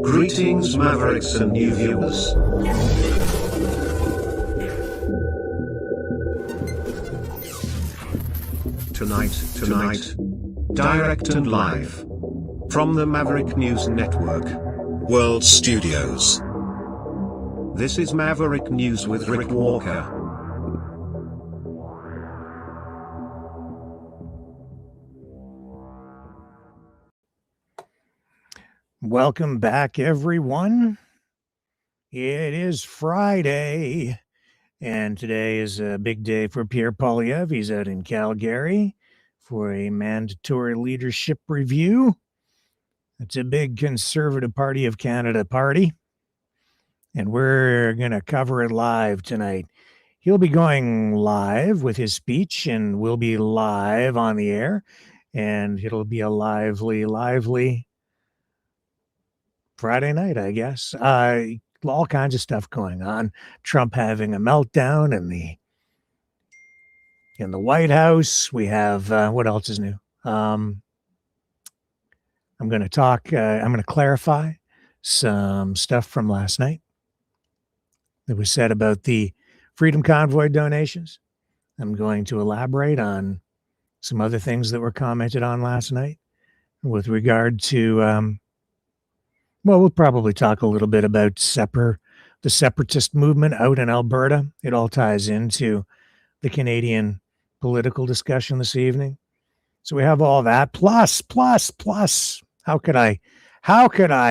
Greetings, Mavericks and new viewers. Tonight, direct and live from the Maverick News Network World Studios. This is Maverick News with Rick Walker. Welcome back, everyone. It is Friday, and today is a big day for Pierre Poilievre. He's out in Calgary for a mandatory leadership review. It's a big Conservative Party of Canada party, and we're going to cover it live tonight. He'll be going live with his speech, and we'll be live on the air, and it'll be a lively Friday night, I guess. All kinds of stuff going on. Trump having a meltdown in the White House. We have what else is new? I'm going to clarify some stuff from last night that was said about the Freedom Convoy donations. I'm going to elaborate on some other things that were commented on last night with regard to we'll probably talk a little bit about the separatist movement out in Alberta. It all ties into the Canadian political discussion this evening. So we have all that. Plus, how could I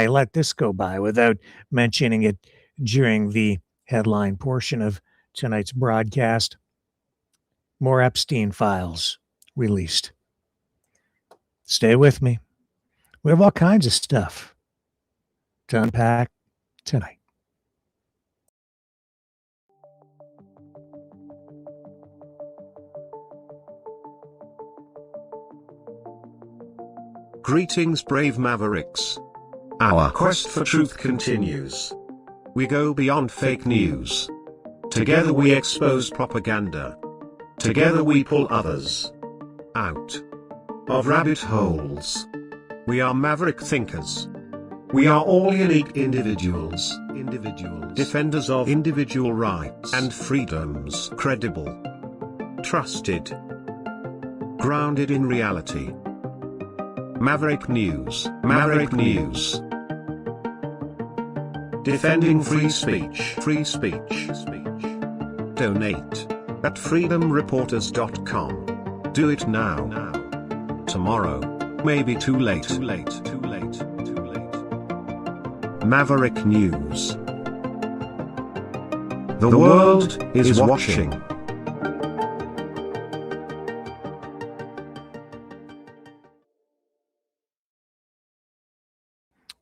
let this go by without mentioning it during the headline portion of tonight's broadcast? More Epstein files released. Stay with me. We have all kinds of stuff to unpack tonight. Greetings, brave Mavericks. Our quest for truth continues. We go beyond fake news. Together we expose propaganda. Together we pull others out of rabbit holes. We are Maverick thinkers. We are all unique individuals, defenders of individual rights and freedoms, credible, trusted, grounded in reality. Maverick News. Defending free speech. Donate at freedomreporters.com. Do it now. Tomorrow may be too late. Maverick News. The world is watching.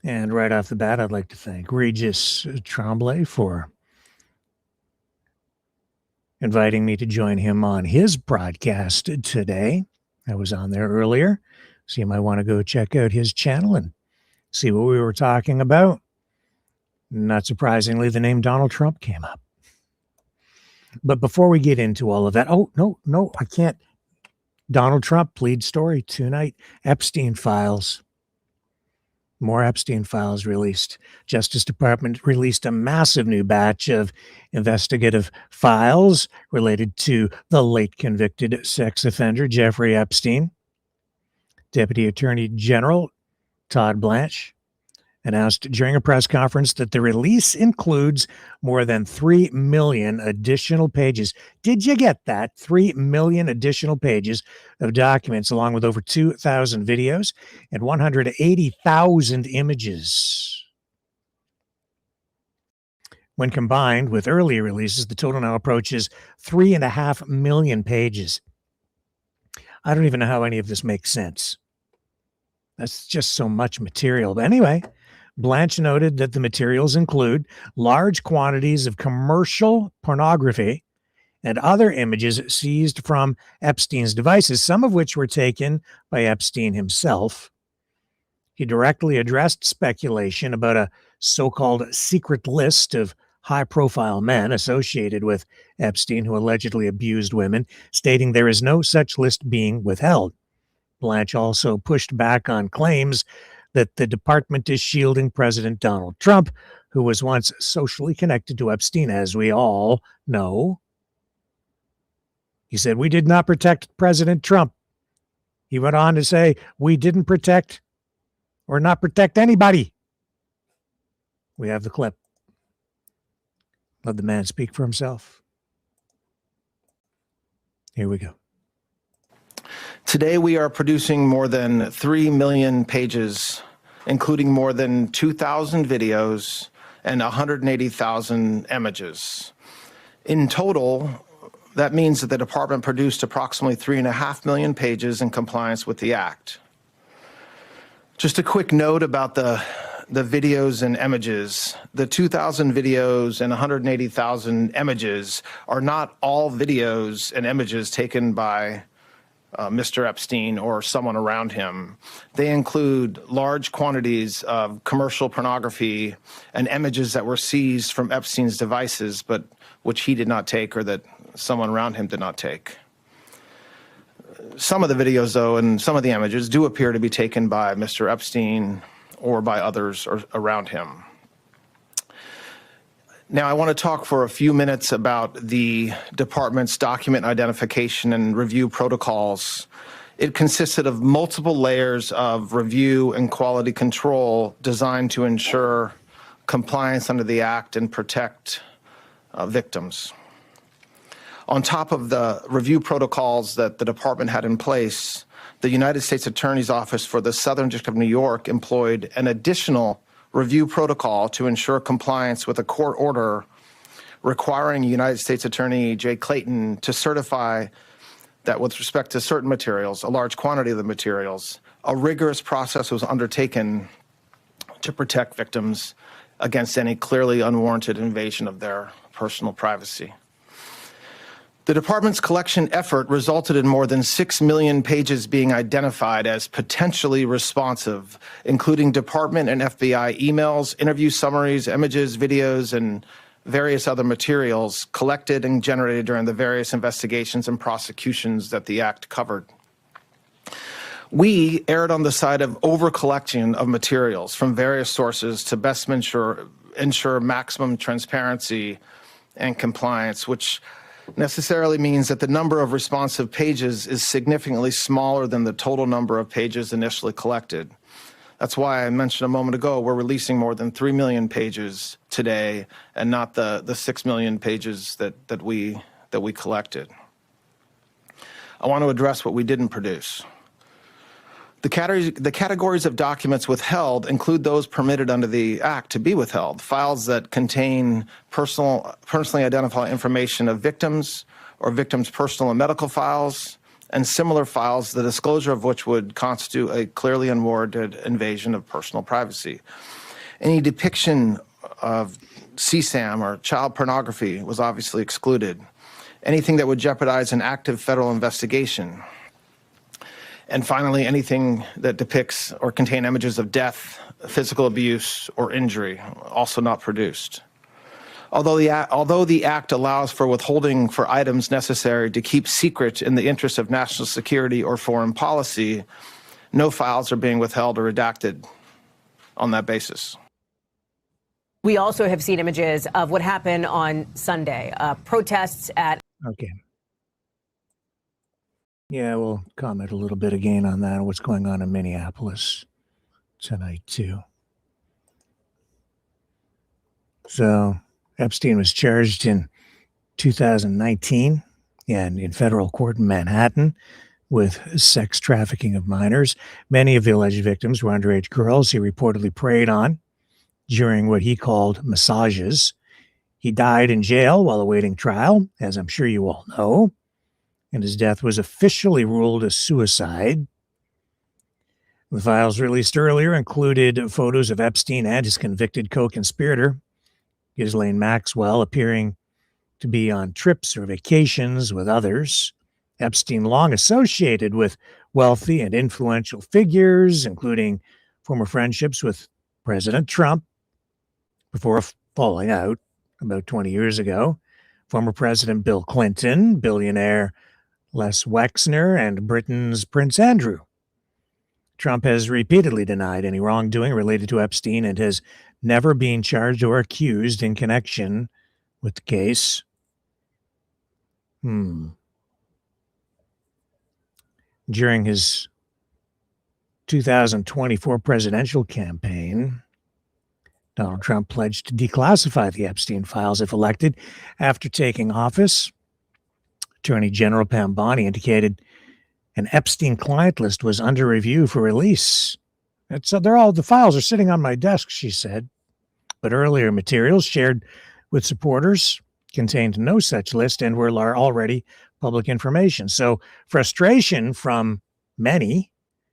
And right off the bat, I'd like to thank Regis Tremblay for inviting me to join him on his broadcast today. I was on there earlier, so you might want to go check out his channel and see what we were talking about. Not surprisingly, the name Donald Trump came up. But before we get into all of that, no, I can't. Donald Trump lead story tonight. Epstein files. More Epstein files released. Justice Department released a massive new batch of investigative files related to the late convicted sex offender, Jeffrey Epstein. Deputy Attorney General Todd Blanche announced during a press conference that the release includes more than 3 million additional pages. Did you get that? 3 million additional pages of documents, along with over 2,000 videos and 180,000 images. When combined with earlier releases, the total now approaches 3.5 million pages. I don't even know how any of this makes sense. That's just so much material. But anyway, Blanche noted that the materials include large quantities of commercial pornography and other images seized from Epstein's devices, some of which were taken by Epstein himself. He directly addressed speculation about a so-called secret list of high-profile men associated with Epstein who allegedly abused women, stating there is no such list being withheld. Blanche also pushed back on claims that the department is shielding President Donald Trump, who was once socially connected to Epstein, as we all know. He said, "We did not protect President Trump." He went on to say, "We didn't protect or not protect anybody." We have the clip. Let the man speak for himself. Here we go. Today we are producing more than 3 million pages, including more than 2,000 videos and 180,000 images. In total, that means that the department produced approximately 3.5 million pages in compliance with the Act. Just a quick note about the videos and images. The 2,000 videos and 180,000 images are not all videos and images taken by Mr. Epstein or someone around him. They include large quantities of commercial pornography and images that were seized from Epstein's devices, but which he did not take or that someone around him did not take. Some of the videos, though, and some of the images do appear to be taken by Mr. Epstein or by others around him. Now, I want to talk for a few minutes about the department's document identification and review protocols. It consisted of multiple layers of review and quality control designed to ensure compliance under the Act and protect victims. On top of the review protocols that the department had in place, the United States Attorney's Office for the Southern District of New York employed an additional review protocol to ensure compliance with a court order requiring United States Attorney Jay Clayton to certify that with respect to certain materials, a large quantity of the materials, a rigorous process was undertaken to protect victims against any clearly unwarranted invasion of their personal privacy. The department's collection effort resulted in more than 6 million pages being identified as potentially responsive, including department and FBI emails, interview summaries, images, videos, and various other materials collected and generated during the various investigations and prosecutions that the Act covered. We erred on the side of over-collection of materials from various sources to best ensure maximum transparency and compliance, which necessarily means that the number of responsive pages is significantly smaller than the total number of pages initially collected. That's why I mentioned a moment ago we're releasing more than 3 million pages today and not the 6 million pages that we collected. I want to address what we didn't produce. The categories of documents withheld include those permitted under the Act to be withheld: files that contain personally identifiable information of victims or victims' personal and medical files, and similar files, the disclosure of which would constitute a clearly unwarranted invasion of personal privacy. Any depiction of CSAM or child pornography was obviously excluded. Anything that would jeopardize an active federal investigation. And finally, anything that depicts or contain images of death, physical abuse, or injury, also not produced. Although the Act allows for withholding for items necessary to keep secret in the interest of national security or foreign policy, no files are being withheld or redacted on that basis. We also have seen images of what happened on Sunday, protests at... Okay. Yeah, we'll comment a little bit again on that, what's going on in Minneapolis tonight, too. So, Epstein was charged in 2019 and in federal court in Manhattan with sex trafficking of minors. Many of the alleged victims were underage girls he reportedly preyed on during what he called massages. He died in jail while awaiting trial, as I'm sure you all know, and his death was officially ruled a suicide. The files released earlier included photos of Epstein and his convicted co-conspirator, Ghislaine Maxwell, appearing to be on trips or vacations with others. Epstein long associated with wealthy and influential figures, including former friendships with President Trump before falling out about 20 years ago, former President Bill Clinton, billionaire Les Wexner, and Britain's Prince Andrew. Trump has repeatedly denied any wrongdoing related to Epstein and has never been charged or accused in connection with the case. During his 2024 presidential campaign, Donald Trump pledged to declassify the Epstein files if elected. After taking office, Attorney General Pam Bondi indicated an Epstein client list was under review for release. The files are sitting on my desk, she said. But earlier materials shared with supporters contained no such list and were already public information. So frustration from many,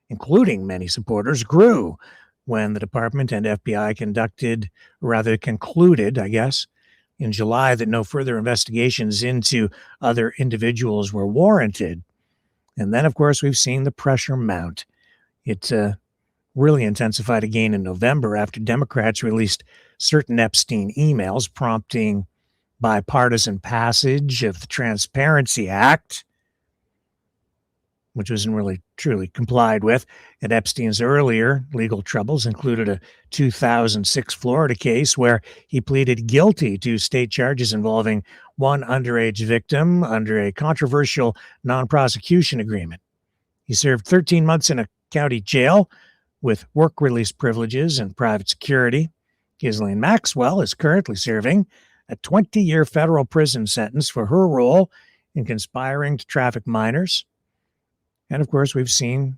including many supporters, grew when the department and FBI concluded, I guess, in July that no further investigations into other individuals were warranted. And then, of course, we've seen the pressure mount. It really intensified again in November after Democrats released certain Epstein emails prompting bipartisan passage of the Transparency Act, which wasn't really truly complied with. And Epstein's earlier legal troubles included a 2006 Florida case where he pleaded guilty to state charges involving one underage victim under a controversial non-prosecution agreement. He served 13 months in a county jail with work release privileges and private security. Ghislaine Maxwell is currently serving a 20-year federal prison sentence for her role in conspiring to traffic minors. And of course, we've seen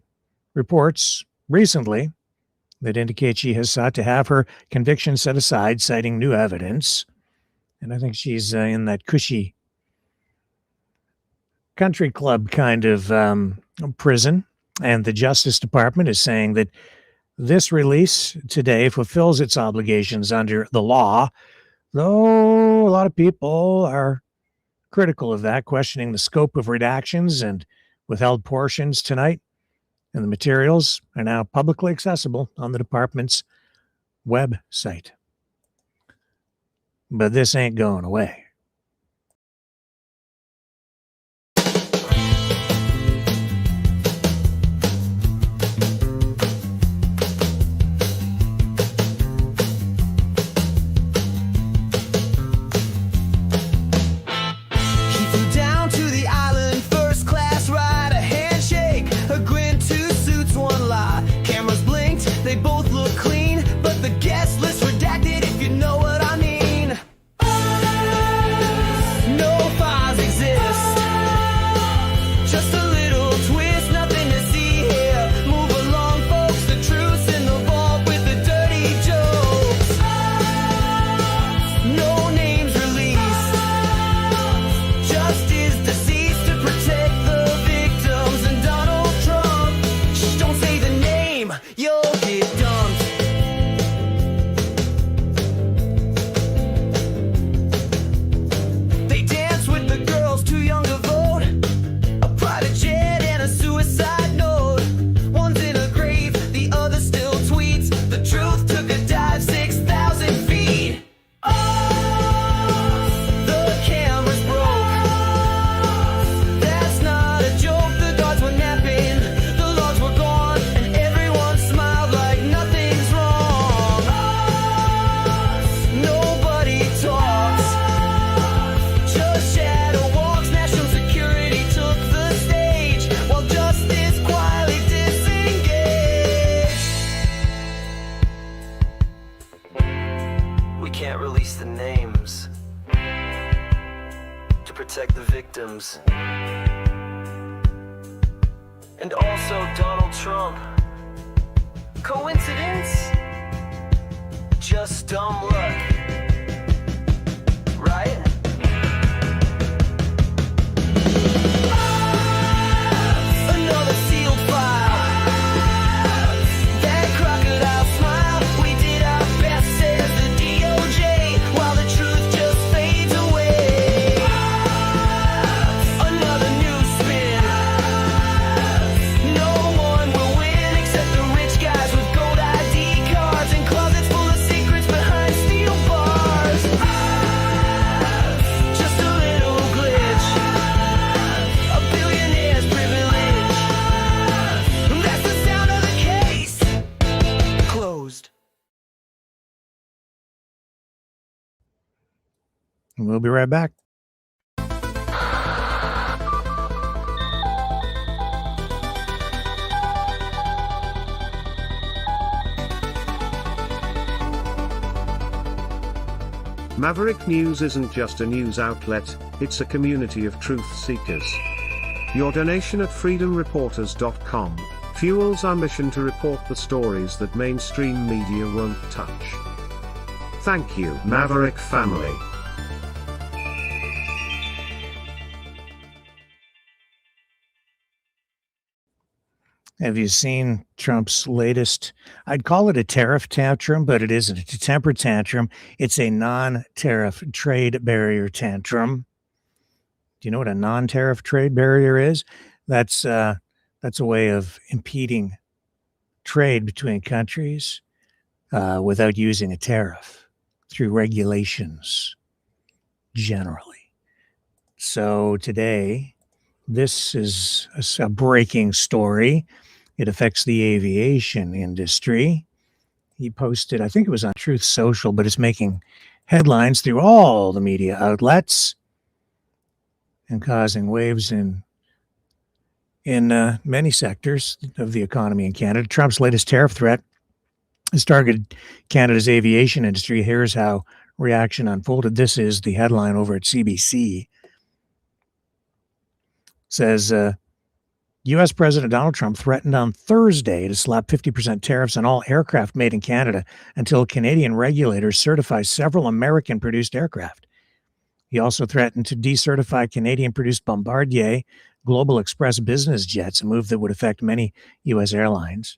reports recently that indicate she has sought to have her conviction set aside, citing new evidence. And I think she's in that cushy country club kind of prison. And the Justice Department is saying that this release today fulfills its obligations under the law, though a lot of people are critical of that, questioning the scope of redactions and withheld portions tonight. And the materials are now publicly accessible on the department's website. But this ain't going away. protect the victims. And also Donald Trump. Coincidence? Just dumb luck. Right? Another sealed file. That crocodile smile. We did our best, says the DOJ, while the truth just fades away. Another new spin. No one will win except the rich guys with gold ID cards and closets full of secrets behind steel bars. And we'll be right back. Maverick News isn't just a news outlet, it's a community of truth seekers. Your donation at freedomreporters.com fuels our mission to report the stories that mainstream media won't touch. Thank you, Maverick family. Have you seen Trump's latest? I'd call it a tariff tantrum, but it isn't. It's a temper tantrum. It's a non-tariff trade barrier tantrum. Do you know what a non-tariff trade barrier is? That's a way of impeding trade between countries without using a tariff through regulations generally. So today, this is a breaking story. It affects the aviation industry. He posted, I think it was on Truth Social, but it's making headlines through all the media outlets and causing waves in many sectors of the economy in Canada. Trump's latest tariff threat has targeted Canada's aviation industry. Here's how reaction unfolded. This is the headline over at CBC. Says, U.S. President Donald Trump threatened on Thursday to slap 50% tariffs on all aircraft made in Canada until Canadian regulators certify several American-produced aircraft. He also threatened to decertify Canadian-produced Bombardier Global Express business jets, a move that would affect many U.S. airlines.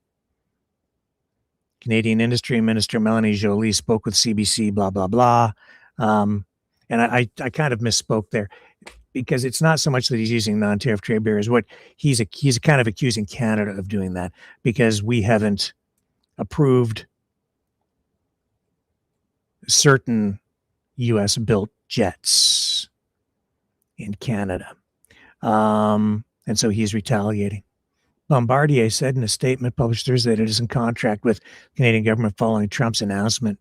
Canadian Industry Minister Melanie Joly spoke with CBC, blah, blah, blah. And I kind of misspoke there, because it's not so much that he's using non-tariff trade barriers. What he's kind of accusing Canada of doing that, because we haven't approved certain U.S.-built jets in Canada. And so he's retaliating. Bombardier said in a statement published Thursday that it is in contract with the Canadian government following Trump's announcement.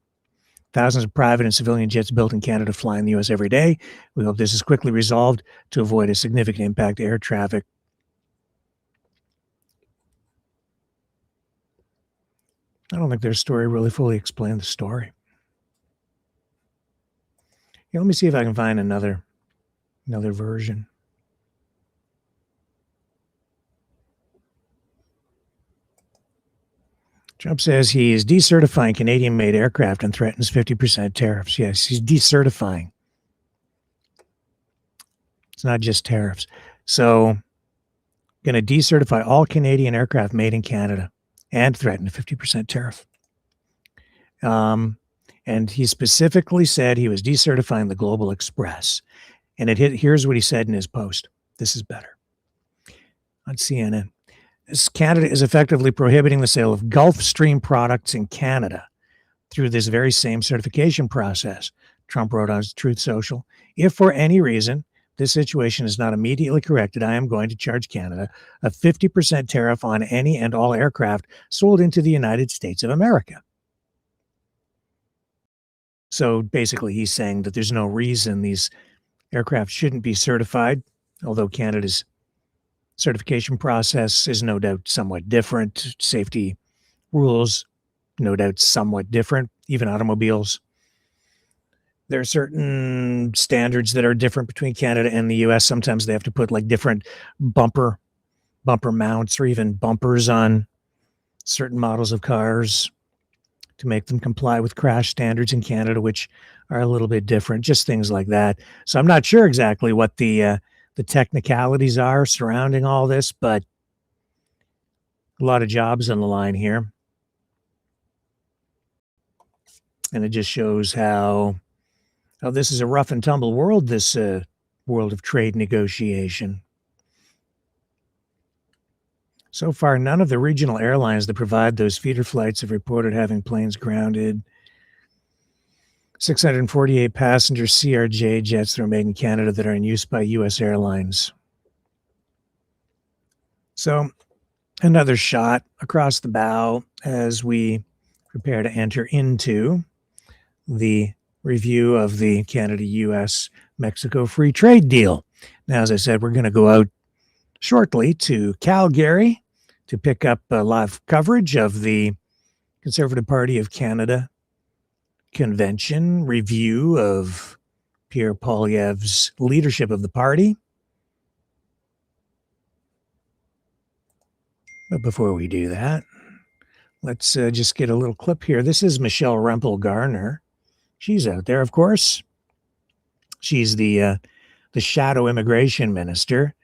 Thousands of private and civilian jets built in Canada fly in the U.S. every day. We hope this is quickly resolved to avoid a significant impact to air traffic. I don't think their story really fully explained the story. Here, let me see if I can find another version. Trump says he is decertifying Canadian-made aircraft and threatens 50% tariffs. Yes, he's decertifying. It's not just tariffs. So, going to decertify all Canadian aircraft made in Canada and threaten a 50% tariff. And he specifically said he was decertifying the Global Express. And here's what he said in his post. This is better. On CNN. Canada is effectively prohibiting the sale of Gulfstream products in Canada through this very same certification process, Trump wrote on Truth Social. If for any reason this situation is not immediately corrected, I am going to charge Canada a 50% tariff on any and all aircraft sold into the United States of America. So basically he's saying that there's no reason these aircraft shouldn't be certified, although Canada's certification process is no doubt somewhat different. Safety rules, no doubt somewhat different. Even automobiles. There are certain standards that are different between Canada and the U.S. Sometimes they have to put like different bumper mounts or even bumpers on certain models of cars to make them comply with crash standards in Canada, which are a little bit different, just things like that. So I'm not sure exactly what the technicalities are surrounding all this, but a lot of jobs on the line here. And it just shows how this is a rough and tumble world, this world of trade negotiation. So far, none of the regional airlines that provide those feeder flights have reported having planes grounded. 648 passenger CRJ jets that are made in Canada that are in use by U.S. airlines. So another shot across the bow as we prepare to enter into the review of the Canada-US-Mexico free trade deal. Now, as I said, we're going to go out shortly to Calgary to pick up live coverage of the Conservative Party of Canada convention review of Pierre Poilievre's leadership of the party. But before we do that, let's just get a little clip here. This is Michelle Rempel-Garner. She's out there, of course. She's the shadow immigration minister.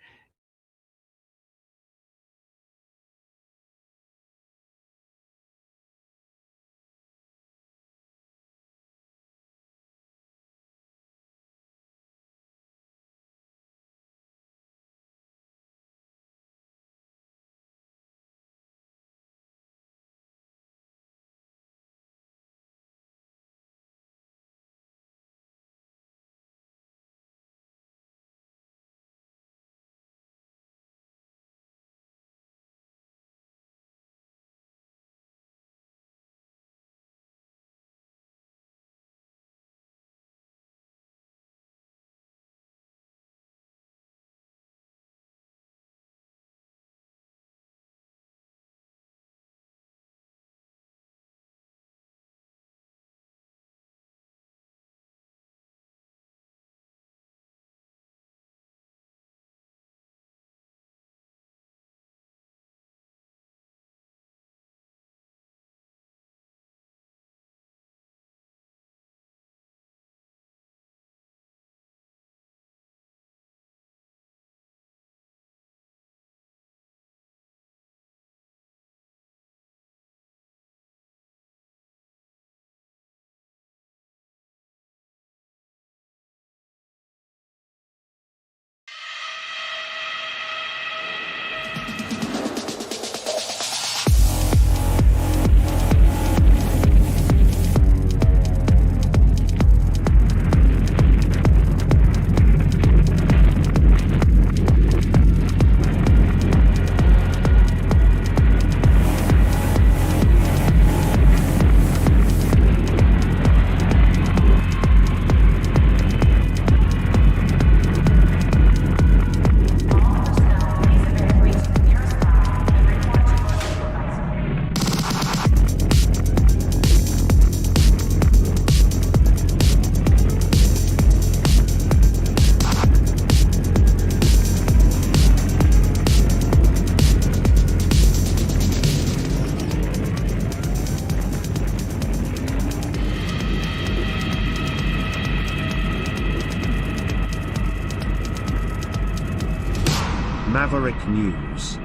Maverick News.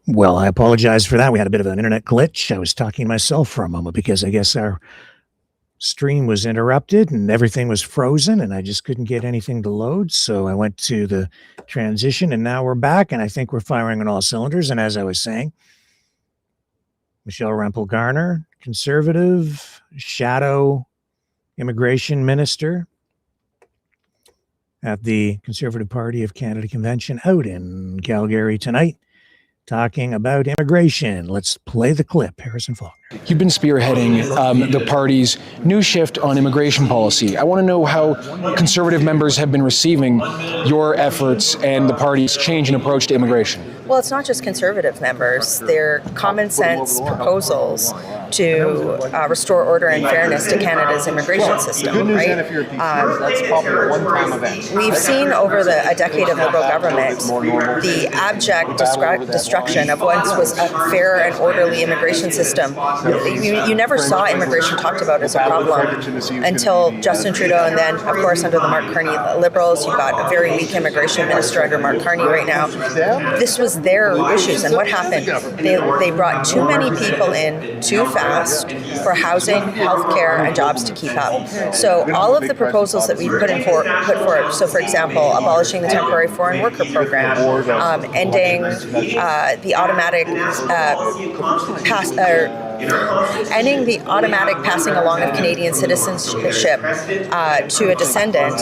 Well, I apologize for that. We had a bit of an internet glitch. I was talking to myself for a moment because I guess our stream was interrupted and everything was frozen and I just couldn't get anything to load. So I went to the transition and now we're back and I think we're firing on all cylinders. And as I was saying, Michelle Rempel-Garner, conservative, shadow immigration minister at the Conservative Party of Canada convention out in Calgary tonight, talking about immigration. Let's play the clip. Harrison Faulkner. You've been spearheading the party's new shift on immigration policy. I want to know how Conservative members have been receiving your efforts and the party's change in approach to immigration. Well, it's not just Conservative members. They're common sense proposals to restore order and fairness to Canada's immigration system, right? We've seen over a decade of Liberal government the abject destruction of what was a fair and orderly immigration system. You never saw immigration talked about as a problem until Justin Trudeau, and then, of course, under the Mark Carney Liberals, you've got a very weak immigration minister under Mark Carney right now. This was their issues, and what happened? They brought too many people in too fast for housing, healthcare, and jobs to keep up. So all of the proposals that we put forward, so for example, abolishing the temporary foreign worker program, ending the automatic ending the automatic passing along of Canadian citizenship to a descendant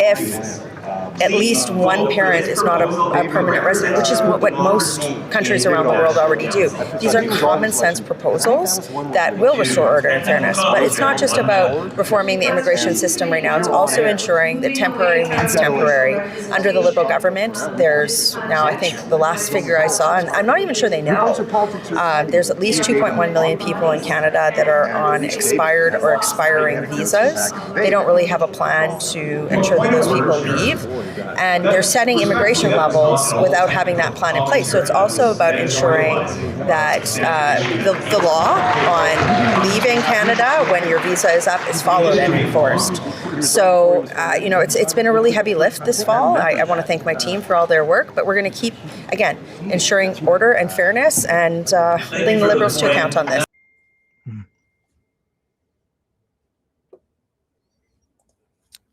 if at least one parent is not a permanent resident, which is what most countries around the world already do. These are common sense proposals that will restore order and fairness. But it's not just about reforming the immigration system right now. It's also ensuring that temporary means temporary. Under the Liberal government, there's now, I think the last figure I saw, and I'm not even sure they know, there's at least 2.1 million people in Canada that are on expired or expiring visas. They don't really have a plan to ensure that those people leave. And they're setting immigration levels without having that plan in place. So it's also about ensuring that the law on leaving Canada when your visa is up is followed and enforced. So, it's been a really heavy lift this fall. I want to thank my team for all their work, but we're going to keep, again, ensuring order and fairness and holding the Liberals to account on this.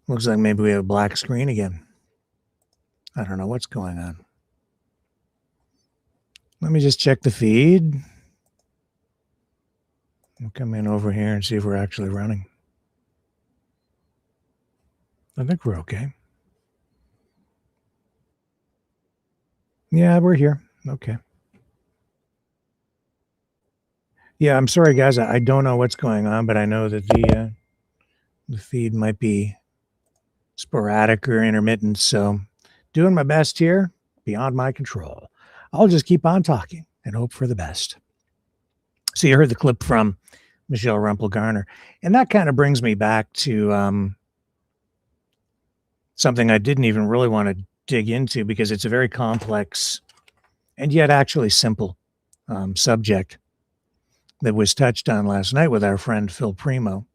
Looks like maybe we have a black screen again. I don't know what's going on. Let me just check the feed. We'll come in over here and see if we're actually running. I think we're okay. Yeah, we're here. Okay. Yeah, I'm sorry, guys. I don't know what's going on, but I know that the feed might be sporadic or intermittent. So doing my best here, beyond my control. I'll just keep on talking and hope for the best. So you heard the clip from Michelle Rumpel-Garner, and that kind of brings me back to something I didn't even really want to dig into because it's a very complex and yet actually simple subject that was touched on last night with our friend Phil Primo,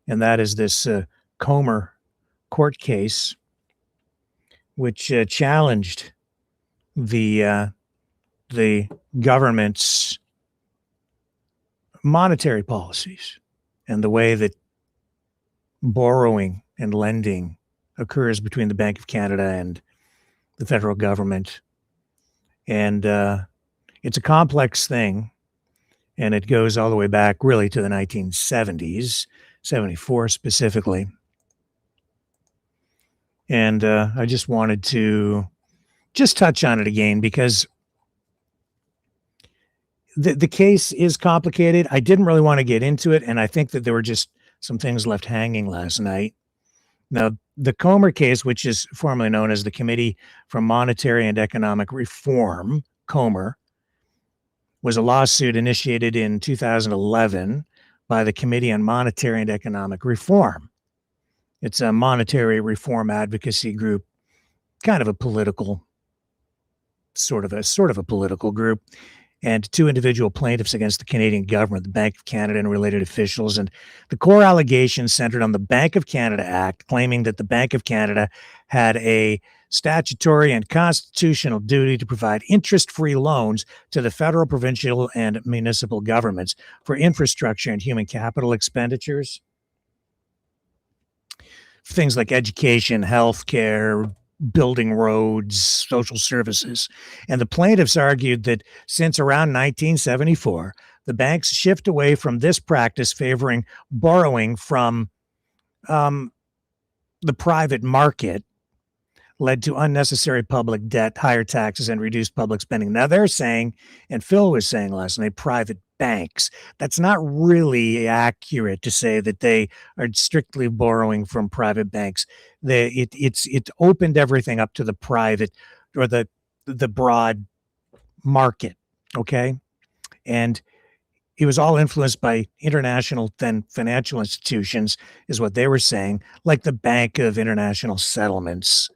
and that is this Comer court case, which challenged the government's monetary policies and the way that borrowing and lending occurs between the Bank of Canada and the federal government. And it's a complex thing, and it goes all the way back really to the 1970s, 74 specifically. And I just wanted to just touch on it again because the case is complicated. I didn't really want to get into it, and I think that there were just some things left hanging last night. Now, the Comer case, which is formerly known as the Committee for Monetary and Economic Reform, Comer, was a lawsuit initiated in 2011 by the Committee on Monetary and Economic Reform. It's a monetary reform advocacy group, kind of a political, sort of a political group, and two individual plaintiffs against the Canadian government, the Bank of Canada and related officials. And the core allegations centered on the Bank of Canada Act, claiming that the Bank of Canada had a statutory and constitutional duty to provide interest-free loans to the federal, provincial, and municipal governments for infrastructure and human capital expenditures. Things like education, healthcare, building roads, social services. And the plaintiffs argued that since around 1974, the banks shift away from this practice, favoring borrowing from the private market, led to unnecessary public debt, higher taxes, and reduced public spending. Now they're saying, and Phil was saying last night, private banks. That's not really accurate to say that they are strictly borrowing from private banks. It opened everything up to the private or the broad market, okay? And it was all influenced by international then financial institutions, is what they were saying, like the Bank of International Settlements,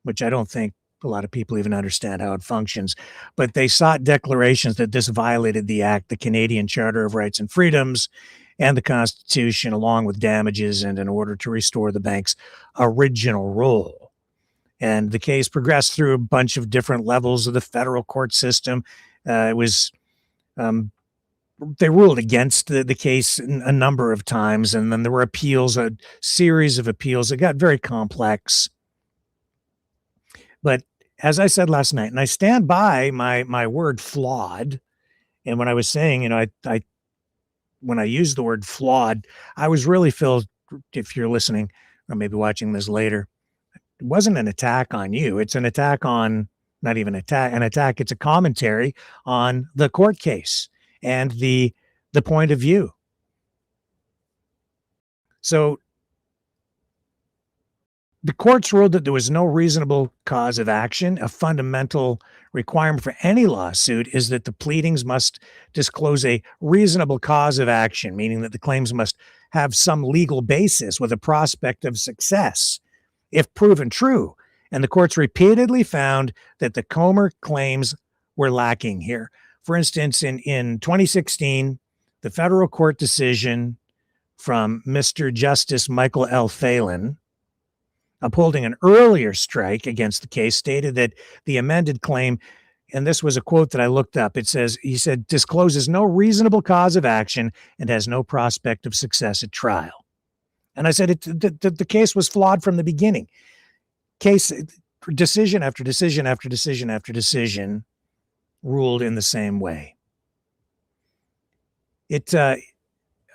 which I don't think a lot of people even understand how it functions. But they sought declarations that this violated the Act, the Canadian Charter of Rights and Freedoms, and the Constitution, along with damages, and in order to restore the bank's original role. And the case progressed through a bunch of different levels of the federal court system. They ruled against the case a number of times, and then there were appeals, a series of appeals. It got very complex. But as I said last night, and I stand by my word flawed, and when I was saying, when I used the word flawed, I was really, Phil, if you're listening or maybe watching this later, It wasn't an attack on you. It's an attack on, not even an attack. It's a commentary on the court case and the point of view. So the courts ruled that there was no reasonable cause of action. A fundamental requirement for any lawsuit is that the pleadings must disclose a reasonable cause of action, meaning that the claims must have some legal basis with a prospect of success if proven true. And the courts repeatedly found that the Comer claims were lacking here. For instance, in 2016, the federal court decision from Mr. Justice Michael L. Phelan, upholding an earlier strike against the case, stated that the amended claim, and this was a quote that I looked up, he said, discloses no reasonable cause of action and has no prospect of success at trial. And I said the case was flawed from the beginning. Decision after decision after decision after decision ruled in the same way.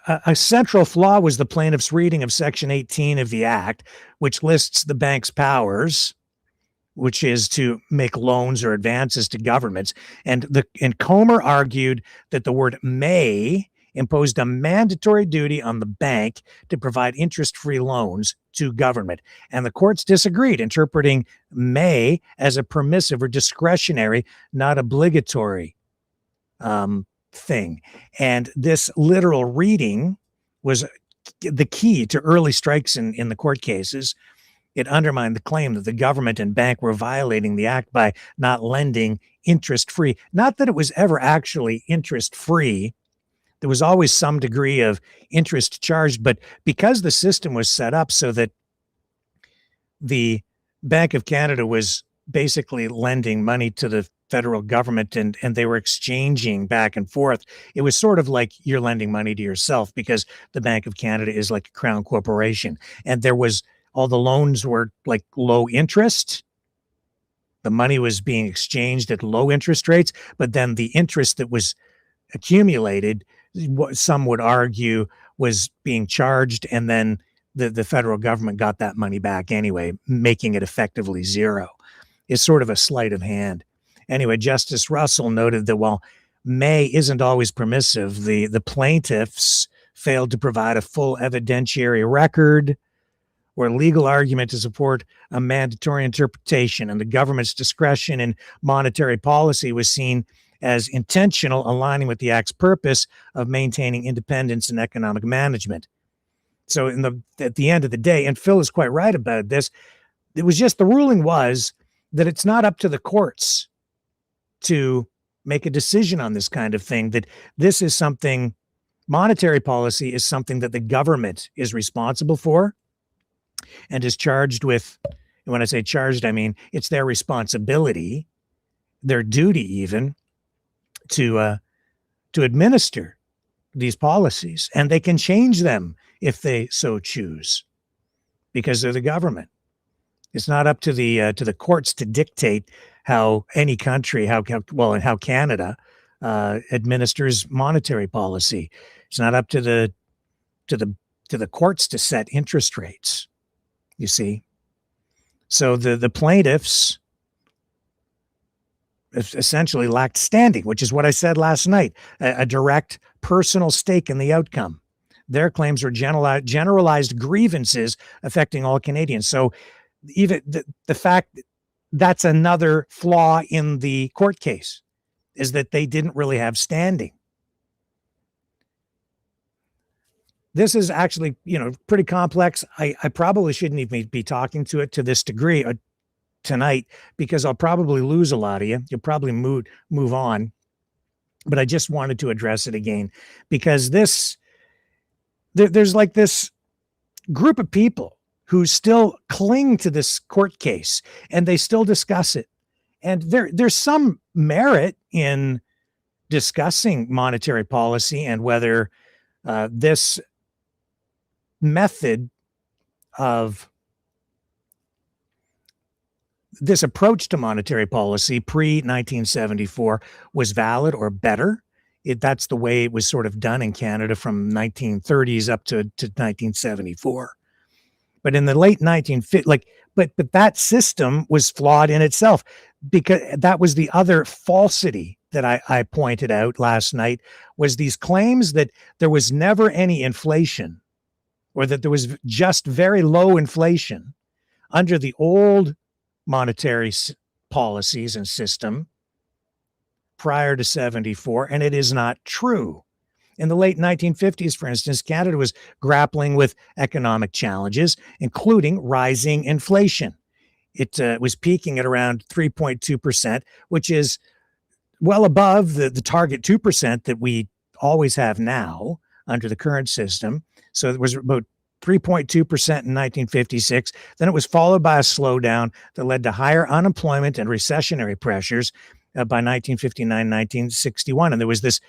A central flaw was the plaintiff's reading of Section 18 of the Act, which lists the bank's powers, which is to make loans or advances to governments. And Comer argued that the word may imposed a mandatory duty on the bank to provide interest-free loans to government. And the courts disagreed, interpreting may as a permissive or discretionary, not obligatory thing. And this literal reading was the key to early strikes in the court cases. It undermined the claim that the government and bank were violating the act by not lending interest-free. Not that it was ever actually interest-free. There was always some degree of interest charged, but because the system was set up so that the Bank of Canada was basically lending money to the federal government and they were exchanging back and forth, it was sort of like you're lending money to yourself, because the Bank of Canada is like a crown corporation. And there was, all the loans were like low interest. The money was being exchanged at low interest rates, but then the interest that was accumulated, what some would argue, was being charged, and then the federal government got that money back anyway, making it effectively zero. It's sort of a sleight of hand. Anyway, Justice Russell noted that while may isn't always permissive, the plaintiffs failed to provide a full evidentiary record or legal argument to support a mandatory interpretation, and the government's discretion in monetary policy was seen as intentional, aligning with the Act's purpose of maintaining independence in economic management. So at the end of the day, and Phil is quite right about this, it was just, the ruling was that it's not up to the courts to make a decision on this kind of thing, that this is something, monetary policy is something that the government is responsible for and is charged with. And when I say charged, I mean it's their responsibility, their duty even, to administer these policies, and they can change them if they so choose, because they're the government. It's not up to the courts to dictate how any country, how Canada administers monetary policy. It's not up to the courts to set interest rates. You see, so the plaintiffs essentially lacked standing, which is what I said last night, a direct personal stake in the outcome. Their claims were generalized grievances affecting all Canadians. So even the fact that's another flaw in the court case, is that they didn't really have standing. This is actually, pretty complex. I probably shouldn't even be talking to it to this degree tonight, because I'll probably lose a lot of you. You'll probably move on. But I just wanted to address it again, because there's like this group of people who still cling to this court case, and they still discuss it. And there's some merit in discussing monetary policy and whether this method of this approach to monetary policy pre-1974 was valid or better. That's the way it was sort of done in Canada from 1930s up to 1974. But in the late 1950s, like but that system was flawed in itself, because that was the other falsity that I pointed out last night, was these claims that there was never any inflation, or that there was just very low inflation under the old monetary policies and system prior to 74, and it is not true. In the late 1950s, for instance, Canada was grappling with economic challenges, including rising inflation. It was peaking at around 3.2%, which is well above the target 2% that we always have now under the current system. So it was about 3.2% in 1956. Then it was followed by a slowdown that led to higher unemployment and recessionary pressures by 1959, 1961. And there was this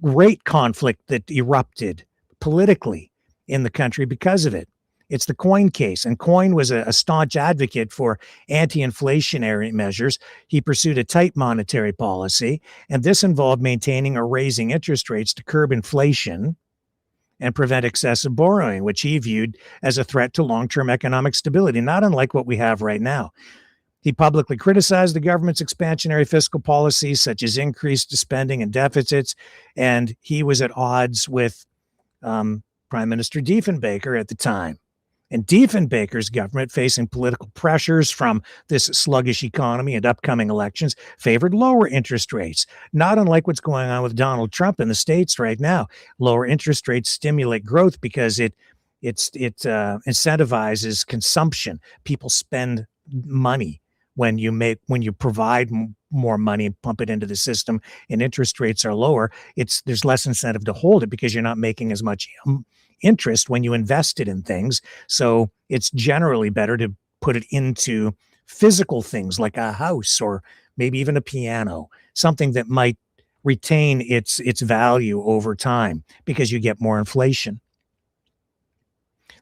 great conflict that erupted politically in the country because of it. It's the Coyne case, and Coyne was a staunch advocate for anti-inflationary measures. He pursued a tight monetary policy, and this involved maintaining or raising interest rates to curb inflation and prevent excessive borrowing, which he viewed as a threat to long-term economic stability, not unlike what we have right now. He publicly criticized the government's expansionary fiscal policies, such as increased spending and deficits, and he was at odds with Prime Minister Diefenbaker at the time. And Diefenbaker's government, facing political pressures from this sluggish economy and upcoming elections, favored lower interest rates, not unlike what's going on with Donald Trump in the States right now. Lower interest rates stimulate growth because it incentivizes consumption. People spend money when you provide more money and pump it into the system, and interest rates are lower. There's less incentive to hold it because you're not making as much interest when you invest it in things. So it's generally better to put it into physical things like a house, or maybe even a piano, something that might retain its value over time because you get more inflation.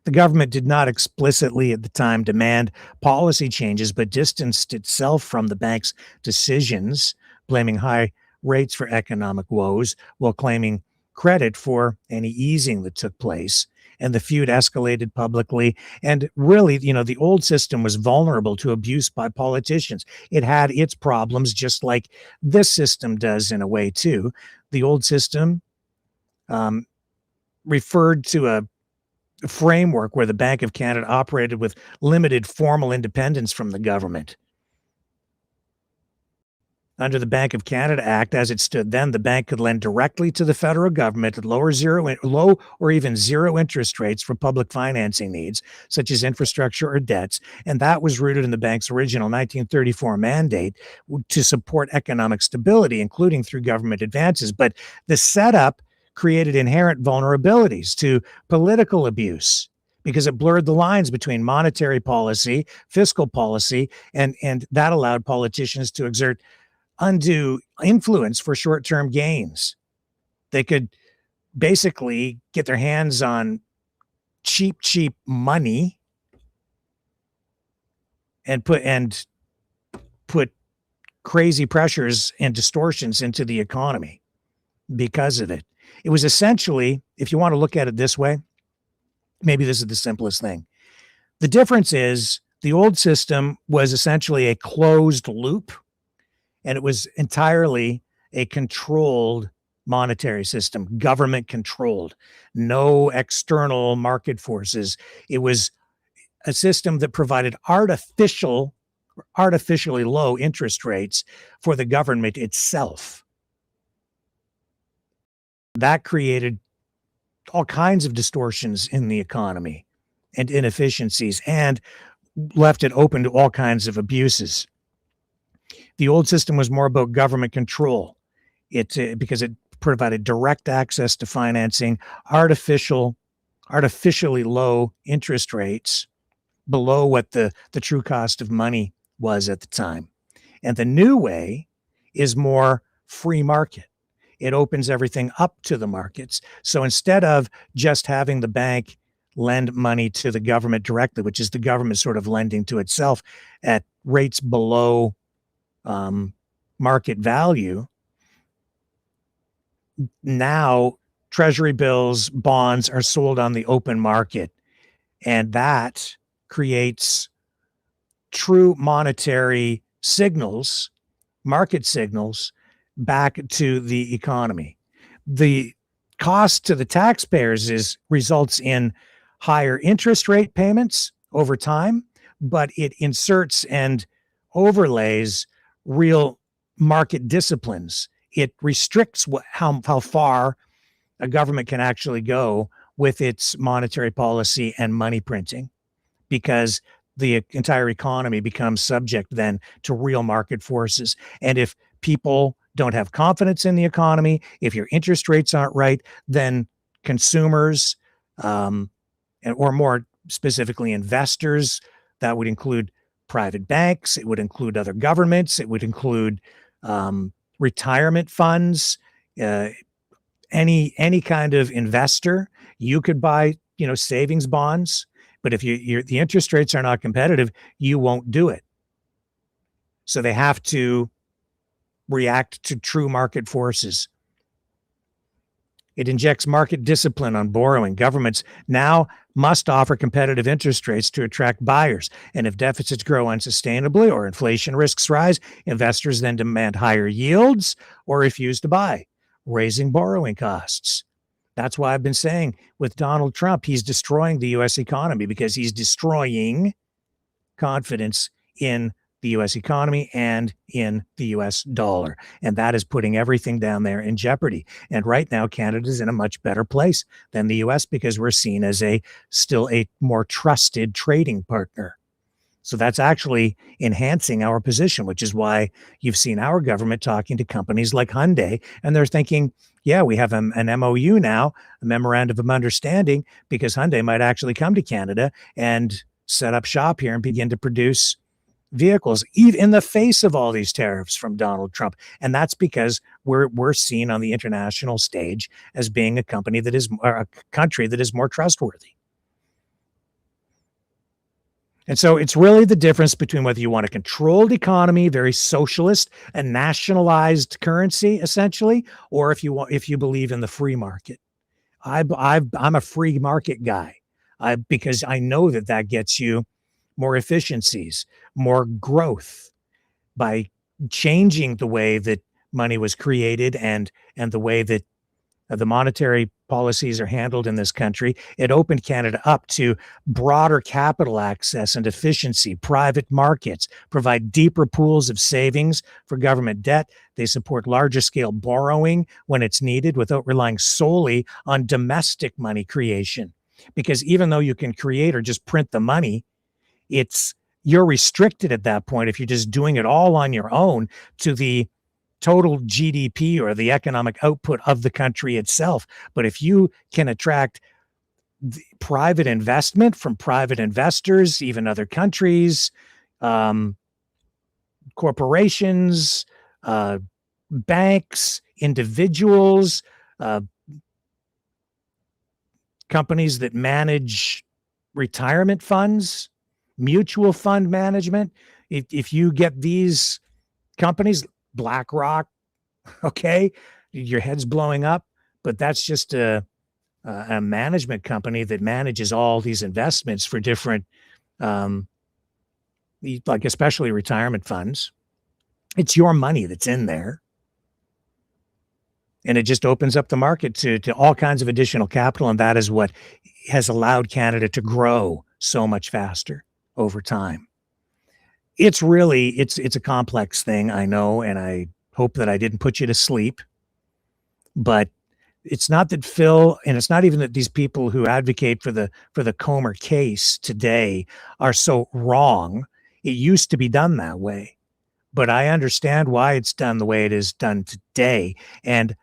The government did not explicitly at the time demand policy changes, but distanced itself from the bank's decisions, blaming high rates for economic woes while claiming credit for any easing that took place. And the feud escalated publicly. And really, the old system was vulnerable to abuse by politicians. It had its problems, just like this system does in a way too. The old system referred to a framework where the Bank of Canada operated with limited formal independence from the government. Under the Bank of Canada Act, as it stood then, the bank could lend directly to the federal government at low or even zero interest rates for public financing needs, such as infrastructure or debts. And that was rooted in the bank's original 1934 mandate to support economic stability, including through government advances. But the setup created inherent vulnerabilities to political abuse because it blurred the lines between monetary policy, fiscal policy, and that allowed politicians to exert undue influence for short-term gains. They could basically get their hands on cheap money and put crazy pressures and distortions into the economy because of it. It was essentially, if you want to look at it this way, maybe this is the simplest thing. The difference is the old system was essentially a closed loop, and it was entirely a controlled monetary system, government controlled, no external market forces. It was a system that provided artificially low interest rates for the government itself. That created all kinds of distortions in the economy and inefficiencies, and left it open to all kinds of abuses. The old system was more about government control. Because it provided direct access to financing, artificially low interest rates below what the true cost of money was at the time. And the new way is more free market. It opens everything up to the markets. So instead of just having the bank lend money to the government directly, which is the government sort of lending to itself at rates below market value, now treasury bills, bonds are sold on the open market. And that creates true monetary signals, market signals, back to the economy. The cost to the taxpayers results in higher interest rate payments over time, but it inserts and overlays real market disciplines. It restricts how far a government can actually go with its monetary policy and money printing, because the entire economy becomes subject then to real market forces. And if people don't have confidence in the economy, if your interest rates aren't right, then consumers, or more specifically investors, that would include private banks, it would include other governments, it would include retirement funds, any kind of investor. You could buy, savings bonds, but if the interest rates are not competitive, you won't do it. So they have to react to true market forces. It injects market discipline on borrowing. Governments now must offer competitive interest rates to attract buyers. And if deficits grow unsustainably or inflation risks rise, investors then demand higher yields or refuse to buy, raising borrowing costs. That's why I've been saying with Donald Trump, he's destroying the U.S. economy, because he's destroying confidence in the U.S. economy and in the U.S. dollar. And that is putting everything down there in jeopardy. And right now, Canada's in a much better place than the U.S. because we're seen as still a more trusted trading partner. So that's actually enhancing our position, which is why you've seen our government talking to companies like Hyundai, and they're thinking, yeah, we have an MOU now, a memorandum of understanding, because Hyundai might actually come to Canada and set up shop here and begin to produce vehicles, even in the face of all these tariffs from Donald Trump. And that's because we're seen on the international stage as being a country that is more trustworthy. And so it's really the difference between whether you want a controlled economy, very socialist, a nationalized currency, essentially, or if you believe in the free market. I'm a free market guy, because I know that gets you more efficiencies, more growth by changing the way that money was created and the way that the monetary policies are handled in this country. It opened Canada up to broader capital access and efficiency. Private markets provide deeper pools of savings for government debt. They support larger scale borrowing when it's needed without relying solely on domestic money creation. Because even though you can create or just print the money, you're restricted at that point, if you're just doing it all on your own, to the total GDP or the economic output of the country itself. But if you can attract private investment from private investors, even other countries, corporations, banks, individuals, companies that manage retirement funds, mutual fund management, if you get these companies, BlackRock, okay, your head's blowing up, but that's just a management company that manages all these investments for different, like especially retirement funds. It's your money that's in there. And it just opens up the market to all kinds of additional capital. And that is what has allowed Canada to grow so much faster over time. It's really, it's a complex thing, I know, and I hope that I didn't put you to sleep. But it's not that Phil, and it's not even that these people who advocate for the Comer case today are so wrong. It used to be done that way. But I understand why it's done the way it is done today. And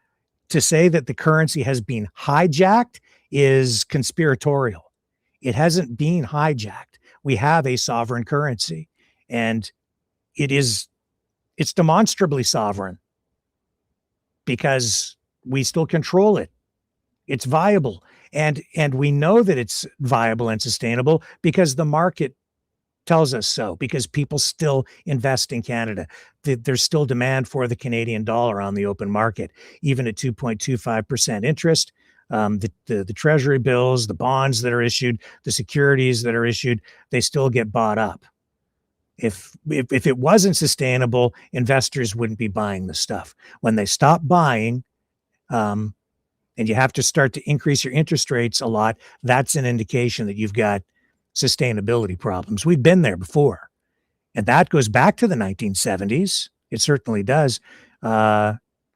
to say that the currency has been hijacked is conspiratorial. It hasn't been hijacked. We have a sovereign currency. And it's demonstrably sovereign because we still control it. It's viable. And we know that it's viable and sustainable because the market tells us so, because people still invest in Canada. There's still demand for the Canadian dollar on the open market, even at 2.25% interest. The treasury bills, the bonds that are issued, the securities that are issued, they still get bought up. If it wasn't sustainable, investors wouldn't be buying the stuff. When they stop buying, and you have to start to increase your interest rates a lot, that's an indication that you've got sustainability problems. We've been there before, and that goes back to the 1970s. It certainly does.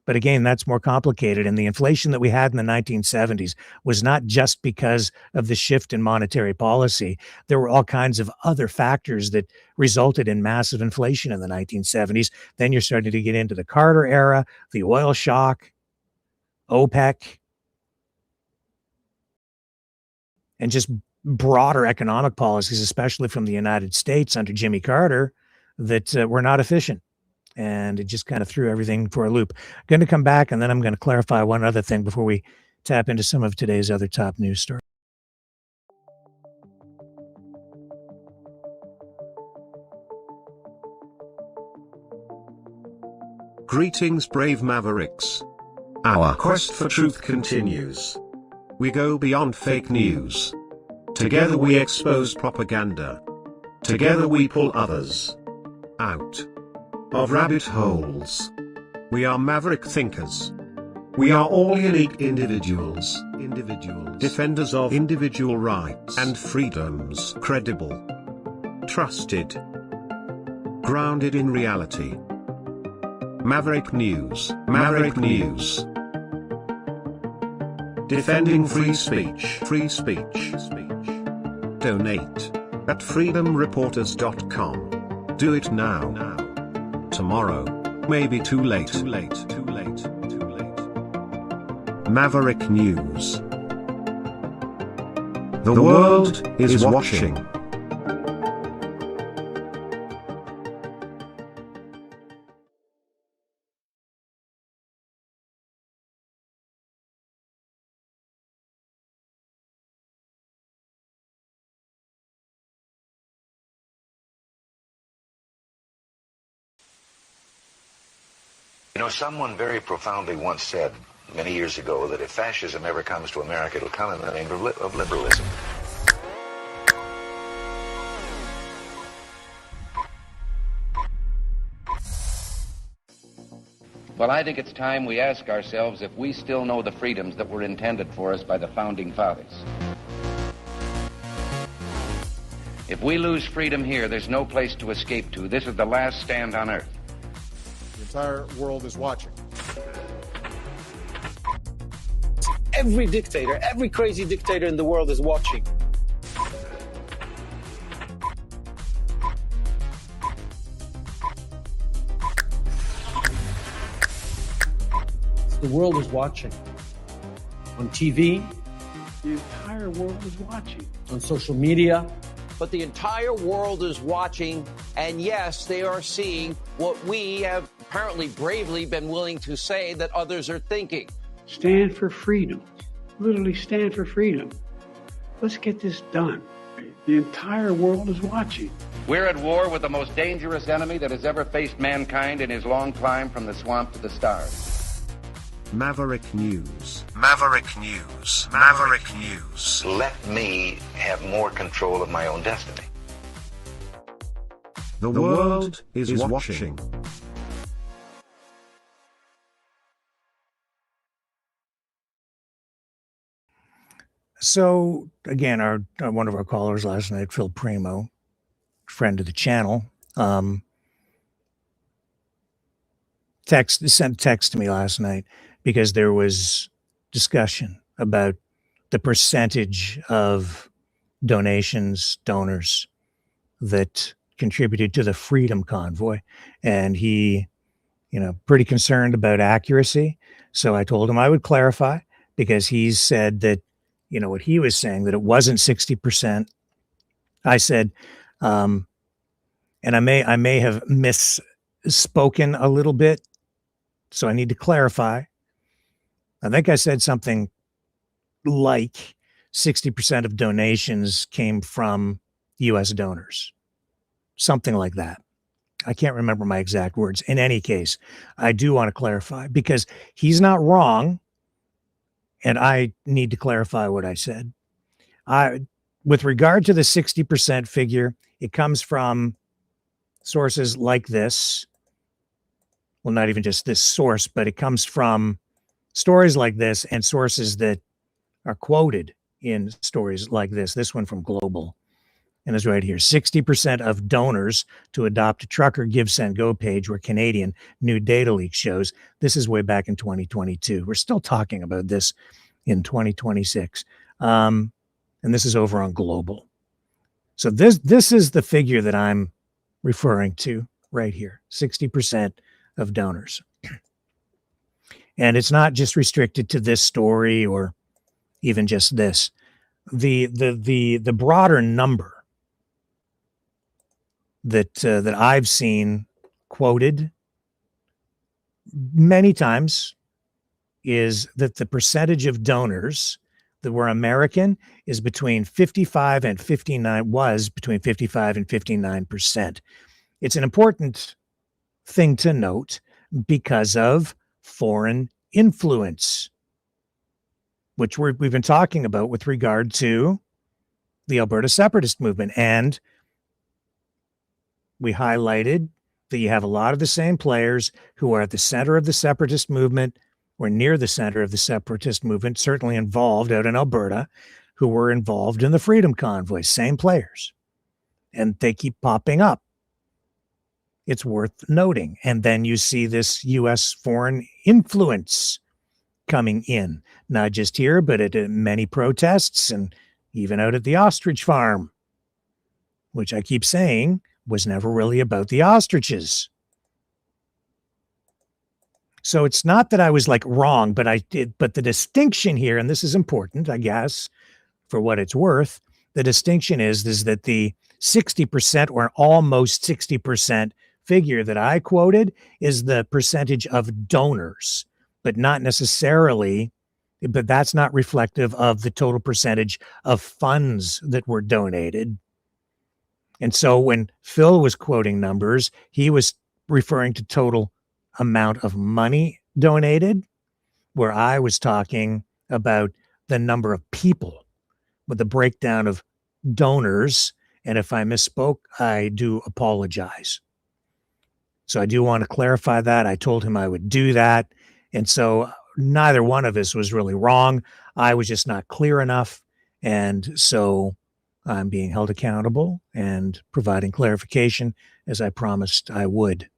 But again, that's more complicated. And the inflation that we had in the 1970s was not just because of the shift in monetary policy. There were all kinds of other factors that resulted in massive inflation in the 1970s. Then you're starting to get into the Carter era, the oil shock, OPEC, and just broader economic policies, especially from the United States under Jimmy Carter, that were not efficient. And it just kind of threw everything for a loop. Going to come back, and then I'm going to clarify one other thing before we tap into some of today's other top news stories. Greetings, brave Mavericks. Our quest for truth continues. We go beyond fake news. Together we expose propaganda. Together we pull others out of rabbit holes. We are maverick thinkers. We are all unique individuals, defenders of individual rights and freedoms, credible, trusted, grounded in reality. Maverick News, Maverick News. Defending free speech, free speech. Donate at freedomreporters.com. Do it now. Tomorrow may be too late. Maverick News. The world is watching. You know, someone very profoundly once said many years ago that if fascism ever comes to America, it'll come in the name of liberalism. Well, I think it's time we ask ourselves if we still know the freedoms that were intended for us by the Founding Fathers. If we lose freedom here, there's no place to escape to. This is the last stand on earth. The entire world is watching. Every dictator, every crazy dictator in the world is watching. The world is watching. On TV, the entire world is watching. On social media. But the entire world is watching, and yes, they are seeing what we have apparently bravely been willing to say that others are thinking. Stand for freedom. Literally stand for freedom. Let's get this done. The entire world is watching. We're at war with the most dangerous enemy that has ever faced mankind in his long climb from the swamp to the stars. Maverick News. Maverick News. Maverick News. Let me have more control of my own destiny. The world is watching. So again, our one of our callers last night, Phil Primo, friend of the channel, sent text to me last night because there was discussion about the percentage of donors that contributed to the Freedom Convoy, and he, pretty concerned about accuracy. So I told him I would clarify, because he said that, what he was saying, that it wasn't 60%. I said, and I may have misspoken a little bit, so I need to clarify. I think I said something like 60% of donations came from U.S. donors, something like that. I can't remember my exact words. In any case, I do want to clarify, because he's not wrong, and I need to clarify what I said. With regard to the 60% figure, it comes from sources like this, well, not even just this source, but it comes from stories like this and sources that are quoted in stories like this. This one from Global, and it's right here. 60% of donors to adopt a trucker Give Send Go page were Canadian, new data leak shows. This is way back in 2022. We're still talking about this in 2026. And this is over on Global. So this is the figure that I'm referring to right here, 60% of donors. And it's not just restricted to this story or even just this. The broader number that I've seen quoted many times is that the percentage of donors that were American is between 55 and 59, was between 55 and 59%. It's an important thing to note because of foreign influence, which we've been talking about with regard to the Alberta separatist movement. And we highlighted that you have a lot of the same players who are at the center of the separatist movement or near the center of the separatist movement, certainly involved out in Alberta, who were involved in the Freedom Convoy, same players. And they keep popping up. It's worth noting. And then you see this U.S. foreign influence coming in, not just here, but at many protests and even out at the ostrich farm, which I keep saying was never really about the ostriches. So it's not that I was like wrong, but but the distinction here, and this is important, I guess, for what it's worth, the distinction is that the 60% or almost 60% figure that I quoted is the percentage of donors, but not necessarily, but that's not reflective of the total percentage of funds that were donated. And so when Phil was quoting numbers, he was referring to total amount of money donated, where I was talking about the number of people with the breakdown of donors. And if I misspoke, I do apologize. So I do want to clarify that. I told him I would do that. And so neither one of us was really wrong. I was just not clear enough. And so I'm being held accountable and providing clarification as I promised I would.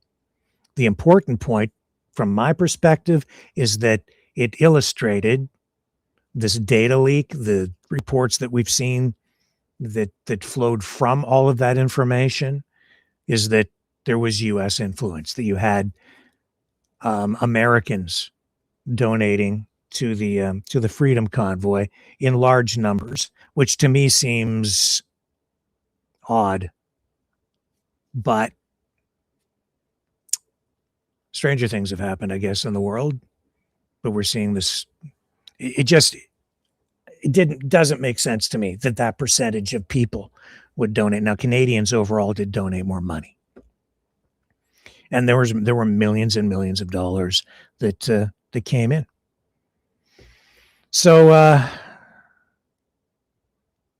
The important point from my perspective is that it illustrated this data leak, the reports that we've seen that flowed from all of that information, is that there was U.S. influence, that you had Americans donating to the Freedom Convoy in large numbers, which to me seems odd. But stranger things have happened, I guess, in the world. But we're seeing this. It doesn't make sense to me that percentage of people would donate. Now, Canadians overall did donate more money, and there were millions and millions of dollars that came in. So I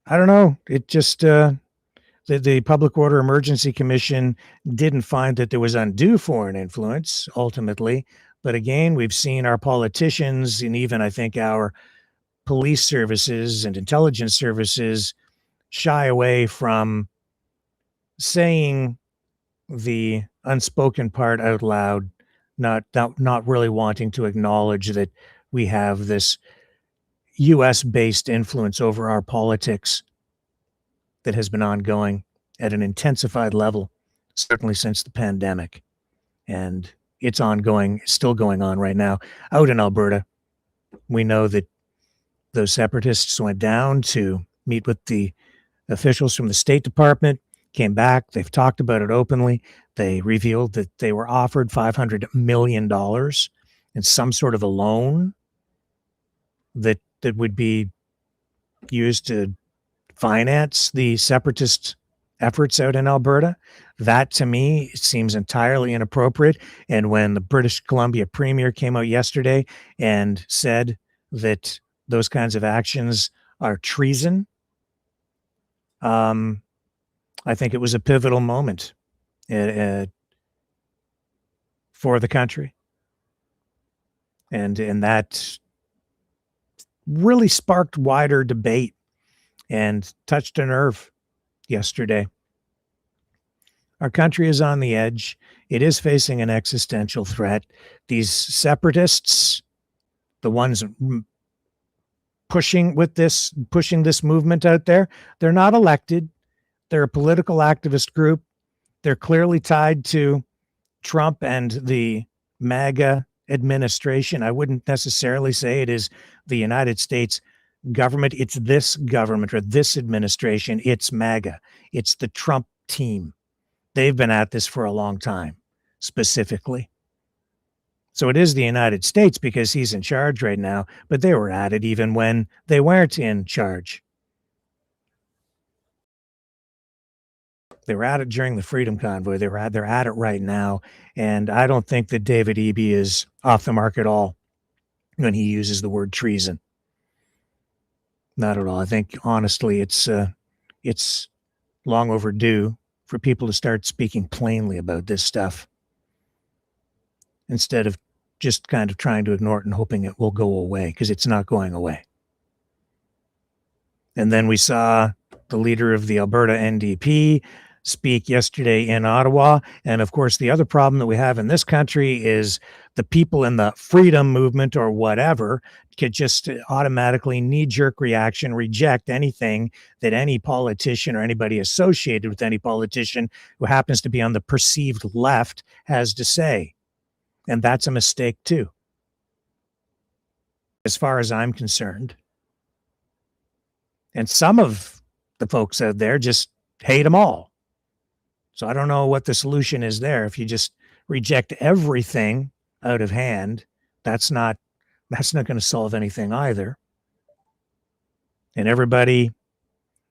don't know. It just the Public Order Emergency Commission didn't find that there was undue foreign influence ultimately. But again, we've seen our politicians and even I think our police services and intelligence services shy away from saying the unspoken part out loud, not really wanting to acknowledge that we have this U.S.-based influence over our politics that has been ongoing at an intensified level, certainly since the pandemic. And it's ongoing, still going on right now. Out in Alberta, we know that those separatists went down to meet with the officials from the State Department, came back. They've talked about it openly. They revealed that they were offered $500 million in some sort of a loan that would be used to finance the separatist efforts out in Alberta. That to me seems entirely inappropriate. And when the British Columbia Premier came out yesterday and said that those kinds of actions are treason, I think it was a pivotal moment. for the country. And that really sparked wider debate and touched a nerve yesterday. Our country is on the edge. It is facing an existential threat. These separatists, the ones pushing this movement out there, they're not elected. They're a political activist group. They're clearly tied to Trump and the MAGA administration. I wouldn't necessarily say it is the United States government. It's this government or this administration. It's MAGA. It's the Trump team. They've been at this for a long time, specifically. So it is the United States because he's in charge right now, but they were at it even when they weren't in charge. They were at it during the Freedom Convoy. They're at it right now. And I don't think that David Eby is off the mark at all when he uses the word treason. Not at all. I think, honestly, it's long overdue for people to start speaking plainly about this stuff instead of just kind of trying to ignore it and hoping it will go away, because it's not going away. And then we saw the leader of the Alberta NDP speak yesterday in Ottawa. And of course, the other problem that we have in this country is the people in the freedom movement or whatever could just automatically knee-jerk reaction, reject anything that any politician or anybody associated with any politician who happens to be on the perceived left has to say. And that's a mistake too, as far as I'm concerned. And some of the folks out there just hate them all. So I don't know what the solution is there. If you just reject everything out of hand, that's not going to solve anything either. And everybody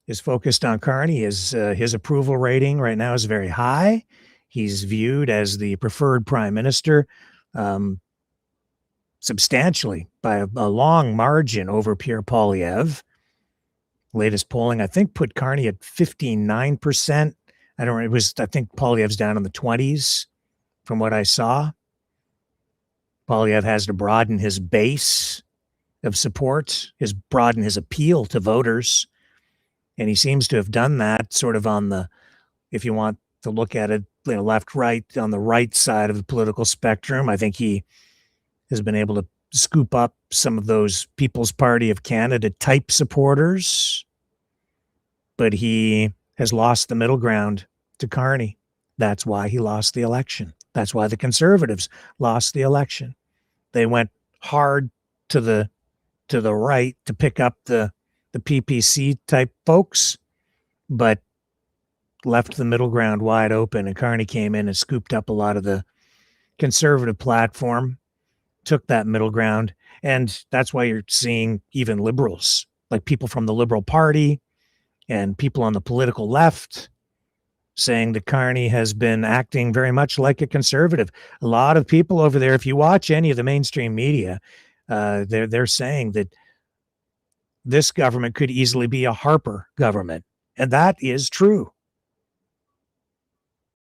is focused on Carney. His approval rating right now is very high. He's viewed as the preferred prime minister substantially by a long margin over Pierre Poilievre. Latest polling, I think, put Carney at 59%. I think Poilievre's down in the 20s from what I saw. Poilievre has to broaden his base of support, broaden his appeal to voters. And he seems to have done that sort of on the, if you want to look at it, left, right, on the right side of the political spectrum. I think he has been able to scoop up some of those People's Party of Canada type supporters. But he has lost the middle ground to Carney. That's why he lost the election. That's why the Conservatives lost the election. They went hard to the right to pick up the PPC type folks, but left the middle ground wide open. And Carney came in and scooped up a lot of the Conservative platform, took that middle ground. And that's why you're seeing even liberals, like people from the Liberal Party and people on the political left, saying that Carney has been acting very much like a conservative. A lot of people over there, if you watch any of the mainstream media, they're saying that this government could easily be a Harper government. And that is true.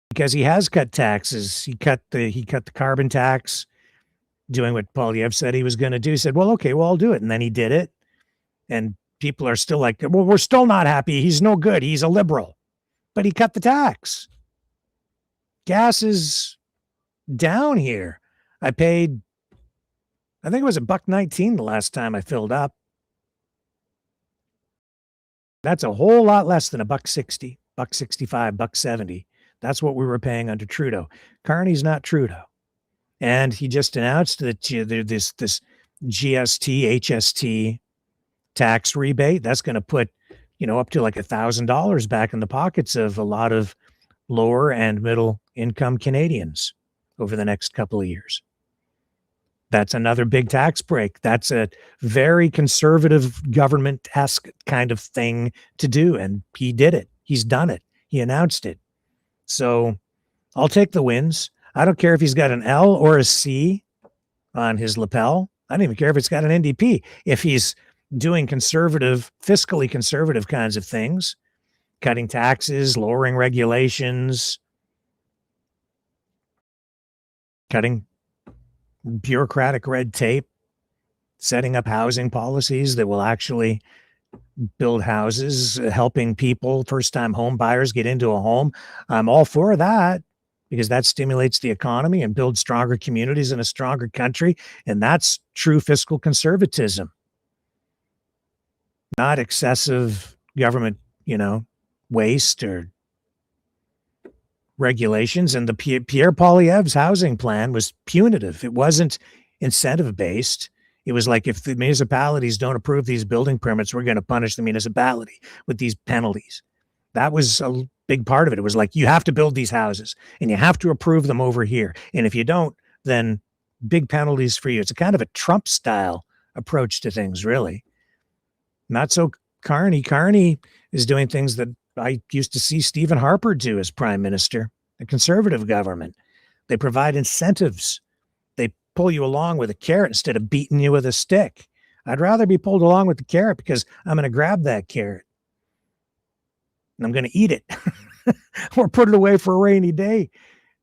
Because he has cut taxes. He cut the carbon tax, doing what Poilievre said he was going to do. He said, well, okay, well, I'll do it. And then he did it. And people are still like, well, we're still not happy. He's no good. He's a liberal. But he cut the tax. Gas is down here. I paid, I think it was $1.19 the last time I filled up. That's a whole lot less than $1.60, $1.65, $1.70. That's what we were paying under Trudeau. Carney's not Trudeau. And he just announced that this GST, HST tax rebate, that's going to put up to like $1,000 back in the pockets of a lot of lower and middle income Canadians over the next couple of years. That's another big tax break. That's a very conservative government-esque kind of thing to do. And he did it. He's done it. He announced it. So I'll take the wins. I don't care if he's got an L or a C on his lapel. I don't even care if it's got an NDP. If he's doing conservative, fiscally conservative kinds of things, cutting taxes, lowering regulations, cutting bureaucratic red tape, setting up housing policies that will actually build houses, helping people, first-time home buyers get into a home. I'm all for that because that stimulates the economy and builds stronger communities in a stronger country. And that's true fiscal conservatism, not excessive government, waste or regulations. And the Pierre Poilievre's housing plan was punitive. It wasn't incentive-based. It was like, if the municipalities don't approve these building permits, we're going to punish the municipality with these penalties. That was a big part of it. It was like, you have to build these houses and you have to approve them over here. And if you don't, then big penalties for you. It's a kind of a Trump style approach to things, really. Not so Carney. Carney is doing things that I used to see Stephen Harper do as prime minister, a conservative government. They provide incentives. They pull you along with a carrot instead of beating you with a stick. I'd rather be pulled along with the carrot because I'm going to grab that carrot and I'm going to eat it or put it away for a rainy day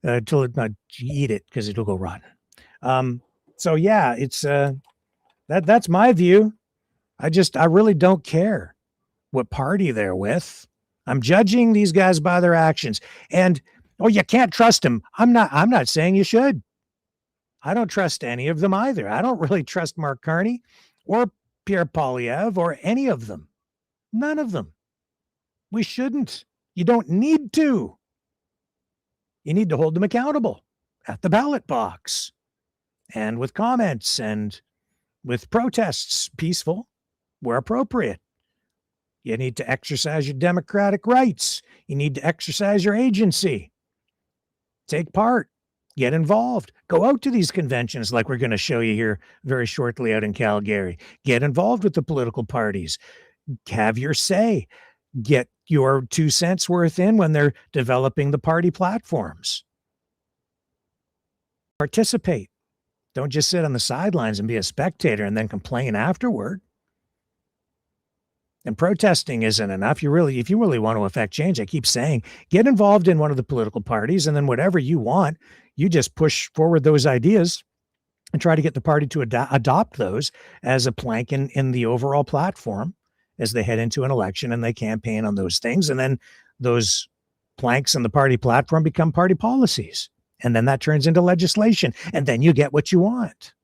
until it not eat it because it'll go rotten. So yeah, it's that's my view. I really don't care what party they're with. I'm judging these guys by their actions. And you can't trust them. I'm not saying you should. I don't trust any of them either. I don't really trust Mark Carney or Pierre Poilievre or any of them. None of them. We shouldn't. You don't need to. You need to hold them accountable at the ballot box and with comments and with protests, peaceful where appropriate. You need to exercise your democratic rights. You need to exercise your agency. Take part. Get involved. Go out to these conventions like we're going to show you here very shortly out in Calgary. Get involved with the political parties. Have your say. Get your 2 cents worth in when they're developing the party platforms. Participate. Don't just sit on the sidelines and be a spectator and then complain afterward. And protesting isn't enough. If you really want to affect change, I keep saying, get involved in one of the political parties, and then whatever you want, you just push forward those ideas and try to get the party to adopt those as a plank in the overall platform as they head into an election and they campaign on those things. And then those planks in the party platform become party policies. And then that turns into legislation. And then you get what you want.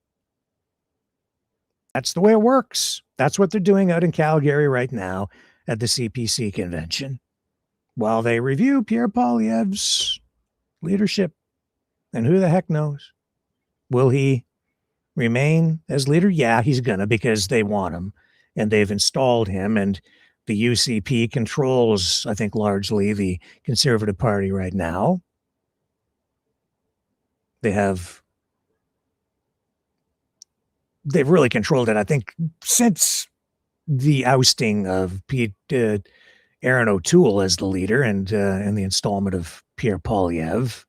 That's the way it works. That's what they're doing out in Calgary right now at the CPC convention, while they review Pierre Poilievre's leadership. And who the heck knows? Will he remain as leader? Yeah, he's gonna, because they want him and they've installed him. And the UCP controls, I think, largely the Conservative Party right now. They've really controlled it, I think, since the ousting of Aaron O'Toole as the leader and the installment of Pierre Poilievre.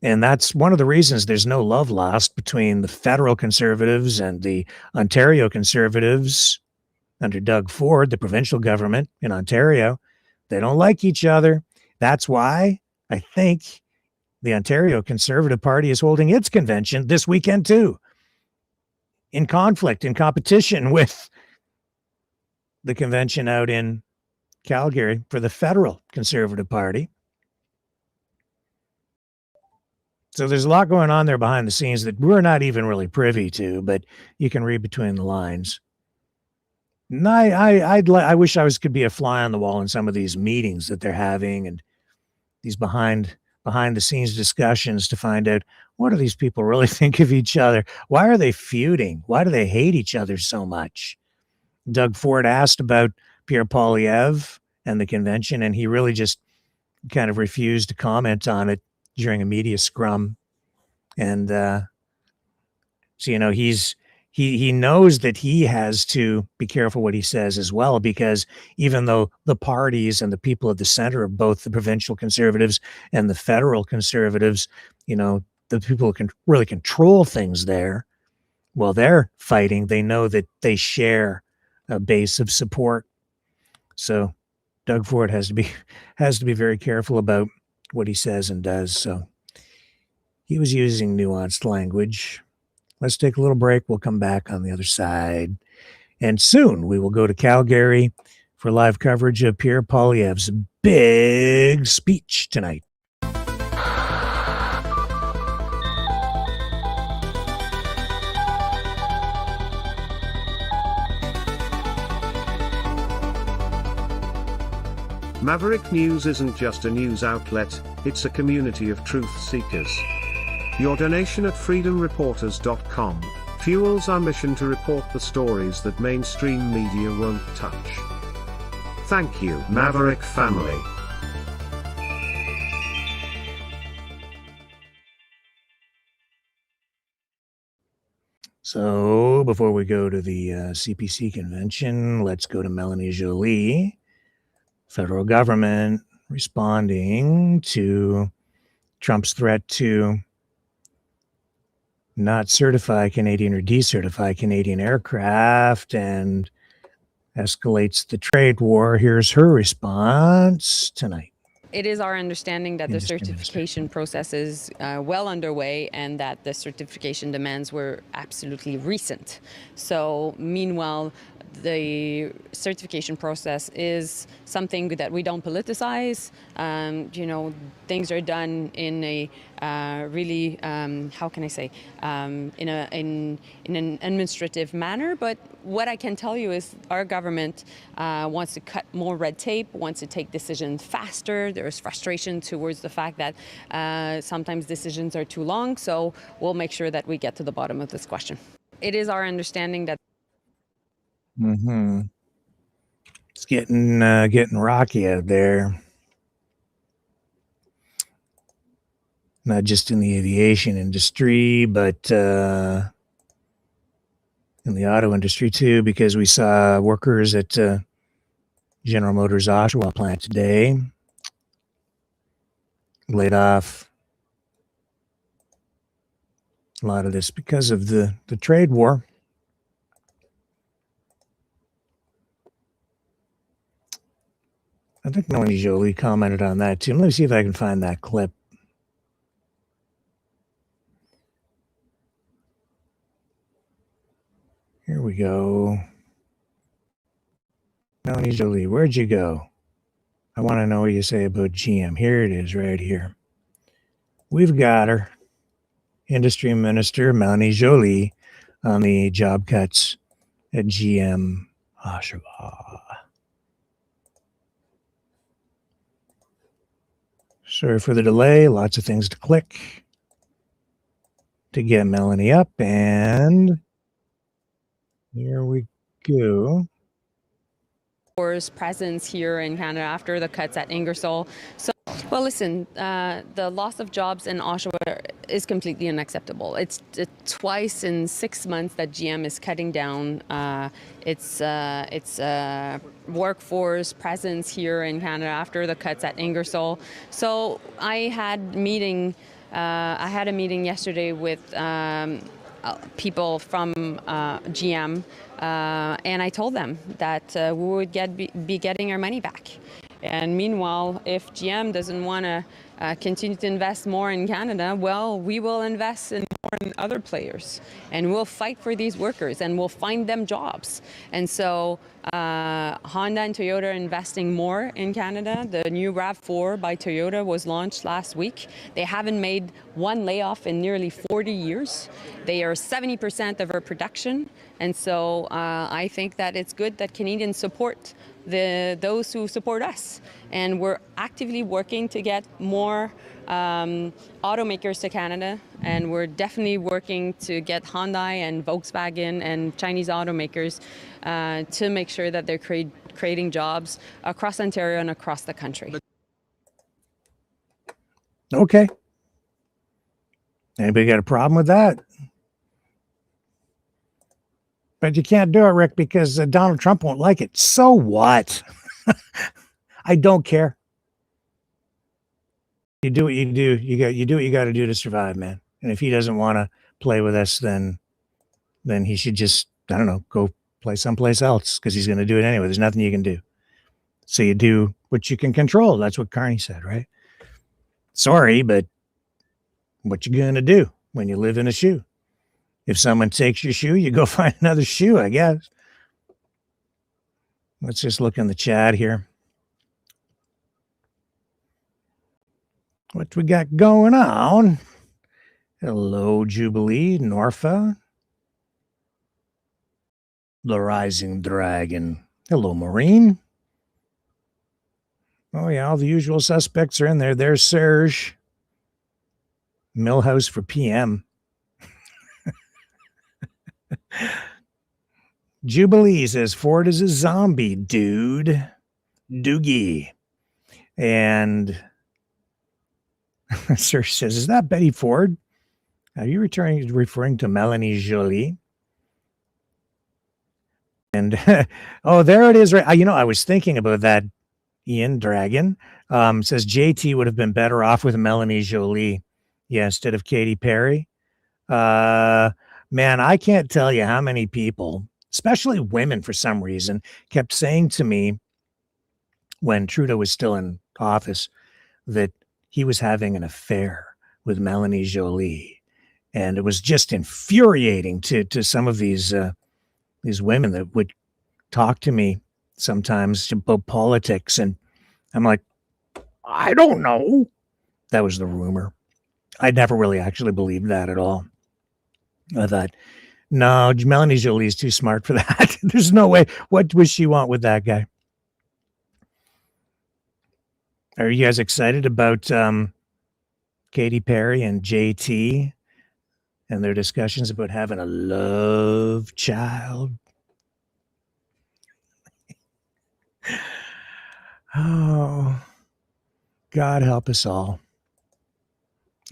And that's one of the reasons there's no love lost between the federal Conservatives and the Ontario Conservatives under Doug Ford, the provincial government in Ontario. They don't like each other. That's why I think the Ontario Conservative Party is holding its convention this weekend too, in conflict, in competition with the convention out in Calgary for the federal Conservative Party. So there's a lot going on there behind the scenes that we're not even really privy to, but you can read between the lines. And I wish I could be a fly on the wall in some of these meetings that they're having and these behind the scenes discussions to find out, what do these people really think of each other? Why are they feuding? Why do they hate each other so much? Doug Ford asked about Pierre Poilievre and the convention, and he really just kind of refused to comment on it during a media scrum. And so, he knows that he has to be careful what he says as well, because even though the parties and the people at the center of both the provincial Conservatives and the federal Conservatives, the people who can really control things there, while they're fighting, they know that they share a base of support. So Doug Ford has to be very careful about what he says and does. So he was using nuanced language. Let's take a little break. We'll come back on the other side. And soon we will go to Calgary for live coverage of Pierre Poilievre's big speech tonight. Maverick News isn't just a news outlet, it's a community of truth seekers. Your donation at freedomreporters.com fuels our mission to report the stories that mainstream media won't touch. Thank you, Maverick family. So before we go to the CPC convention, let's go to Melanie Joly. Federal government responding to Trump's threat to not certify Canadian or decertify Canadian aircraft and escalates the trade war. Here's her response tonight. It is our understanding that the certification process is well underway and that the certification demands were absolutely recent. So meanwhile, the certification process is something that we don't politicize. Things are done in a really, how can I say, in an administrative manner. But what I can tell you is our government wants to cut more red tape, wants to take decisions faster. There's frustration towards the fact that sometimes decisions are too long. So we'll make sure that we get to the bottom of this question. It is our understanding that It's getting rocky out there. Not just in the aviation industry, but in the auto industry too, because we saw workers at General Motors Oshawa plant today laid off. A lot of this because of the trade war. I think Melanie Joly commented on that too. Let me see if I can find that clip. Here we go. Melanie Joly, where'd you go? I want to know what you say about GM. Here it is, right here. We've got her, Industry Minister Melanie Joly, on the job cuts at GM Oshawa. Sorry for the delay. Lots of things to click to get Melanie up, and here we go. Presence here in Canada after the cuts at Ingersoll. So, well, listen, the loss of jobs in Oshawa is completely unacceptable. It's twice in 6 months that GM is cutting down its workforce presence here in Canada after the cuts at Ingersoll. So I had a meeting yesterday with people from GM, and I told them that we would be getting our money back. And meanwhile, if GM doesn't want to continue to invest more in Canada, well, we will invest in more in other players, and we'll fight for these workers, and we'll find them jobs. And so Honda and Toyota are investing more in Canada. The new RAV4 by Toyota was launched last week. They haven't made one layoff in nearly 40 years. They are 70% of our production. And so I think that it's good that Canadians support those who support us. And we're actively working to get more automakers to Canada, and we're definitely working to get Hyundai and Volkswagen and Chinese automakers to make sure that they're creating jobs across Ontario and across the country. Okay. Anybody got a problem with that? But you can't do it, Rick, because Donald Trump won't like it. So what? I don't care. You do what you do. You do what you got to do to survive, man. And if he doesn't want to play with us, then he should just, I don't know, go play someplace else, because he's going to do it anyway. There's nothing you can do. So you do what you can control. That's what Carney said, right? Sorry, but What you gonna do when you live in a shoe? If someone takes your shoe, you go find another shoe, I guess. Let's just look in the chat here. What we got going on? Hello, Jubilee, Norfa. The Rising Dragon. Hello, Maureen. Oh, yeah, all the usual suspects are in there. There's Serge. Millhouse for PM. Jubilee says Ford is a zombie, dude. Doogie. And Serge says, is that Betty Ford? Are you referring to Melanie Jolie? And oh, there it is. Right. I was thinking about that. Ian Dragon says JT would have been better off with Melanie Jolie, instead of Katy Perry. Man, I can't tell you how many people, especially women for some reason, kept saying to me when Trudeau was still in office that he was having an affair with Melanie Jolie. And it was just infuriating to some of these women that would talk to me sometimes about politics. And I'm like, I don't know. That was the rumor. I never really actually believed that at all. I thought, no, Melanie Jolie is too smart for that. There's no way. What would she want with that guy? Are you guys excited about Katy Perry and JT and their discussions about having a love child? Oh, God help us all.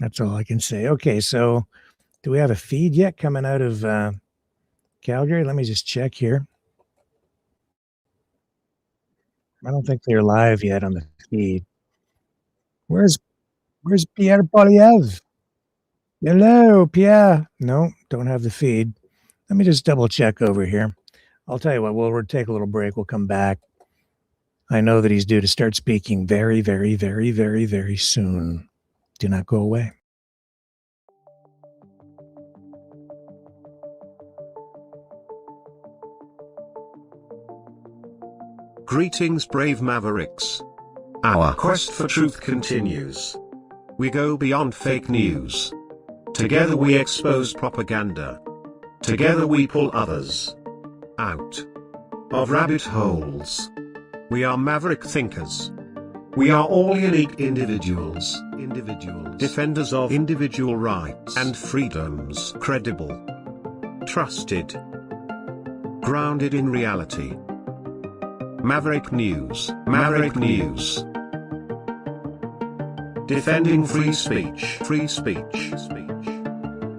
That's all I can say. Okay, so do we have a feed yet coming out of Calgary? Let me just check here. I don't think they're live yet on the feed. Where's Pierre Poilievre? Hello, Pierre. No, don't have the feed. Let me just double check over here. I'll tell you what, we'll take a little break. We'll come back. I know that he's due to start speaking very, very, very, very, very soon. Do not go away. Greetings, brave Mavericks. Our quest for truth continues. We go beyond fake news. Together we expose propaganda. Together we pull others out of rabbit holes. We are maverick thinkers. We are all unique individuals. Defenders of individual rights and freedoms. Credible. Trusted. Grounded in reality. Maverick News. Maverick News. Defending free speech. Free speech.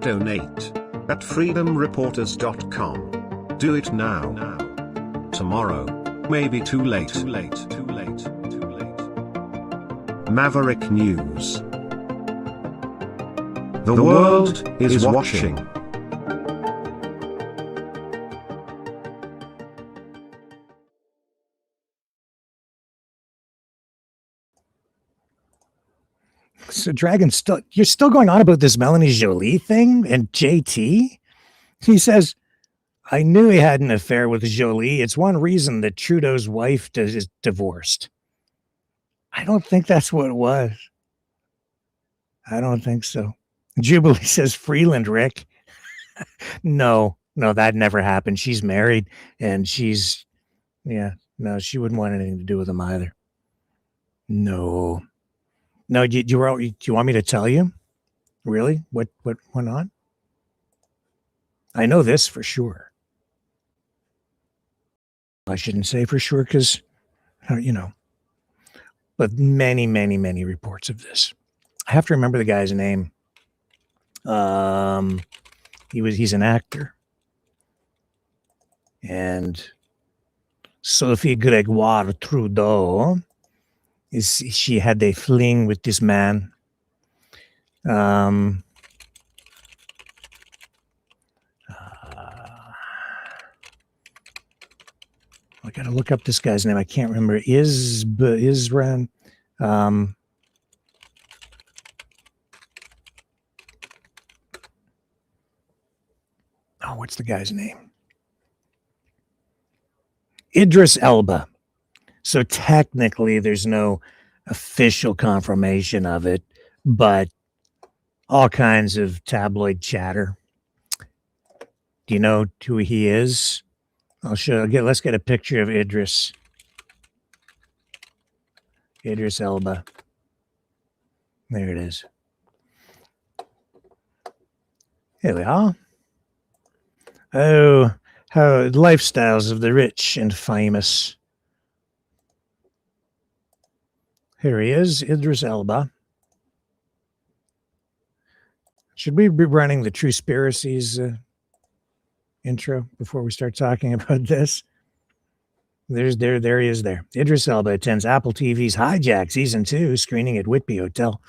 Donate at freedomreporters.com. Do it now. Tomorrow. Maybe too late. Maverick News. The world is watching. So Dragon, you're still going on about this Melanie Jolie thing and JT? He says, I knew he had an affair with Jolie. It's one reason that Trudeau's wife is divorced. I don't think that's what it was. I don't think so. Jubilee says Freeland, Rick. No, that never happened. She's married and she wouldn't want anything to do with him either. No, do you want me to tell you? Really? What went on? I know this for sure. I shouldn't say for sure because, but many, many, many reports of this. I have to remember the guy's name. He's an actor. And Sophie Gregoire Trudeau, she had a fling with this man. I got to look up this guy's name. I can't remember. Isran. what's the guy's name? Idris Elba. So technically, there's no official confirmation of it, but all kinds of tabloid chatter. Do you know who he is? Let's get a picture of Idris Elba. There it is. Here we are. Oh, how lifestyles of the rich and famous. Here he is, Idris Elba. Should we be running the True Spiracies intro before we start talking about this? There he is there. Idris Elba attends Apple TV's Hijack Season 2 screening at Whitby Hotel.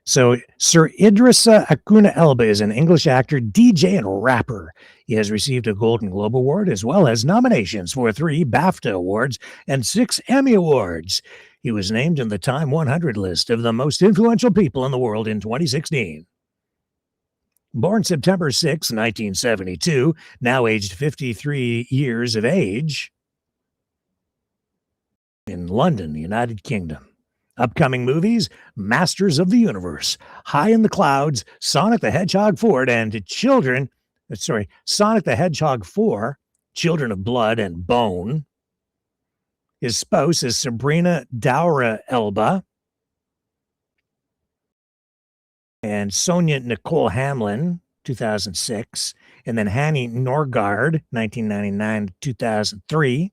So Sir Idrissa Acuna Elba is an English actor, DJ, and rapper. He has received a Golden Globe Award as well as nominations for 3 BAFTA Awards and 6 Emmy Awards. He was named in the Time 100 list of the most influential people in the world in 2016. Born September 6, 1972, now aged 53 years of age, in London, United Kingdom. Upcoming movies, Masters of the Universe, High in the Clouds, Sonic the Hedgehog 4, and Sonic the Hedgehog 4, Children of Blood and Bone. His spouse is Sabrina Daura Elba and Sonia Nicole Hamlin, 2006, and then Hanny Norgard, 1999 to 2003.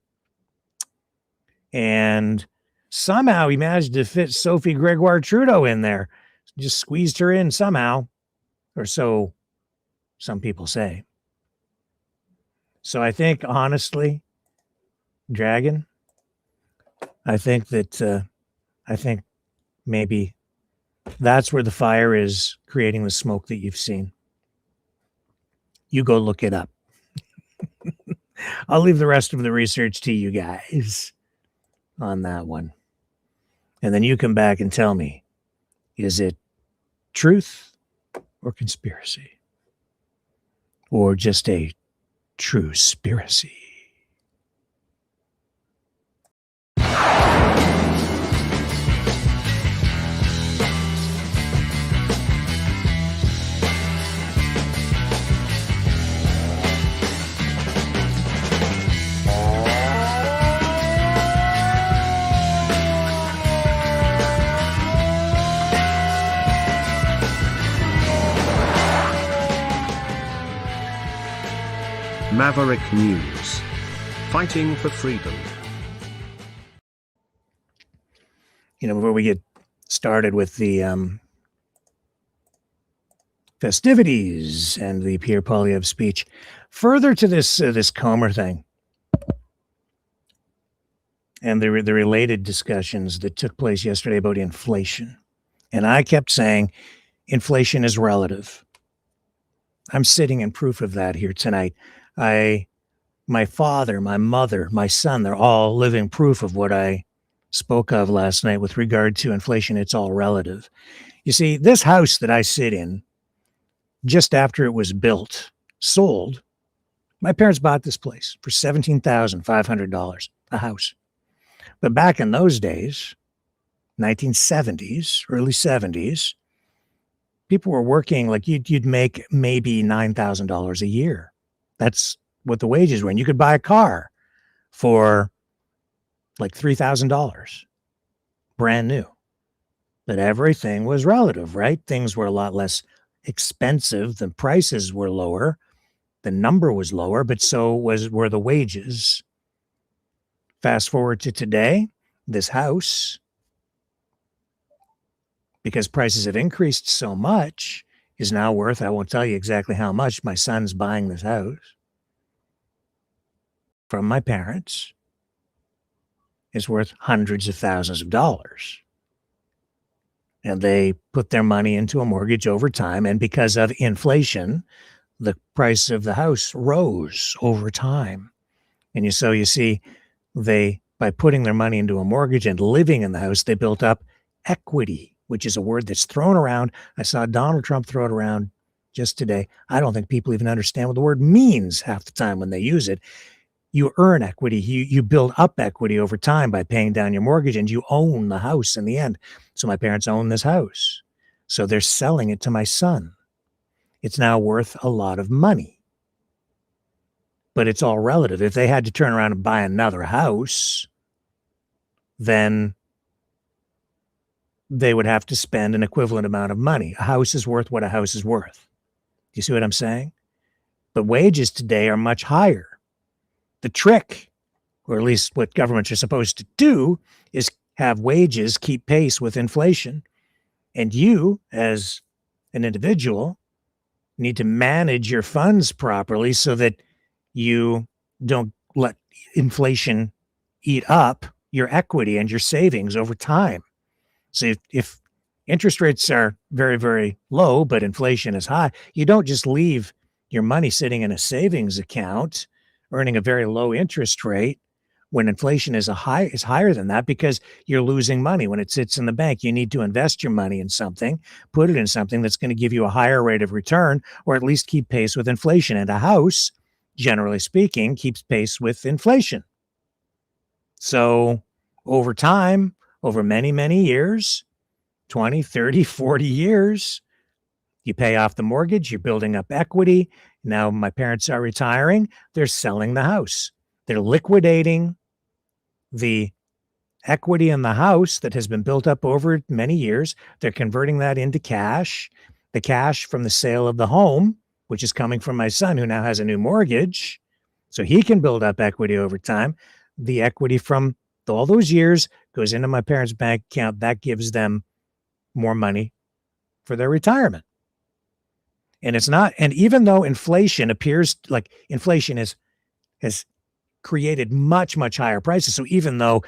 And somehow he managed to fit Sophie Gregoire Trudeau in there. Just squeezed her in somehow, or so some people say. So I think, honestly, Dragon, I think maybe that's where the fire is creating the smoke that you've seen. You go look it up. I'll leave the rest of the research to you guys on that one. And then you come back and tell me, is it truth or conspiracy? Or just a true spiracy? Maverick News. Fighting for freedom. Before we get started with the festivities and the Pierre Poilievre speech, further to this Comer thing and the related discussions that took place yesterday about inflation. And I kept saying inflation is relative. I'm sitting in proof of that here tonight. My father, my mother, my son, they're all living proof of what I spoke of last night with regard to inflation. It's all relative. You see, this house that I sit in, just after it was built, sold, my parents bought this place for $17,500, a house. But back in those days, 1970s, early 70s, people were working like you'd make maybe $9,000 a year. That's what the wages were. And you could buy a car for like $3,000, brand new. But everything was relative, right? Things were a lot less expensive. The prices were lower. The number was lower, but so were the wages. Fast forward to today, this house, because prices have increased so much, is now worth, I won't tell you exactly how much. My son's buying this house from my parents. It's worth hundreds of thousands of dollars. And they put their money into a mortgage over time. And because of inflation, the price of the house rose over time. And so you see, by putting their money into a mortgage and living in the house, they built up equity, which is a word that's thrown around. I saw Donald Trump throw it around just today. I don't think people even understand what the word means half the time when they use it. You earn equity. You build up equity over time by paying down your mortgage, and you own the house in the end. So my parents own this house. So they're selling it to my son. It's now worth a lot of money. But it's all relative. If they had to turn around and buy another house, then they would have to spend an equivalent amount of money. A house is worth what a house is worth. Do you see what I'm saying? But wages today are much higher. The trick, or at least what governments are supposed to do, is have wages keep pace with inflation. And you, as an individual, need to manage your funds properly so that you don't let inflation eat up your equity and your savings over time. So if interest rates are very, very low, but inflation is high, you don't just leave your money sitting in a savings account earning a very low interest rate when inflation is higher than that, because you're losing money when it sits in the bank. You need to invest your money in something, put it in something that's going to give you a higher rate of return, or at least keep pace with inflation. And a house, generally speaking, keeps pace with inflation. So over time, over many, many years, 20, 30, 40 years, you pay off the mortgage, you're building up equity. Now my parents are retiring. They're selling the house. They're liquidating the equity in the house that has been built up over many years. They're converting that into cash. The cash from the sale of the home, which is coming from my son, who now has a new mortgage, so he can build up equity over time. The equity from all those years goes into my parents' bank account. That gives them more money for their retirement. And it's not, and even though inflation appears like inflation has created much, much higher prices. So even though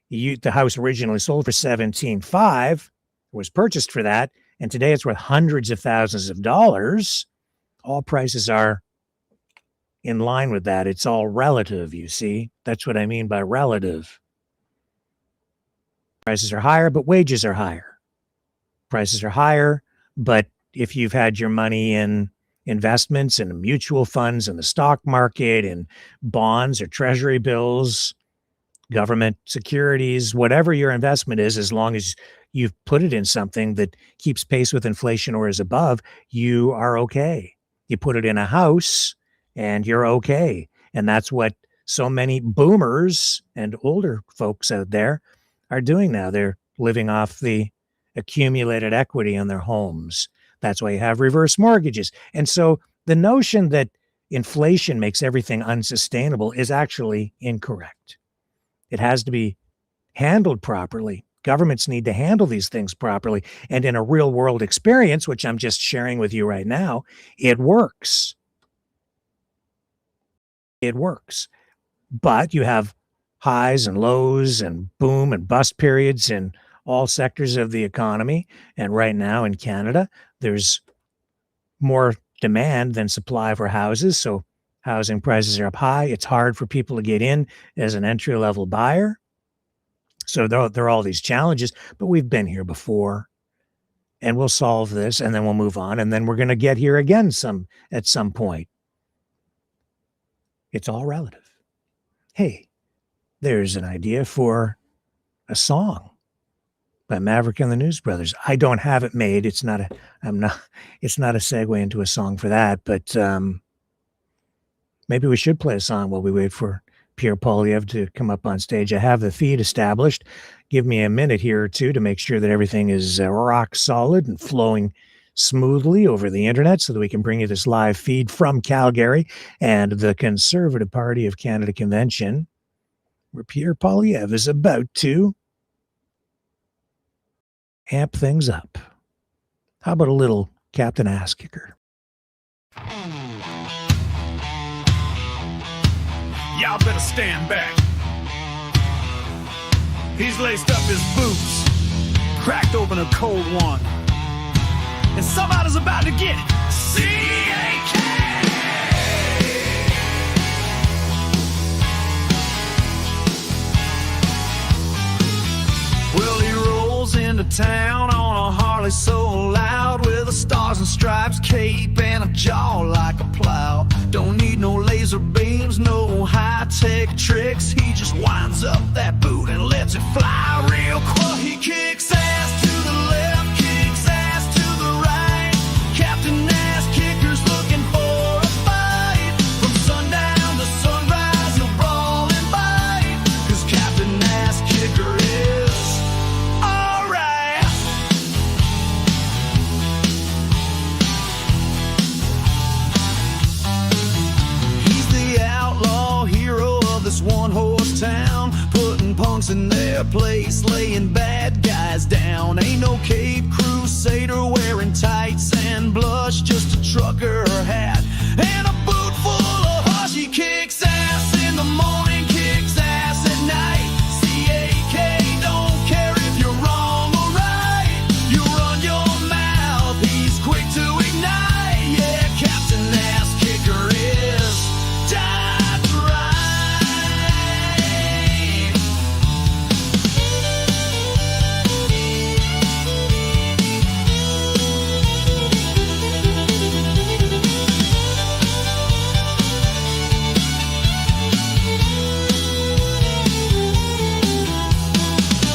the house originally sold for $17,500, was purchased for that, and today it's worth hundreds of thousands of dollars, all prices are in line with that. It's all relative, you see. That's what I mean by relative. Prices are higher, but wages are higher. Prices are higher, but if you've had your money in investments and mutual funds and the stock market and bonds or treasury bills, government securities, whatever your investment is, as long as you've put it in something that keeps pace with inflation or is above, you are okay. You put it in a house and you're okay. And that's what so many boomers and older folks out there are doing now. They're living off the accumulated equity in their homes. That's why you have reverse mortgages. And so the notion that inflation makes everything unsustainable is actually incorrect. It has to be handled properly. Governments need to handle these things properly. And in a real world experience, which I'm just sharing with you right now, it works. It works. But you have highs and lows and boom and bust periods in all sectors of the economy. And right now in Canada, there's more demand than supply for houses. So housing prices are up high. It's hard for people to get in as an entry-level buyer. So there are all these challenges, but we've been here before, and we'll solve this, and then we'll move on, and then we're going to get here again at some point. It's all relative. Hey, there's an idea for a song by Maverick and the News Brothers. I don't have it made. It's not a segue into a song for that, but maybe we should play a song while we wait for Pierre Poilievre to come up on stage. I have the feed established. Give me a minute here or two to make sure that everything is rock solid and flowing smoothly over the internet so that we can bring you this live feed from Calgary and the Conservative Party of Canada convention, where Pierre Poilievre is about to amp things up. How about a little Captain Ass Kicker? Y'all better stand back. He's laced up his boots, cracked open a cold one, and somebody's about to get it. C-A-K! Well, he rolls into town on a Harley so loud with a star stars and stripes, cape and a jaw like a plow. Don't need no laser beams, no high-tech tricks. He just winds up that boot and lets it fly real quick. He kicks ass to the left, kicks ass to the right. Captain Ass Kicker's looking for a fight. From sundown to sunrise, he'll brawl and bite. 'Cause Captain Ass Kicker is alright. He's the outlaw hero of this one-horse town, putting punks in their place, laying bad guys down. Ain't no Cape Crusader wearing tights and blush, just a trucker hat and a boot full of hush. He kicks ass in the morning, kicks ass at night. CAK don't care if you're wrong or right. You run your mouth, he's quick to ignite. Yeah, Captain Ass Kicker is died right.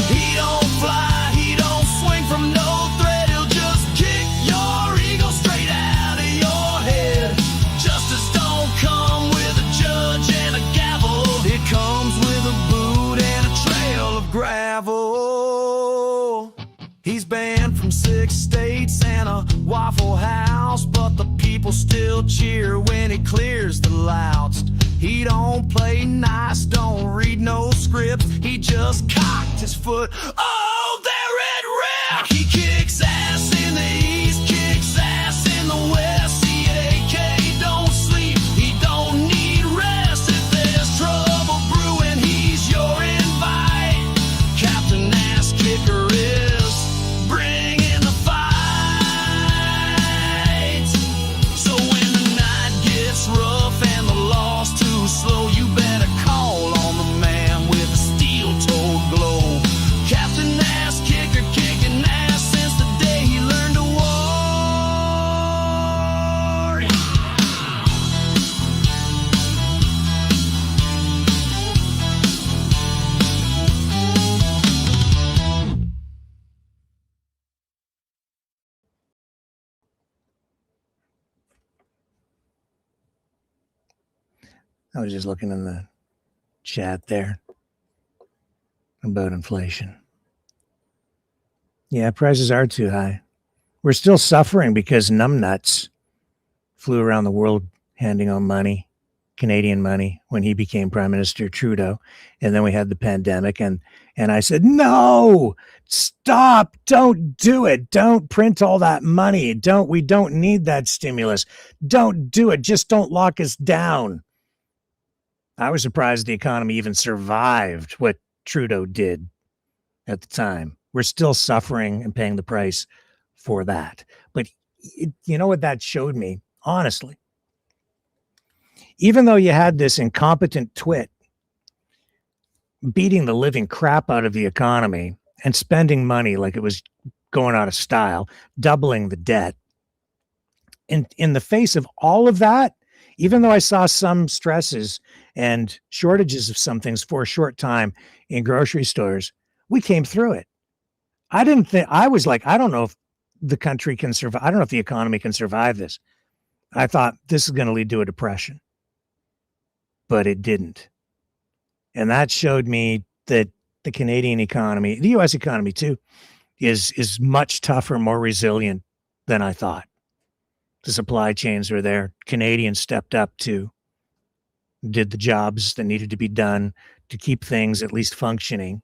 He don't fly, he don't swing from no thread. He'll just kick your ego straight out of your head. Justice don't come with a judge and a gavel. It comes with a boot and a trail of gravel. He's banned from 6 states and a Waffle House, but the people still cheer when he clears the louts. He don't play nice, don't read no scripts. He just cocked his foot. Oh, there it ripped! He kicks ass in the east, kicks ass in the west. CAK don't sleep, he don't need rest. If there's trouble brewing, he's your invite. Captain Ass Kicker is bringing the fight. So when the night gets rough and the law's too slow, you better call on the man with a steel-toed glow. Captain Ass Kicker kicking ass since the day he learned to war. I was just looking in the chat there about inflation. Yeah, prices are too high. We're still suffering because numbnuts flew around the world handing out money, Canadian money, when he became Prime Minister Trudeau. And then we had the pandemic, and I said, no, stop, don't do it. Don't print all that money. We don't need that stimulus. Don't do it. Just don't lock us down. I was surprised the economy even survived what Trudeau did at the time. We're still suffering and paying the price for that. But you know what that showed me? Honestly, even though you had this incompetent twit beating the living crap out of the economy and spending money like it was going out of style, doubling the debt, in the face of all of that, even though I saw some stresses and shortages of some things for a short time in grocery stores, we came through it. I was like, I don't know if the country can survive. I don't know if the economy can survive this. I thought this is going to lead to a depression, but it didn't. And that showed me that the Canadian economy, the US economy too, is much tougher, more resilient than I thought. The supply chains are there. Canadians stepped up too, did the jobs that needed to be done to keep things at least functioning,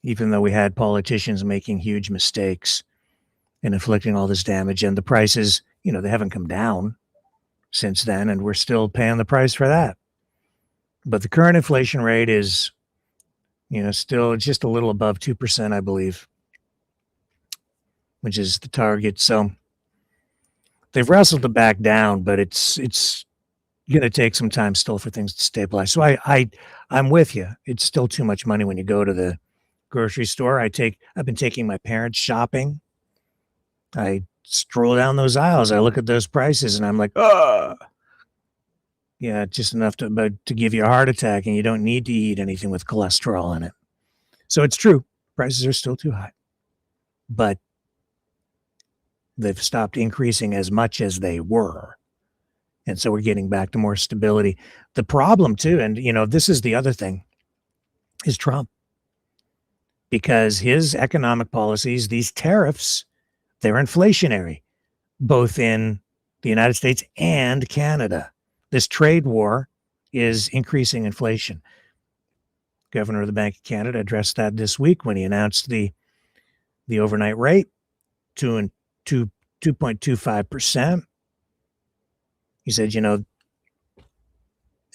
even though we had politicians making huge mistakes and inflicting all this damage. And the prices, they haven't come down since then, and we're still paying the price for that. But the current inflation rate is, still just a little above 2%, I believe, which is the target. So they've wrestled it back down, but it's going to take some time still for things to stabilize. So I'm with you. It's still too much money when you go to the grocery store. I've been taking my parents shopping. I stroll down those aisles, I look at those prices and I'm like, oh, yeah, just enough to give you a heart attack, and you don't need to eat anything with cholesterol in it. So it's true. Prices are still too high, but they've stopped increasing as much as they were. And so we're getting back to more stability. The problem too, and this is the other thing, is Trump. Because his economic policies, these tariffs, they're inflationary, both in the United States and Canada. This trade war is increasing inflation. Governor of the Bank of Canada addressed that this week when he announced the overnight rate to 2.25%. He said,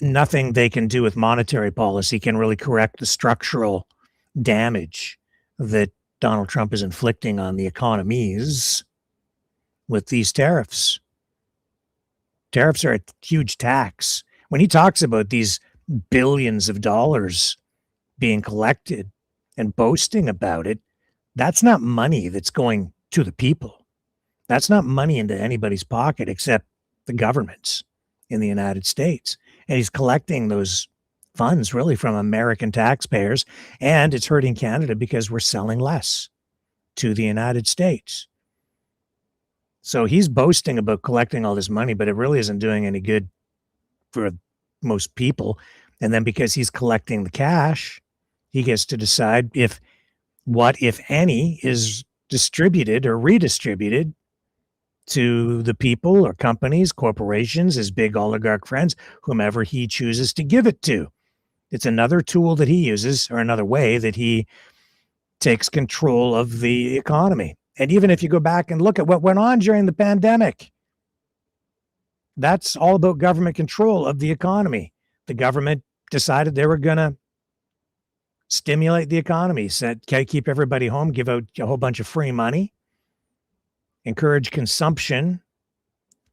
nothing they can do with monetary policy can really correct the structural damage that Donald Trump is inflicting on the economies with these tariffs. Tariffs are a huge tax. When he talks about these billions of dollars being collected and boasting about it, that's not money that's going to the people. That's not money into anybody's pocket except the government's in the United States. And he's collecting those funds really from American taxpayers, and it's hurting Canada because we're selling less to the United States. So he's boasting about collecting all this money, but it really isn't doing any good for most people. And then because he's collecting the cash, he gets to decide what, if any, is distributed or redistributed to the people or companies, corporations, his big oligarch friends, whomever he chooses to give it to. It's another tool that he uses, or another way that he takes control of the economy. And even if you go back and look at what went on during the pandemic, that's all about government control of the economy. The government decided they were going to stimulate the economy, said, okay, keep everybody home, give out a whole bunch of free money, encourage consumption,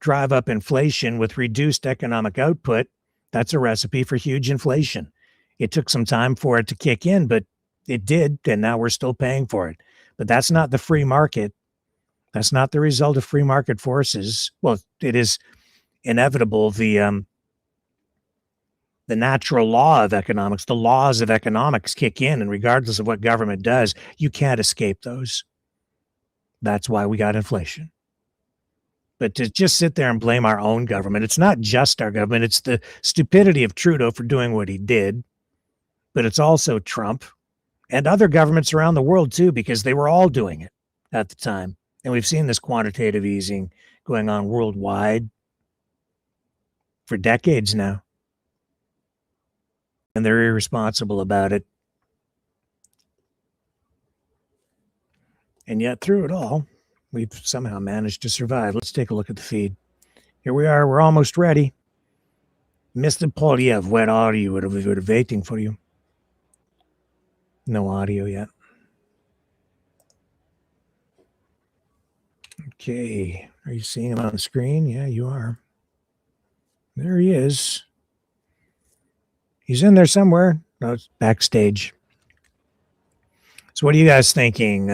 drive up inflation with reduced economic output. That's a recipe for huge inflation. It took some time for it to kick in, but it did, and now we're still paying for it. But that's not the free market. That's not the result of free market forces. Well, it is inevitable. The natural law of economics, the laws of economics kick in, and regardless of what government does, you can't escape those. That's why we got inflation. But to just sit there and blame our own government, it's not just our government, it's the stupidity of Trudeau for doing what he did, but it's also Trump and other governments around the world too, because they were all doing it at the time. And we've seen this quantitative easing going on worldwide for decades now. And they're irresponsible about it. And yet through it all, we've somehow managed to survive. Let's take a look at the feed. Here we are. We're almost ready. Mr. Poilievre, where are you? We're waiting for you. No audio yet. Okay. Are you seeing him on the screen? Yeah, you are. There he is. He's in there somewhere. No, it's backstage. So what are you guys thinking?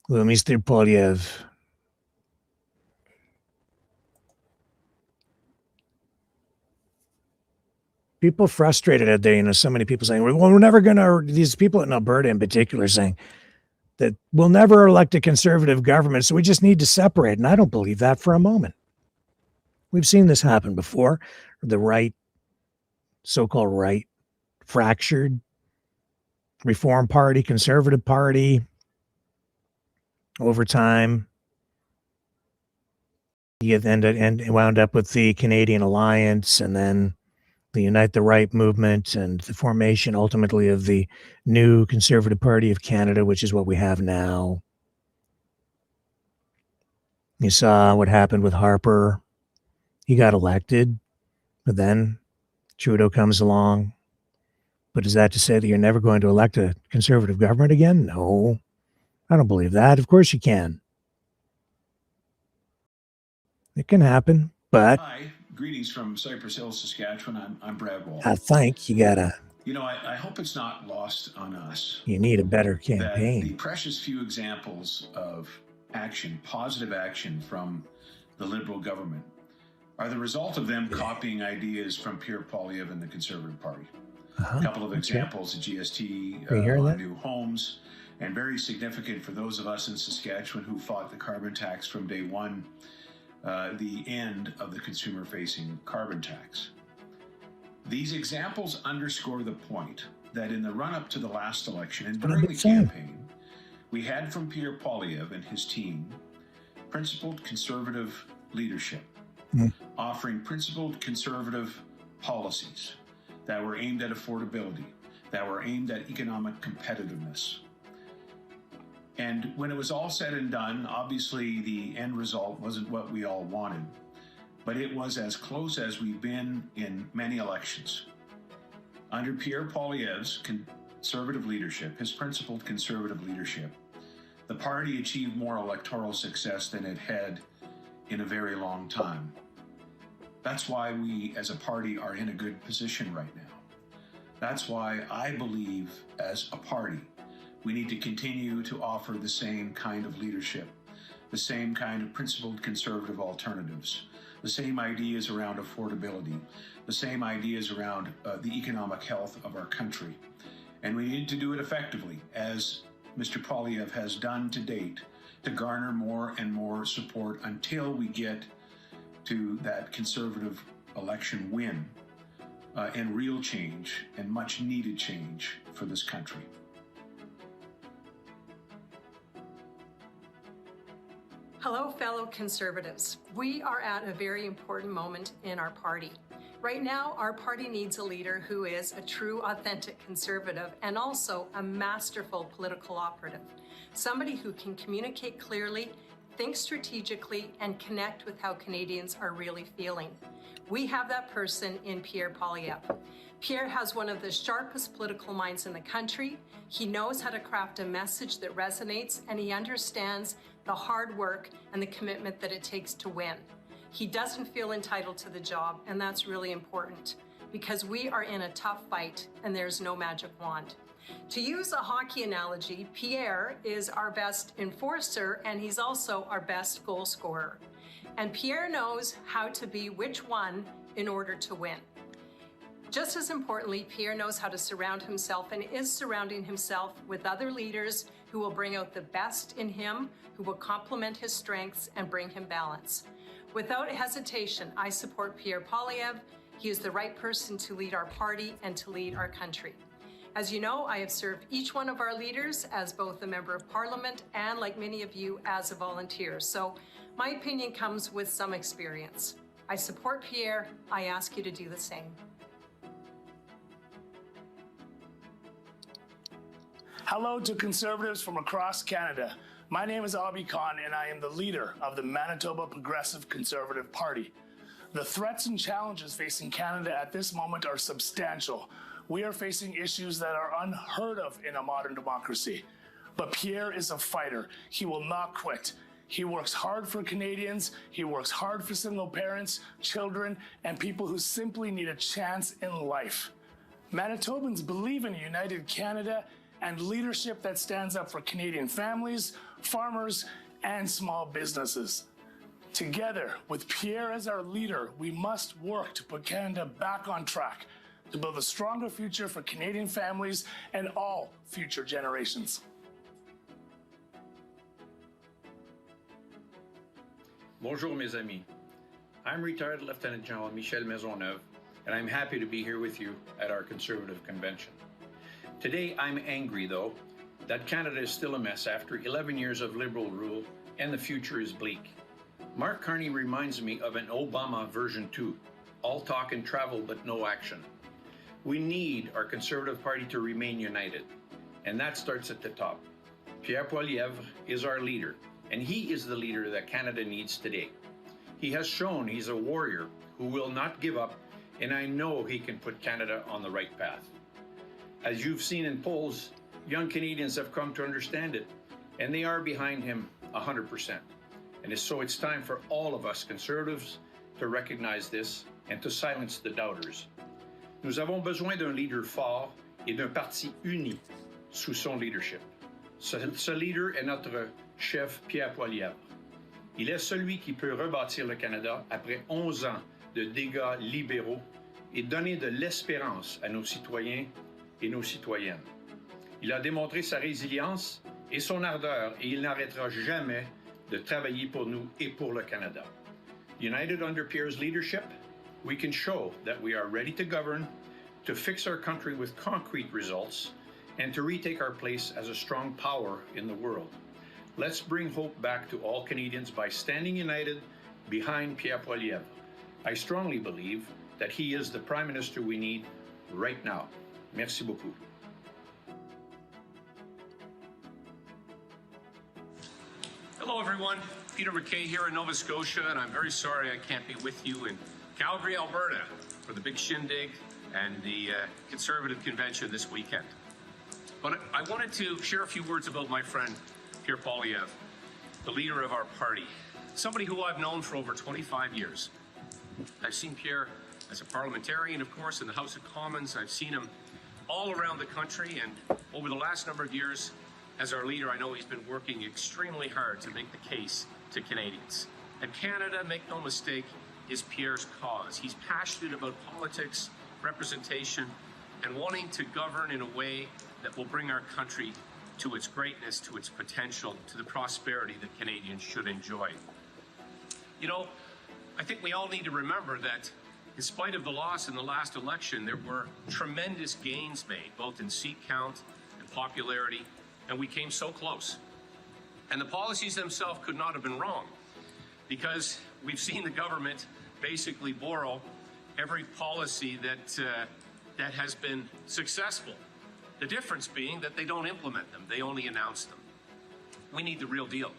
Mr. Poilievre. People frustrated out there, so many people saying, well, we're never going to, these people in Alberta in particular saying that we'll never elect a conservative government, so we just need to separate. And I don't believe that for a moment. We've seen this happen before. The right, so-called right, fractured, Reform Party, Conservative Party, over time, you ended and wound up with the Canadian Alliance, and then the Unite the Right movement, and the formation ultimately of the new Conservative Party of Canada, which is what we have now. You saw what happened with Harper. He got elected, but then Trudeau comes along. But is that to say that you're never going to elect a conservative government again? No, I don't believe that. Of course you can. It can happen, but Hi, greetings from Cypress Hill, Saskatchewan. I'm Brad Wall. I think you gotta. I hope it's not lost on us. You need a better campaign. That the precious few examples of action, positive action from the Liberal government are the result of them copying ideas from Pierre Poilievre and the Conservative Party. A couple of examples, the GST on new homes, and very significant for those of us in Saskatchewan who fought the carbon tax from day one, the end of the consumer-facing carbon tax. These examples underscore the point that in the run-up to the last election and during the campaign, we had from Pierre Poilievre and his team principled conservative leadership, offering principled conservative policies that were aimed at affordability, that were aimed at economic competitiveness. And when it was all said and done, obviously the end result wasn't what we all wanted, but it was as close as we've been in many elections. Under Pierre Poilievre's conservative leadership, his principled conservative leadership, the party achieved more electoral success than it had in a very long time. That's why we as a party are in a good position right now. That's why I believe as a party, we need to continue to offer the same kind of leadership, the same kind of principled conservative alternatives, the same ideas around affordability, the same ideas around the economic health of our country. And we need to do it effectively, as Mr. Poilievre has done to date, to garner more and more support until we get to that conservative election win and real change and much needed change for this country. Hello, fellow Conservatives. We are at a very important moment in our party. Right now, our party needs a leader who is a true, authentic Conservative and also a masterful political operative. Somebody who can communicate clearly, think strategically, and connect with how Canadians are really feeling. We have that person in Pierre Poilievre. Pierre has one of the sharpest political minds in the country. He knows how to craft a message that resonates, and he understands the hard work and the commitment that it takes to win. He doesn't feel entitled to the job, and that's really important because we are in a tough fight and there's no magic wand. To use a hockey analogy, Pierre is our best enforcer and he's also our best goal scorer. And Pierre knows how to be which one in order to win. Just as importantly, Pierre knows how to surround himself and is surrounding himself with other leaders who will bring out the best in him, who will complement his strengths and bring him balance. Without hesitation, I support Pierre Poilievre. He is the right person to lead our party and to lead our country. As you know, I have served each one of our leaders as both a member of parliament and, like many of you, as a volunteer. So my opinion comes with some experience. I support Pierre. I ask you to do the same. Hello to Conservatives from across Canada. My name is Abhi Khan and I am the leader of the Manitoba Progressive Conservative Party. The threats and challenges facing Canada at this moment are substantial. We are facing issues that are unheard of in a modern democracy. But Pierre is a fighter. He will not quit. He works hard for Canadians. He works hard for single parents, children, and people who simply need a chance in life. Manitobans believe in a united Canada and leadership that stands up for Canadian families, farmers, and small businesses. Together, with Pierre as our leader, we must work to put Canada back on track, to build a stronger future for Canadian families and all future generations. Bonjour, mes amis. I'm retired Lieutenant General Michel Maisonneuve, and I'm happy to be here with you at our Conservative Convention. Today, I'm angry, though, that Canada is still a mess after 11 years of Liberal rule, and the future is bleak. Mark Carney reminds me of an Obama version 2, all talk and travel but no action. We need our Conservative Party to remain united, and that starts at the top. Pierre Poilievre is our leader, and he is the leader that Canada needs today. He has shown he's a warrior who will not give up, and I know he can put Canada on the right path. As you've seen in polls, young Canadians have come to understand it, and they are behind him 100%. And so it's time for all of us Conservatives to recognize this and to silence the doubters. Nous avons besoin d'un leader fort et d'un parti uni sous son leadership. Ce leader est notre chef Pierre Poilievre. Il est celui qui peut rebâtir le Canada après 11 ans de dégâts libéraux et donner de l'espérance à nos citoyens et nos citoyennes. Il a démontré sa résilience et son ardeur et il n'arrêtera jamais de travailler pour nous et pour le Canada. United under Pierre's leadership, we can show that we are ready to govern, to fix our country with concrete results, and to retake our place as a strong power in the world. Let's bring hope back to all Canadians by standing united behind Pierre Poilievre. I strongly believe that he is the Prime Minister we need right now. Merci beaucoup. Hello, everyone. Peter MacKay here in Nova Scotia, and I'm very sorry I can't be with you in Calgary, Alberta, for the big shindig and the Conservative Convention this weekend. But I wanted to share a few words about my friend, Pierre Poilievre, the leader of our party, somebody who I've known for over 25 years. I've seen Pierre as a parliamentarian, of course, in the House of Commons. I've seen him all around the country, and over the last number of years, as our leader, I know he's been working extremely hard to make the case to Canadians. And Canada, make no mistake, is Pierre's cause. He's passionate about politics, representation, and wanting to govern in a way that will bring our country to its greatness, to its potential, to the prosperity that Canadians should enjoy. You know, I think we all need to remember that in spite of the loss in the last election, there were tremendous gains made, both in seat count and popularity, and we came so close. And the policies themselves could not have been wrong, because we've seen the government basically borrow every policy that has been successful. The difference being that they don't implement them, they only announce them. We need the real deal.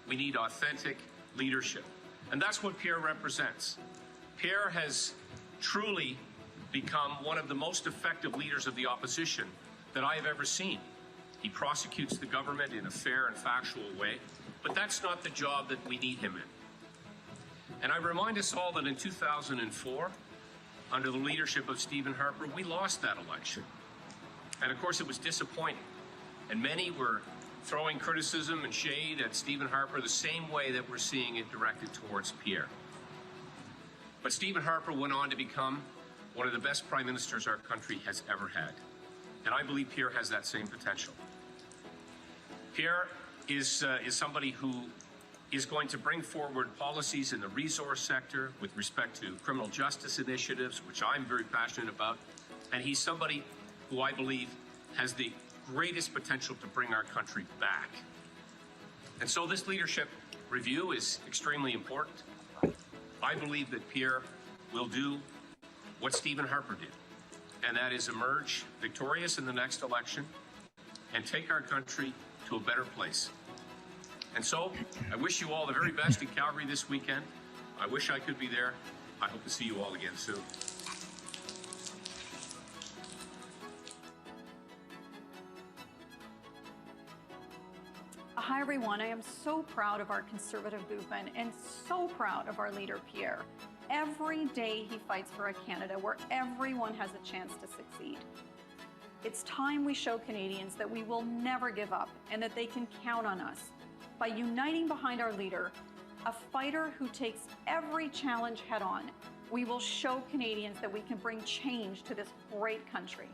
We need authentic leadership. And that's what Pierre represents. Pierre has truly become one of the most effective leaders of the opposition that I have ever seen. He prosecutes the government in a fair and factual way, but that's not the job that we need him in. And I remind us all that in 2004, under the leadership of Stephen Harper, we lost that election. And of course, it was disappointing. And many were throwing criticism and shade at Stephen Harper the same way that we're seeing it directed towards Pierre. But Stephen Harper went on to become one of the best prime ministers our country has ever had. And I believe Pierre has that same potential. Pierre is somebody who is going to bring forward policies in the resource sector with respect to criminal justice initiatives, which I'm very passionate about. And he's somebody who I believe has the greatest potential to bring our country back. And so this leadership review is extremely important. I believe that Pierre will do what Stephen Harper did, and that is emerge victorious in the next election and take our country to a better place. And so I wish you all the very best in Calgary this weekend. I wish I could be there. I hope to see you all again soon. Hi, everyone. I am so proud of our Conservative movement and so proud of our leader, Pierre. Every day he fights for a Canada where everyone has a chance to succeed. It's time we show Canadians that we will never give up and that they can count on us. By uniting behind our leader, a fighter who takes every challenge head on, we will show Canadians that we can bring change to this great country.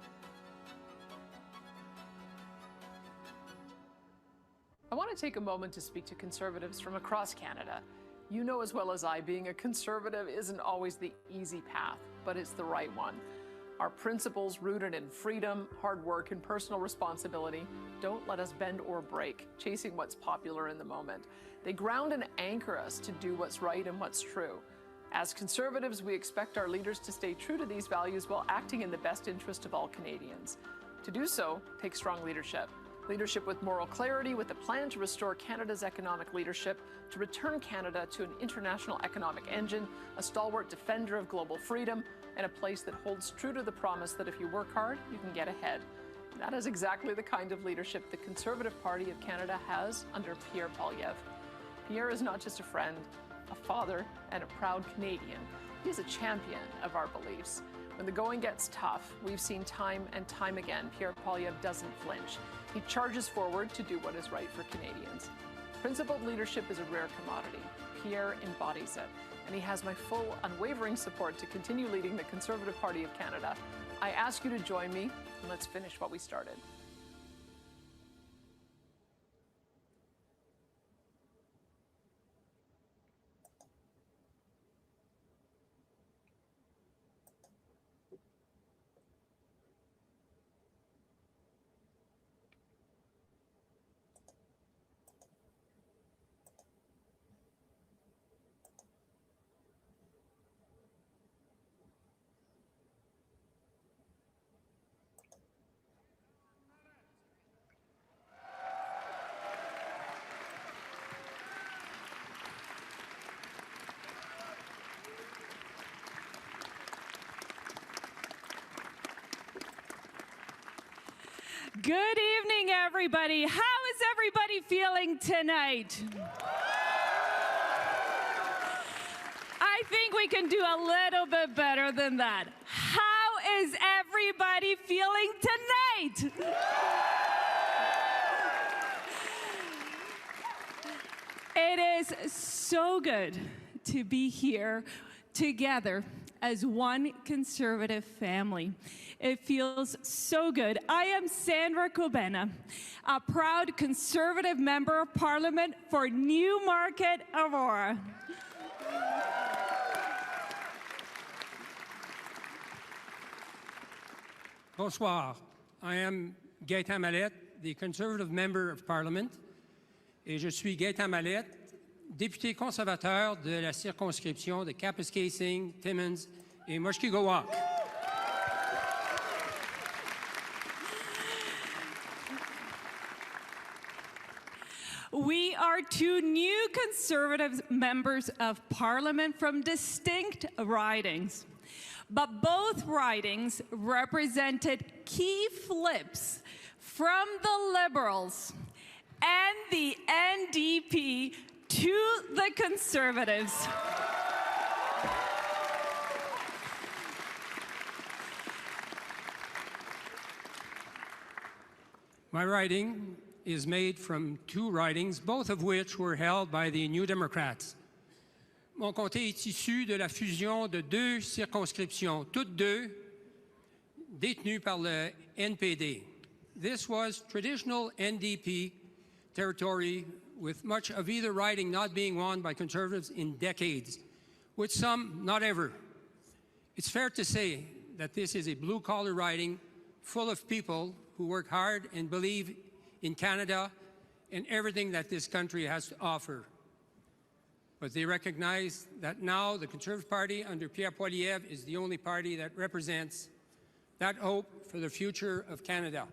I want to take a moment to speak to Conservatives from across Canada. You know as well as I, being a Conservative isn't always the easy path, but it's the right one. Our principles rooted in freedom, hard work, and personal responsibility don't let us bend or break, chasing what's popular in the moment. They ground and anchor us to do what's right and what's true. As Conservatives, we expect our leaders to stay true to these values while acting in the best interest of all Canadians. To do so takes strong leadership. Leadership with moral clarity, with a plan to restore Canada's economic leadership, to return Canada to an international economic engine, a stalwart defender of global freedom, and a place that holds true to the promise that if you work hard, you can get ahead. That is exactly the kind of leadership the Conservative Party of Canada has under Pierre Poilievre. Pierre is not just a friend, a father, and a proud Canadian. He is a champion of our beliefs. When the going gets tough, we've seen time and time again, Pierre Poilievre doesn't flinch. He charges forward to do what is right for Canadians. Principled leadership is a rare commodity. Pierre embodies it, and he has my full, unwavering support to continue leading the Conservative Party of Canada. I ask you to join me, and let's finish what we started. Good evening, everybody. How is everybody feeling tonight? I think we can do a little bit better than that. How is everybody feeling tonight? It is so good to be here together as one Conservative family. It feels so good. I am Sandra Cobena, a proud Conservative Member of Parliament for Newmarket, Aurora. Bonsoir. I am Gaëtan Mallette, the Conservative Member of Parliament, et je suis Gaëtan Mallette, député conservateur de la circonscription de Kapuskasing, Timmins et Mushkegowuk. We are two new Conservative members of Parliament from distinct ridings, but both ridings represented key flips from the Liberals and the NDP to the Conservatives. My riding is made from two ridings, both of which were held by the New Democrats. Mon comté est issu de la fusion de deux circonscriptions, toutes deux détenues par le NPD. This was traditional NDP territory, with much of either riding not being won by Conservatives in decades, with some not ever. It's fair to say that this is a blue-collar riding full of people who work hard and believe in Canada and everything that this country has to offer. But they recognize that now the Conservative Party under Pierre Poilievre is the only party that represents that hope for the future of Canada.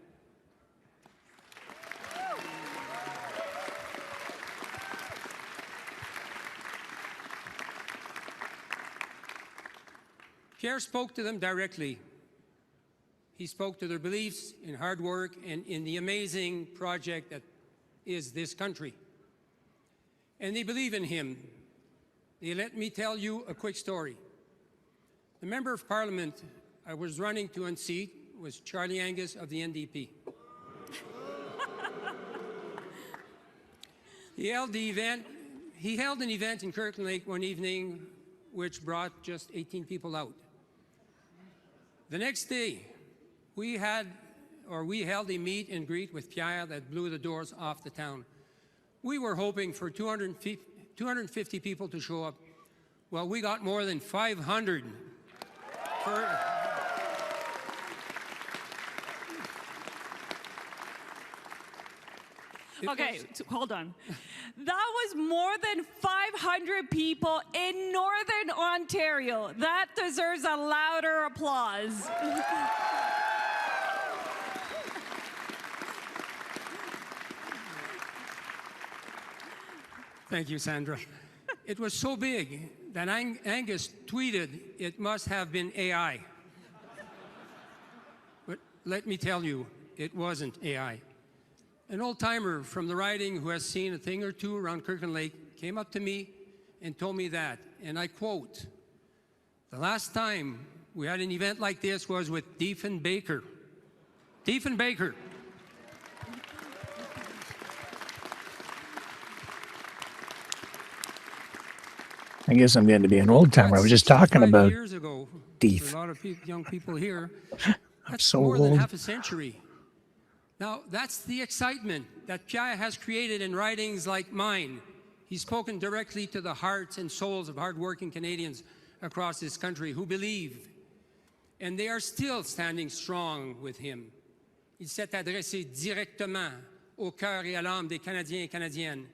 Pierre spoke to them directly. He spoke to their beliefs in hard work and in the amazing project that is this country. And they believe in him. Let me tell you a quick story. The Member of Parliament I was running to unseat was Charlie Angus of the NDP. He held an event in Kirkland Lake one evening which brought just 18 people out. The next day, we held a meet and greet with Pierre that blew the doors off the town. We were hoping for 250 people to show up. Well, we got more than 500. Okay, hold on. That was more than 500 people in Northern Ontario. That deserves a louder applause. Thank you, Sandra. It was so big that Angus tweeted it must have been AI. But let me tell you, it wasn't AI. An old-timer from the riding who has seen a thing or two around Kirkland Lake came up to me and told me that, and I quote, "The last time we had an event like this was with Diefenbaker. Diefenbaker. I guess I'm going to be an old timer. I was just talking about years ago. Dief. A lot of young people here. That's so more than old. half a century. Now, that's the excitement that Pierre has created in writings like mine. He's spoken directly to the hearts and souls of hardworking Canadians across this country who believe, and they are still standing strong with him. Il s'est adressé directement au cœur et à l'âme des Canadiens et Canadiennes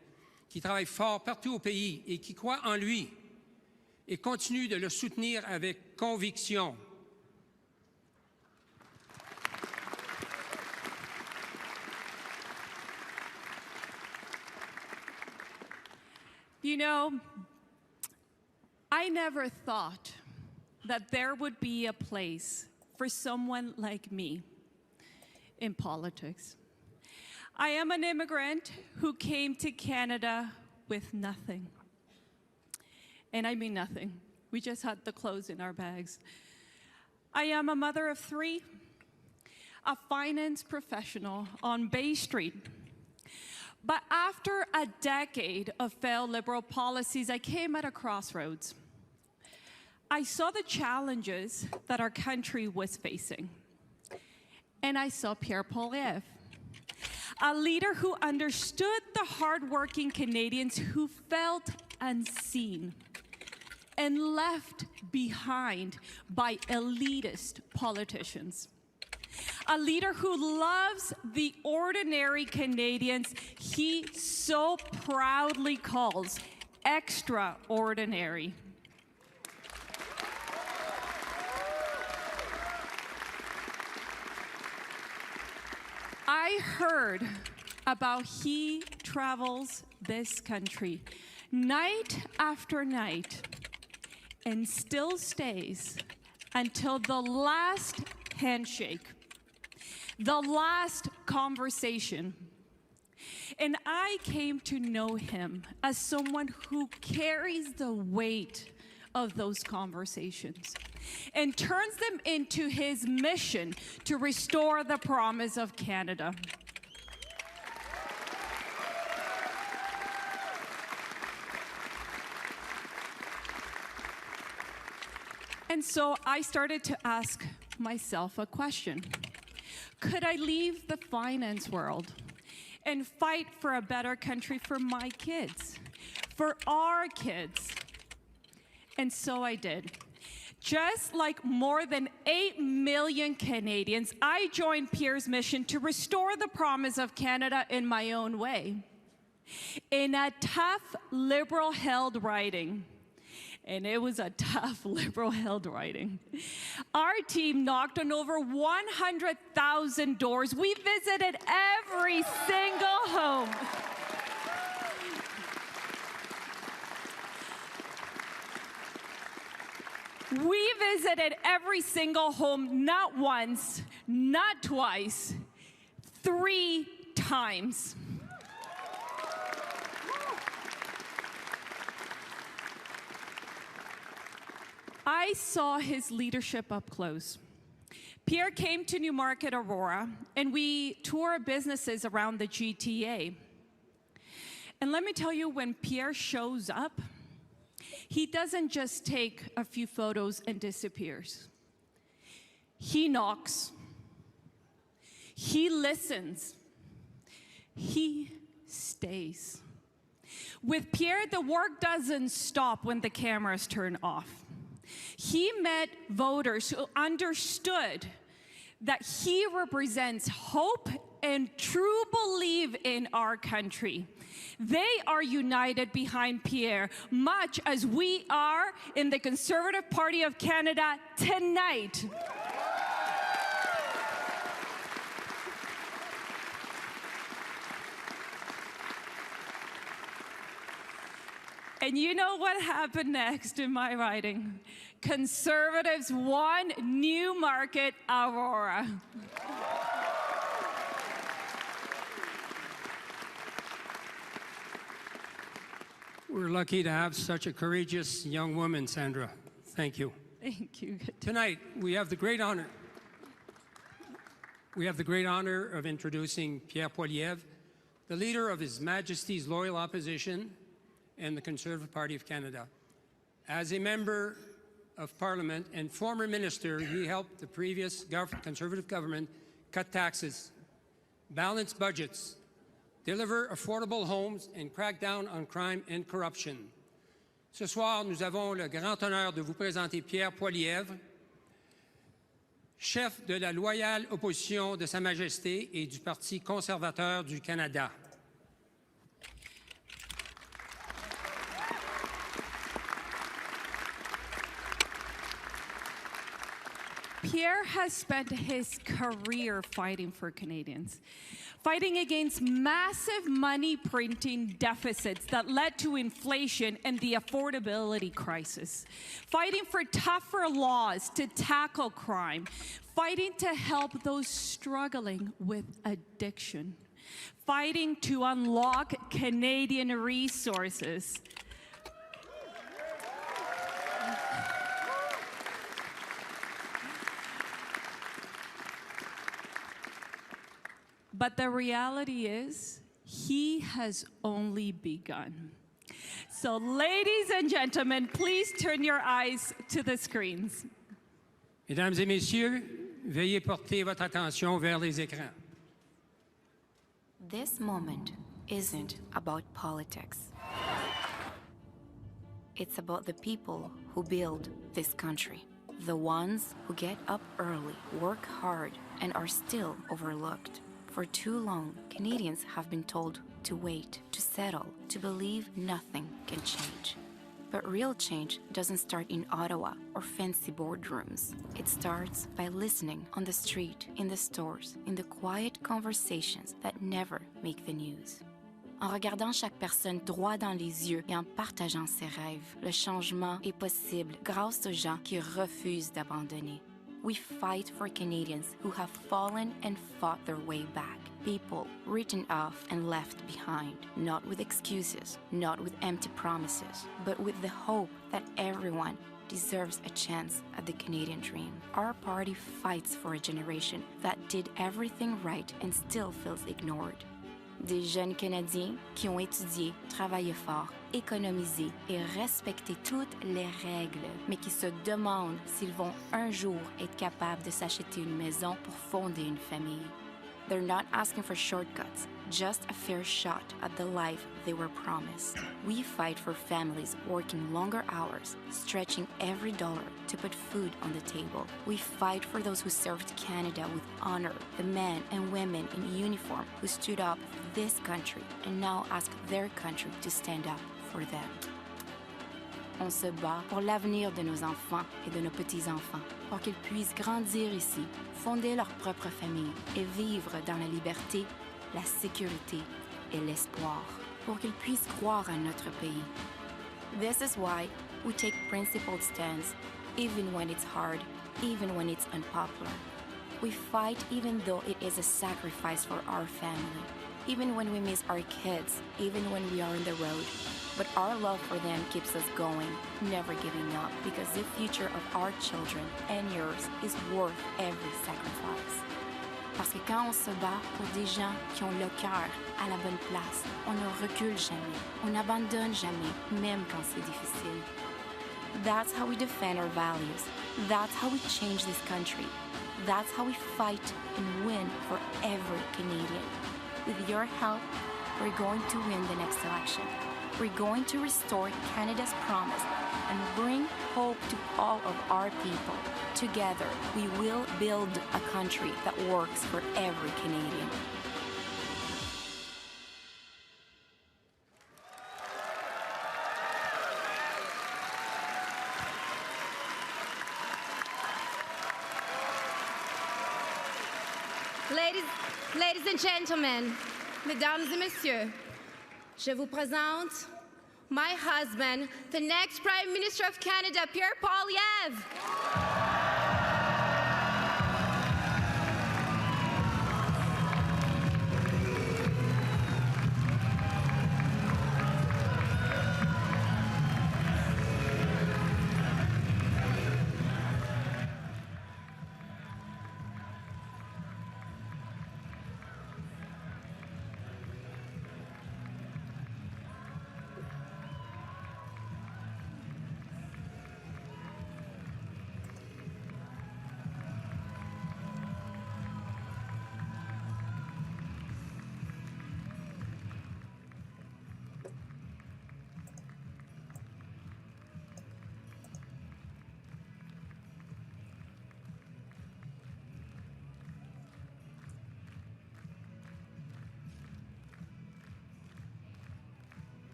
qui travaillent fort partout au pays et qui croient en lui et continuent de le soutenir avec conviction. You know, I never thought that there would be a place for someone like me in politics. I am an immigrant who came to Canada with nothing. And I mean nothing. We just had the clothes in our bags. I am a mother of 3, a finance professional on Bay Street. But after a decade of failed Liberal policies, I came at a crossroads. I saw the challenges that our country was facing. And I saw Pierre Poilievre, a leader who understood the hardworking Canadians who felt unseen and left behind by elitist politicians. A leader who loves the ordinary Canadians he so proudly calls extraordinary. I heard about he travels this country night after night and still stays until the last handshake, the last conversation. And I came to know him as someone who carries the weight of those conversations and turns them into his mission to restore the promise of Canada. And so I started to ask myself a question. Could I leave the finance world and fight for a better country for my kids, for our kids? And so I did. Just like more than 8 million Canadians, I joined Pierre's mission to restore the promise of Canada in my own way. In a tough Liberal-held riding, and it was a tough Liberal-held riding, our team knocked on over 100,000 doors. We visited every single home. We visited every single home, not once, not twice, 3 times. I saw his leadership up close. Pierre came to Newmarket, Aurora, and we toured businesses around the GTA. And let me tell you, when Pierre shows up, he doesn't just take a few photos and disappears. He knocks. He listens. He stays. With Pierre, the work doesn't stop when the cameras turn off. He met voters who understood that he represents hope and true belief in our country. They are united behind Pierre, much as we are in the Conservative Party of Canada tonight. And you know what happened next in my riding? Conservatives won Newmarket, Aurora. We're lucky to have such a courageous young woman, Sandra. Thank you. Thank you. Good Tonight, we have the great honor of introducing Pierre Poilievre, the leader of His Majesty's Loyal Opposition and the Conservative Party of Canada. As a member of Parliament and former minister, he helped the previous Conservative government cut taxes, balance budgets, deliver affordable homes, and crack down on crime and corruption. Ce soir, nous avons le grand honneur de vous présenter Pierre Poilievre, chef de la loyale opposition de Sa Majesté et du Parti conservateur du Canada. Pierre has spent his career fighting for Canadians, fighting against massive money printing deficits that led to inflation and the affordability crisis, fighting for tougher laws to tackle crime, fighting to help those struggling with addiction, fighting to unlock Canadian resources. But the reality is, he has only begun. So, ladies and gentlemen, please turn your eyes to the screens. Mesdames et messieurs, veuillez porter votre attention vers les écrans. This moment isn't about politics. It's about the people who build this country. The ones who get up early, work hard, and are still overlooked. For too long, Canadians have been told to wait, to settle, to believe nothing can change. But real change doesn't start in Ottawa or fancy boardrooms. It starts by listening on the street, in the stores, in the quiet conversations that never make the news. En regardant chaque personne droit dans les yeux et en partageant ses rêves, le changement est possible grâce aux gens qui refusent d'abandonner. We fight for Canadians who have fallen and fought their way back. People written off and left behind, not with excuses, not with empty promises, but with the hope that everyone deserves a chance at the Canadian dream. Our party fights for a generation that did everything right and still feels ignored. Des jeunes Canadiens qui ont étudié, travaillé fort, économisé et respecté toutes les règles, mais qui se demandent s'ils vont un jour être capables de s'acheter une maison pour fonder une famille. They're not asking for shortcuts, just a fair shot at the life they were promised. We fight for families working longer hours, stretching every dollar to put food on the table. We fight for those who served Canada with honor, the men and women in uniform who stood up for this country and now ask their country to stand up for them. On se bat pour l'avenir de nos enfants et de nos petits-enfants, pour qu'ils puissent grandir ici, fonder leur propre famille et vivre dans la liberté, la sécurité et l'espoir, pour qu'ils puissent croire à notre pays. This is why we take principled stands, even when it's hard, even when it's unpopular. We fight even though it is a sacrifice for our family, even when we miss our kids, even when we are on the road. But our love for them keeps us going, never giving up, because the future of our children and yours is worth every sacrifice. Parce que quand on se bat pour des gens qui ont le cœur à la bonne place, on ne recule jamais, on n'abandonne jamais, même quand c'est difficile. That's how we defend our values. That's how we change this country. That's how we fight and win for every Canadian. With your help, we're going to win the next election. We're going to restore Canada's promise and bring hope to all of our people. Together, we will build a country that works for every Canadian. Ladies and gentlemen, mesdames et messieurs, je vous présente my husband, the next Prime Minister of Canada, Pierre Poilievre.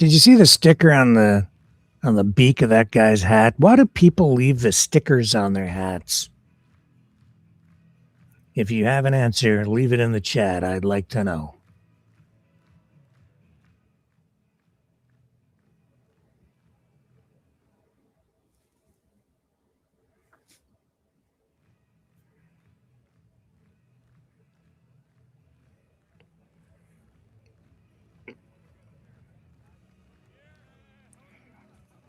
Did you see the sticker on the beak of that guy's hat? Why do people leave the stickers on their hats? If you have an answer, leave it in the chat. I'd like to know.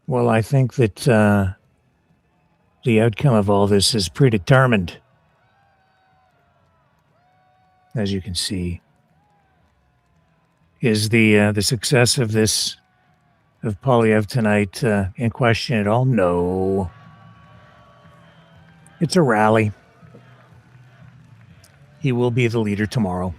Well, I think that the outcome of all this is predetermined. As you can see, is the success of Poilievre tonight in question at all? No. It's a rally. He will be the leader tomorrow.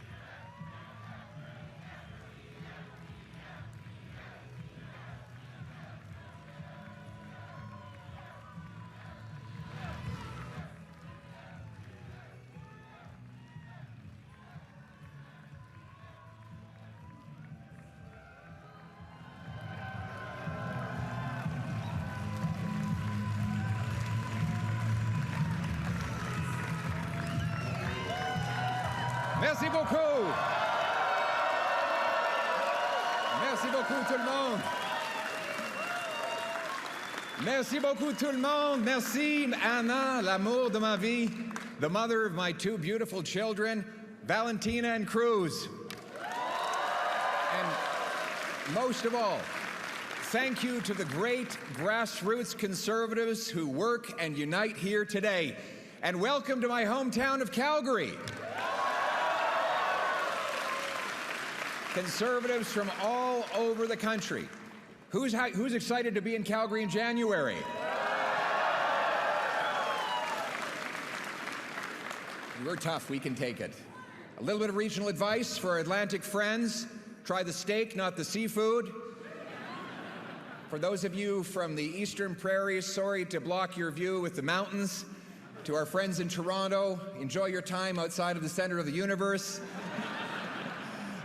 Merci beaucoup. Merci beaucoup tout le monde. Merci beaucoup tout le monde. Merci Anna, l'amour de ma vie, the mother of my two beautiful children, Valentina and Cruz. And most of all, thank you to the great grassroots conservatives who work and unite here today. And welcome to my hometown of Calgary. Conservatives from all over the country. Who's excited to be in Calgary in January? We're tough, we can take it. A little bit of regional advice for our Atlantic friends. Try the steak, not the seafood. For those of you from the Eastern Prairies, sorry to block your view with the mountains. To our friends in Toronto, enjoy your time outside of the center of the universe.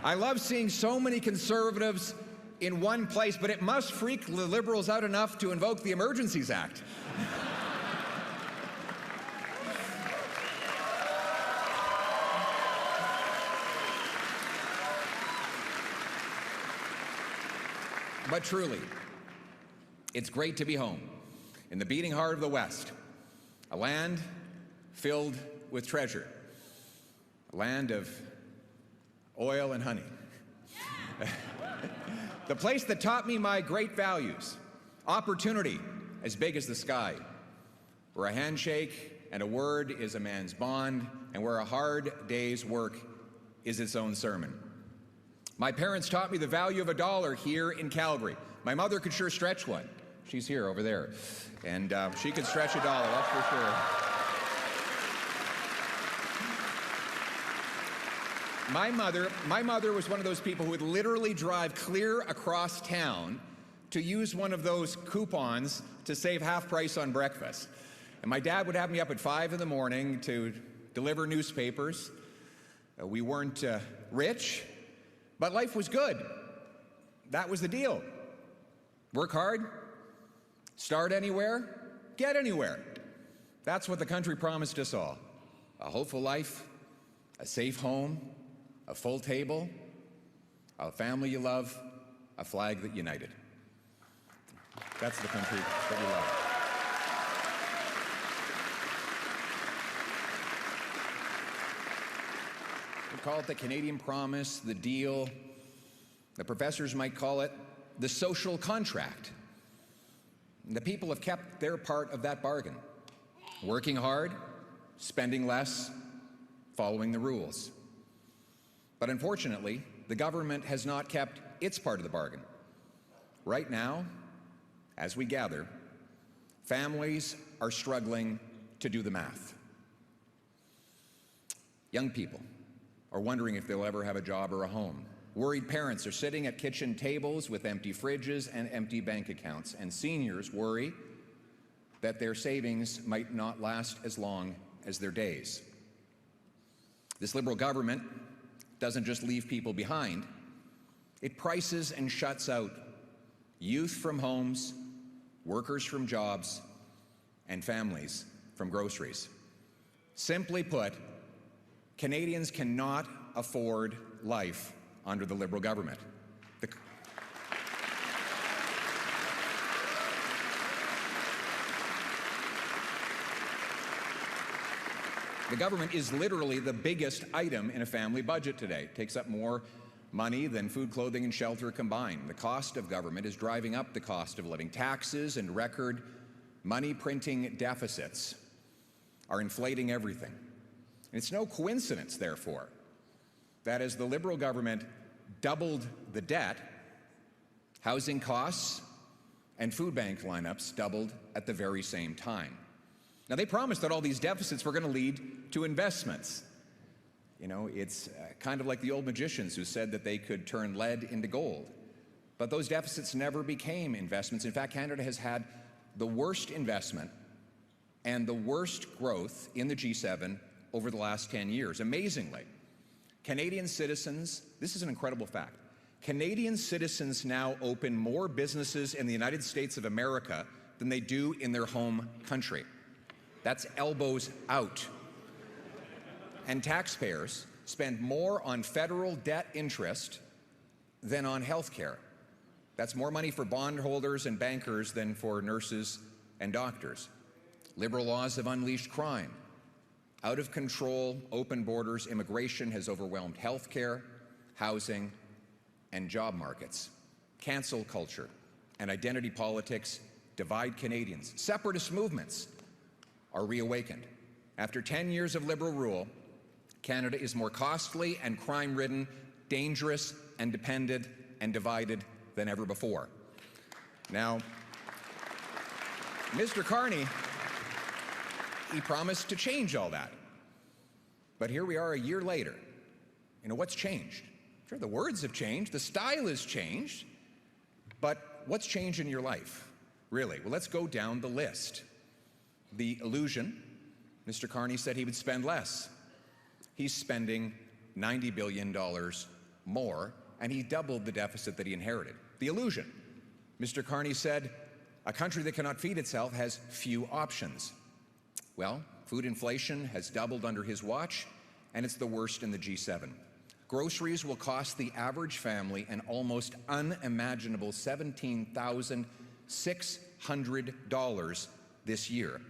I love seeing so many conservatives in one place, but it must freak the Liberals out enough to invoke the Emergencies Act. But truly, it's great to be home, in the beating heart of the West, a land filled with treasure, a land of oil and honey. The place that taught me my great values, opportunity as big as the sky, where a handshake and a word is a man's bond, and where a hard day's work is its own sermon. My parents taught me the value of a dollar here in Calgary. My mother could sure stretch one. She's here over there. And she could stretch a dollar, that's for sure. My mother was one of those people who would literally drive clear across town to use one of those coupons to save half price on breakfast. And my dad would have me up at 5 in the morning to deliver newspapers. We weren't rich, but life was good. That was the deal. Work hard, start anywhere, get anywhere. That's what the country promised us all. A hopeful life, a safe home, a full table, a family you love, a flag that united. That's the country that we love. We call it the Canadian Promise, the deal. The professors might call it the social contract. And the people have kept their part of that bargain. Working hard, spending less, following the rules. But unfortunately, the government has not kept its part of the bargain. Right now, as we gather, families are struggling to do the math. Young people are wondering if they'll ever have a job or a home. Worried parents are sitting at kitchen tables with empty fridges and empty bank accounts. And seniors worry that their savings might not last as long as their days. This Liberal government doesn't just leave people behind, it prices and shuts out youth from homes, workers from jobs, and families from groceries. Simply put, Canadians cannot afford life under the Liberal government. The government is literally the biggest item in a family budget today. It takes up more money than food, clothing, and shelter combined. The cost of government is driving up the cost of living. Taxes and record money-printing deficits are inflating everything. And it's no coincidence, therefore, that as the Liberal government doubled the debt, housing costs and food bank lineups doubled at the very same time. Now, they promised that all these deficits were going to lead to investments. You know, it's kind of like the old magicians who said that they could turn lead into gold. But those deficits never became investments. In fact, Canada has had the worst investment and the worst growth in the G7 over the last 10 years. Amazingly, Canadian citizens, this is an incredible fact, Canadian citizens now open more businesses in the United States of America than they do in their home country. That's elbows out. And taxpayers spend more on federal debt interest than on health care. That's more money for bondholders and bankers than for nurses and doctors. Liberal laws have unleashed crime. Out of control, open borders, immigration has overwhelmed health care, housing, and job markets. Cancel culture and identity politics divide Canadians. Separatist movements are reawakened. After 10 years of Liberal rule, Canada is more costly and crime-ridden, dangerous and dependent and divided than ever before. Now, Mr. Carney, he promised to change all that. But here we are a year later. You know, what's changed? Sure, the words have changed, the style has changed, but what's changed in your life, really? Well, let's go down the list. The illusion, Mr. Carney said he would spend less. He's spending $90 billion more, and he doubled the deficit that he inherited. The illusion, Mr. Carney said, a country that cannot feed itself has few options. Well, food inflation has doubled under his watch, and it's the worst in the G7. Groceries will cost the average family an almost unimaginable $17,600 this year.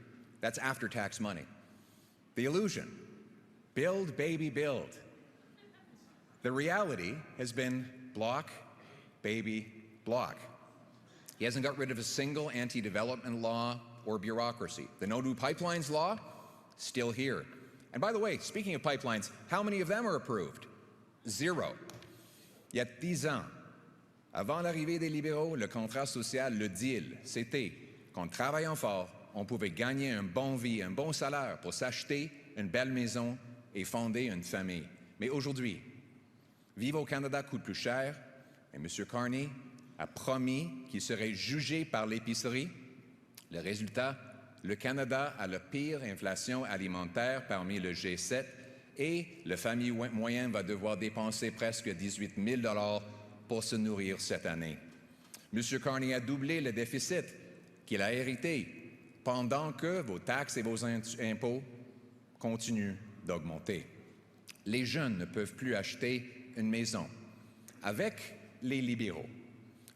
That's after-tax money. The illusion, build, baby, build. The reality has been block, baby, block. He hasn't got rid of a single anti-development law or bureaucracy. The No New Pipelines law, still here. And by the way, speaking of pipelines, how many of them are approved? Zero. Il y a 10 ans, avant l'arrivée des libéraux, le contrat social, le deal, c'était qu'en travaillant fort, on pouvait gagner un bon vie, un bon salaire pour s'acheter une belle maison et fonder une famille. Mais aujourd'hui, vivre au Canada coûte plus cher et M. Carney a promis qu'il serait jugé par l'épicerie. Le résultat, le Canada a la pire inflation alimentaire parmi le G7 et la famille moyenne va devoir dépenser presque 18 000 $ pour se nourrir cette année. M. Carney a doublé le déficit qu'il a hérité pendant que vos taxes et vos impôts continuent d'augmenter. Les jeunes ne peuvent plus acheter une maison. Avec les libéraux,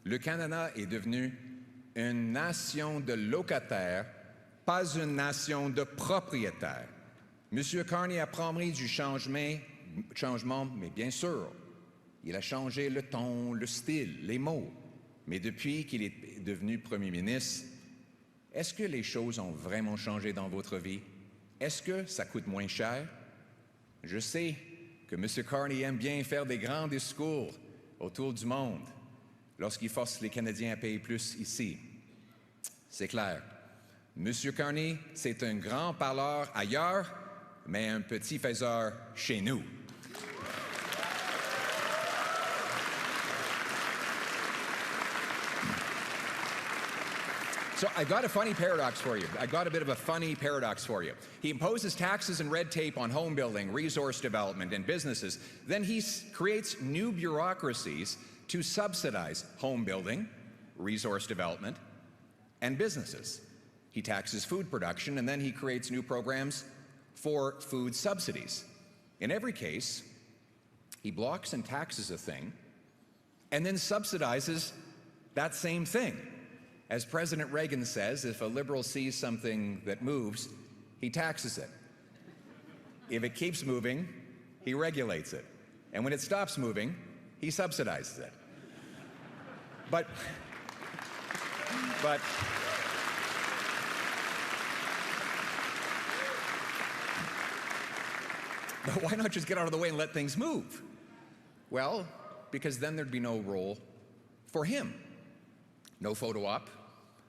le Canada est devenu une nation de locataires, pas une nation de propriétaires. M. Carney a promis du changement, mais bien sûr, il a changé le ton, le style, les mots. Mais depuis qu'il est devenu Premier ministre, est-ce que les choses ont vraiment changé dans votre vie? Est-ce que ça coûte moins cher? Je sais que M. Carney aime bien faire des grands discours autour du monde lorsqu'il force les Canadiens à payer plus ici. C'est clair. M. Carney, c'est un grand parleur ailleurs, mais un petit faiseur chez nous. So I've got a funny paradox for you. I've got a bit of a funny paradox for you. He imposes taxes and red tape on home building, resource development, and businesses. Then he creates new bureaucracies to subsidize home building, resource development, and businesses. He taxes food production, and then he creates new programs for food subsidies. In every case, he blocks and taxes a thing, and then subsidizes that same thing. As President Reagan says, if a liberal sees something that moves, he taxes it. If it keeps moving, he regulates it. And when it stops moving, he subsidizes it. But why not just get out of the way and let things move? Well, because then there'd be no role for him. No photo op,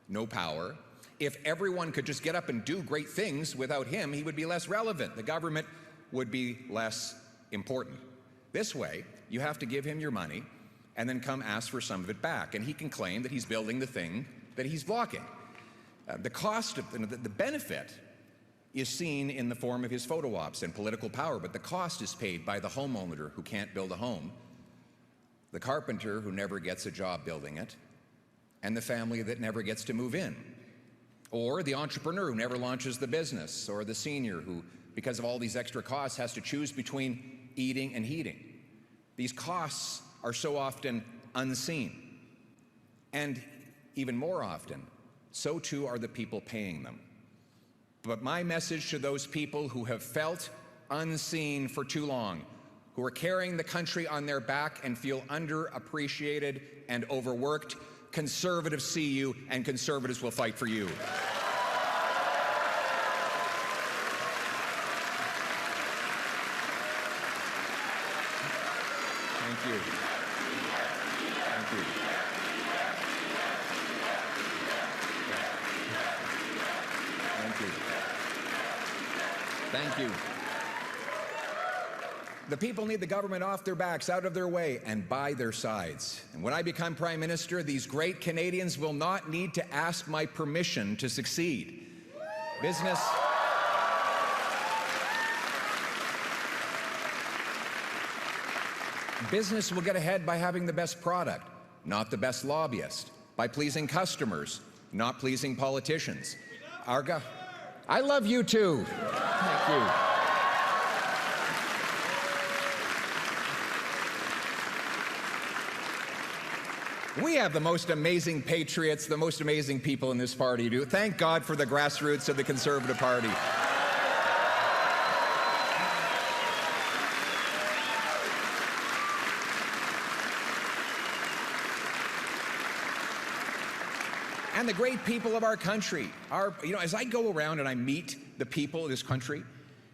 no power. If everyone could just get up and do great things without him, he would be less relevant. The government would be less important. This way, you have to give him your money and then come ask for some of it back. And he can claim that he's building the thing that he's blocking. The cost of the benefit is seen in the form of his photo ops and political power, but the cost is paid by the homeowner who can't build a home, the carpenter who never gets a job building it, and the family that never gets to move in, or the entrepreneur who never launches the business, or the senior who, because of all these extra costs, has to choose between eating and heating. These costs are so often unseen, and even more often, so too are the people paying them. But my message to those people who have felt unseen for too long, who are carrying the country on their back and feel underappreciated and overworked, Conservatives see you, and Conservatives will fight for you. Thank you. Thank you. Thank you. Thank you. The people need the government off their backs, out of their way, and by their sides. And when I become Prime Minister, these great Canadians will not need to ask my permission to succeed. Business will get ahead by having the best product, not the best lobbyist, by pleasing customers, not pleasing politicians. I love you too. Thank you. We have the most amazing patriots, the most amazing people in this party. Thank God for the grassroots of the Conservative Party. And the great people of our country are, as I go around and I meet the people of this country,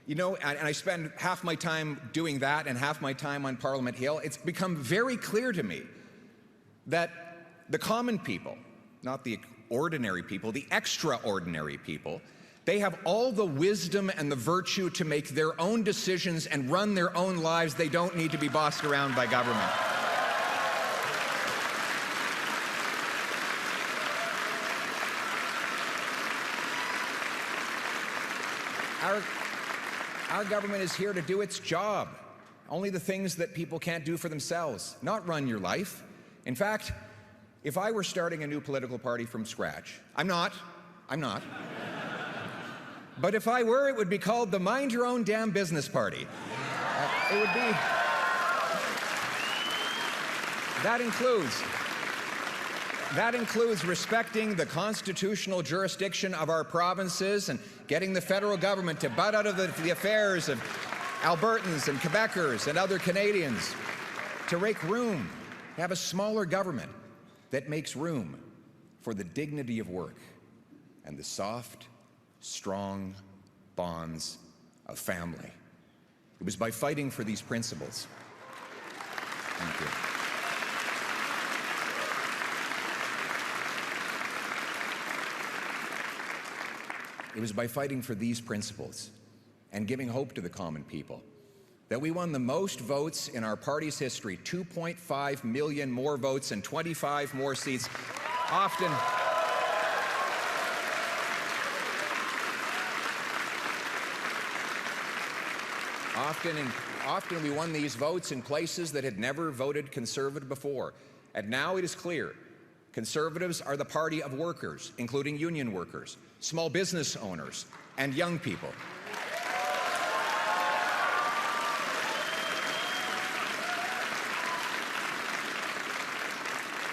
and I spend half my time doing that and half my time on Parliament Hill, it's become very clear to me that the common people, not the ordinary people, the extraordinary people, they have all the wisdom and the virtue to make their own decisions and run their own lives. They don't need to be bossed around by government. Our government is here to do its job. Only the things that people can't do for themselves, not run your life. In fact, if I were starting a new political party from scratch, I'm not. But if I were, it would be called the Mind Your Own Damn Business Party. It would be. That includes respecting the constitutional jurisdiction of our provinces and getting the federal government to butt out of the affairs of Albertans and Quebecers and other Canadians, to make room, to have a smaller government that makes room for the dignity of work and the soft, strong bonds of family. It was by fighting for these principles. Thank you. It was by fighting for these principles and giving hope to the common people that we won the most votes in our party's history, 2.5 million more votes and 25 more seats, often we won these votes in places that had never voted Conservative before. And now it is clear Conservatives are the party of workers, including union workers, small business owners, and young people.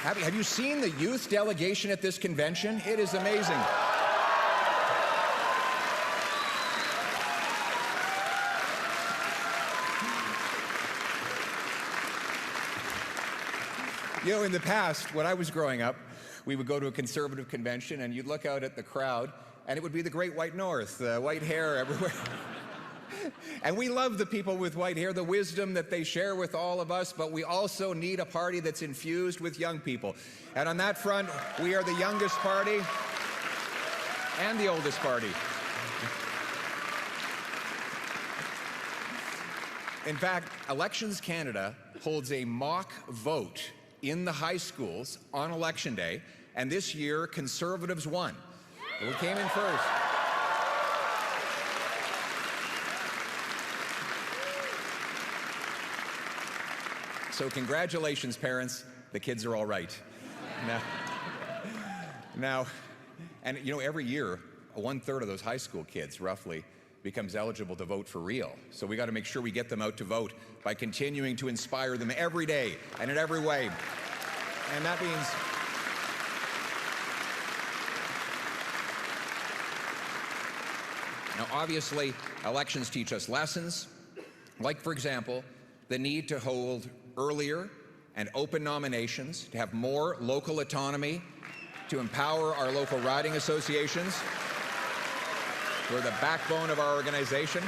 Have you seen the youth delegation at this convention? It is amazing. You know, in the past, when I was growing up, we would go to a conservative convention and you'd look out at the crowd and it would be the Great White North, white hair everywhere. And we love the people with white hair, the wisdom that they share with all of us, but we also need a party that's infused with young people. And on that front, we are the youngest party and the oldest party. In fact, Elections Canada holds a mock vote in the high schools on Election Day, and this year, Conservatives won. We came in first. So congratulations, parents. The kids are all right. Now, and you know, every year, 1/3 of those high school kids, roughly, becomes eligible to vote for real. So we got to make sure we get them out to vote by continuing to inspire them every day and in every way. And that means now, obviously, elections teach us lessons, like, for example, the need to hold earlier and open nominations, to have more local autonomy, to empower our local riding associations, who are the backbone of our organization.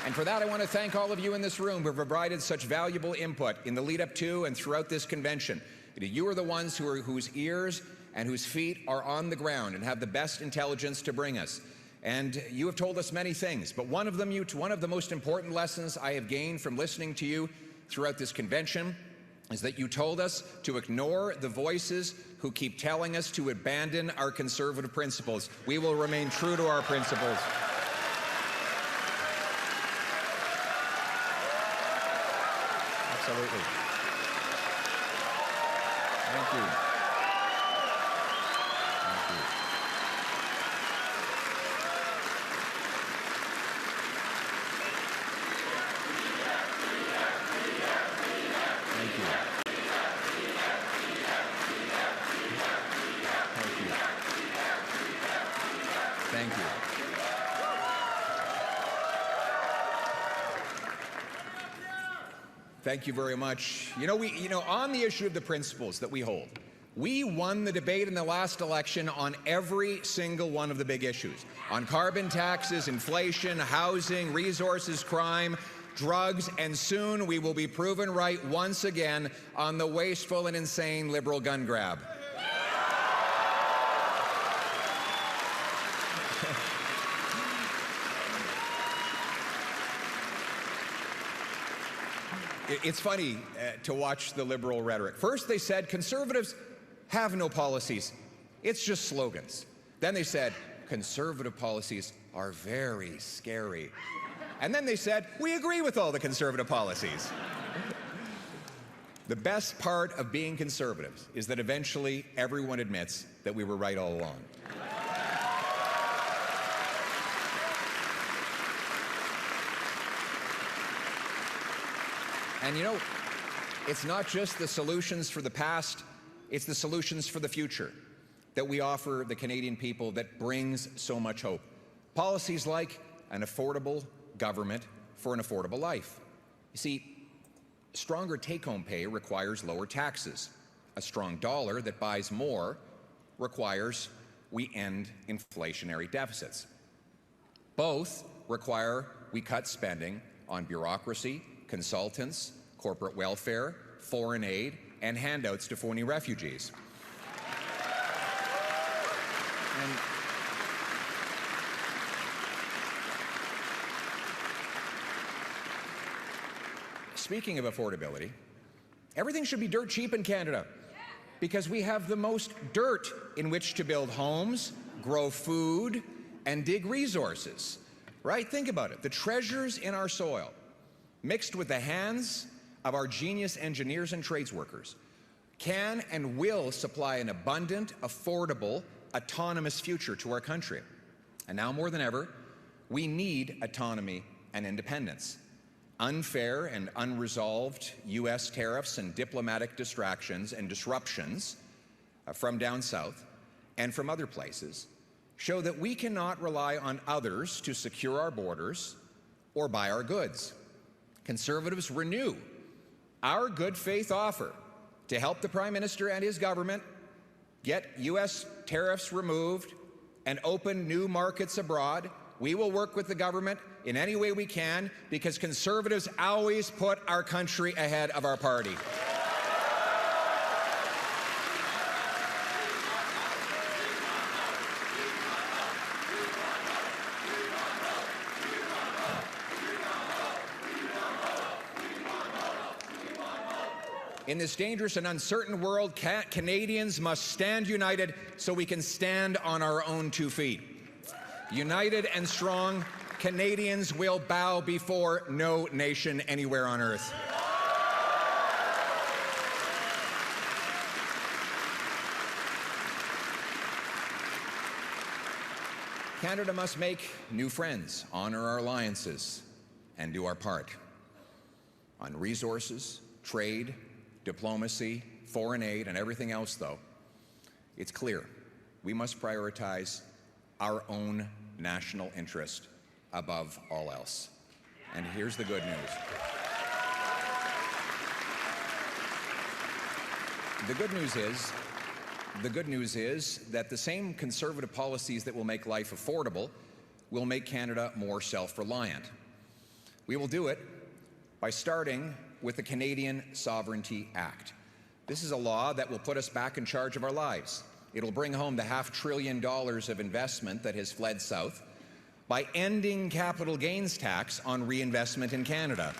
And for that, I want to thank all of you in this room who have provided such valuable input in the lead up to and throughout this convention. You are the ones whose ears and whose feet are on the ground and have the best intelligence to bring us. And you have told us many things, but one of the most important lessons I have gained from listening to you throughout this convention is that you told us to ignore the voices who keep telling us to abandon our conservative principles. We will remain true to our principles. Absolutely. Thank you. Thank you very much. You know, on the issue of the principles that we hold, we won the debate in the last election on every single one of the big issues. On carbon taxes, inflation, housing, resources, crime, drugs, and soon we will be proven right once again on the wasteful and insane Liberal gun grab. It's funny to watch the Liberal rhetoric. First they said Conservatives have no policies. It's just slogans. Then they said Conservative policies are very scary. And then they said, we agree with all the Conservative policies. The best part of being Conservatives is that eventually everyone admits that we were right all along. And you know, it's not just the solutions for the past, it's the solutions for the future that we offer the Canadian people that brings so much hope. Policies like an affordable government for an affordable life. You see, stronger take-home pay requires lower taxes. A strong dollar that buys more requires we end inflationary deficits. Both require we cut spending on bureaucracy, consultants, corporate welfare, foreign aid, and handouts to phony refugees. And speaking of affordability, everything should be dirt cheap in Canada because we have the most dirt in which to build homes, grow food, and dig resources, right? Think about it. The treasures in our soil, mixed with the hands of our genius engineers and trades workers, can and will supply an abundant, affordable, autonomous future to our country. And now more than ever, we need autonomy and independence. Unfair and unresolved U.S. tariffs and diplomatic distractions and disruptions from down south and from other places show that we cannot rely on others to secure our borders or buy our goods. Conservatives renew our good faith offer to help the Prime Minister and his government get U.S. tariffs removed and open new markets abroad. We will work with the government in any way we can because Conservatives always put our country ahead of our party. In this dangerous and uncertain world, Canadians must stand united so we can stand on our own 2 feet. United and strong, Canadians will bow before no nation anywhere on earth. Canada must make new friends, honor our alliances, and do our part. On resources, trade, diplomacy, foreign aid, and everything else, though, it's clear we must prioritize our own national interest above all else. And here's the good news. The good news is that the same Conservative policies that will make life affordable will make Canada more self-reliant. We will do it by starting with the Canadian Sovereignty Act. This is a law that will put us back in charge of our lives. It'll bring home the $500 billion of investment that has fled south by ending capital gains tax on reinvestment in Canada.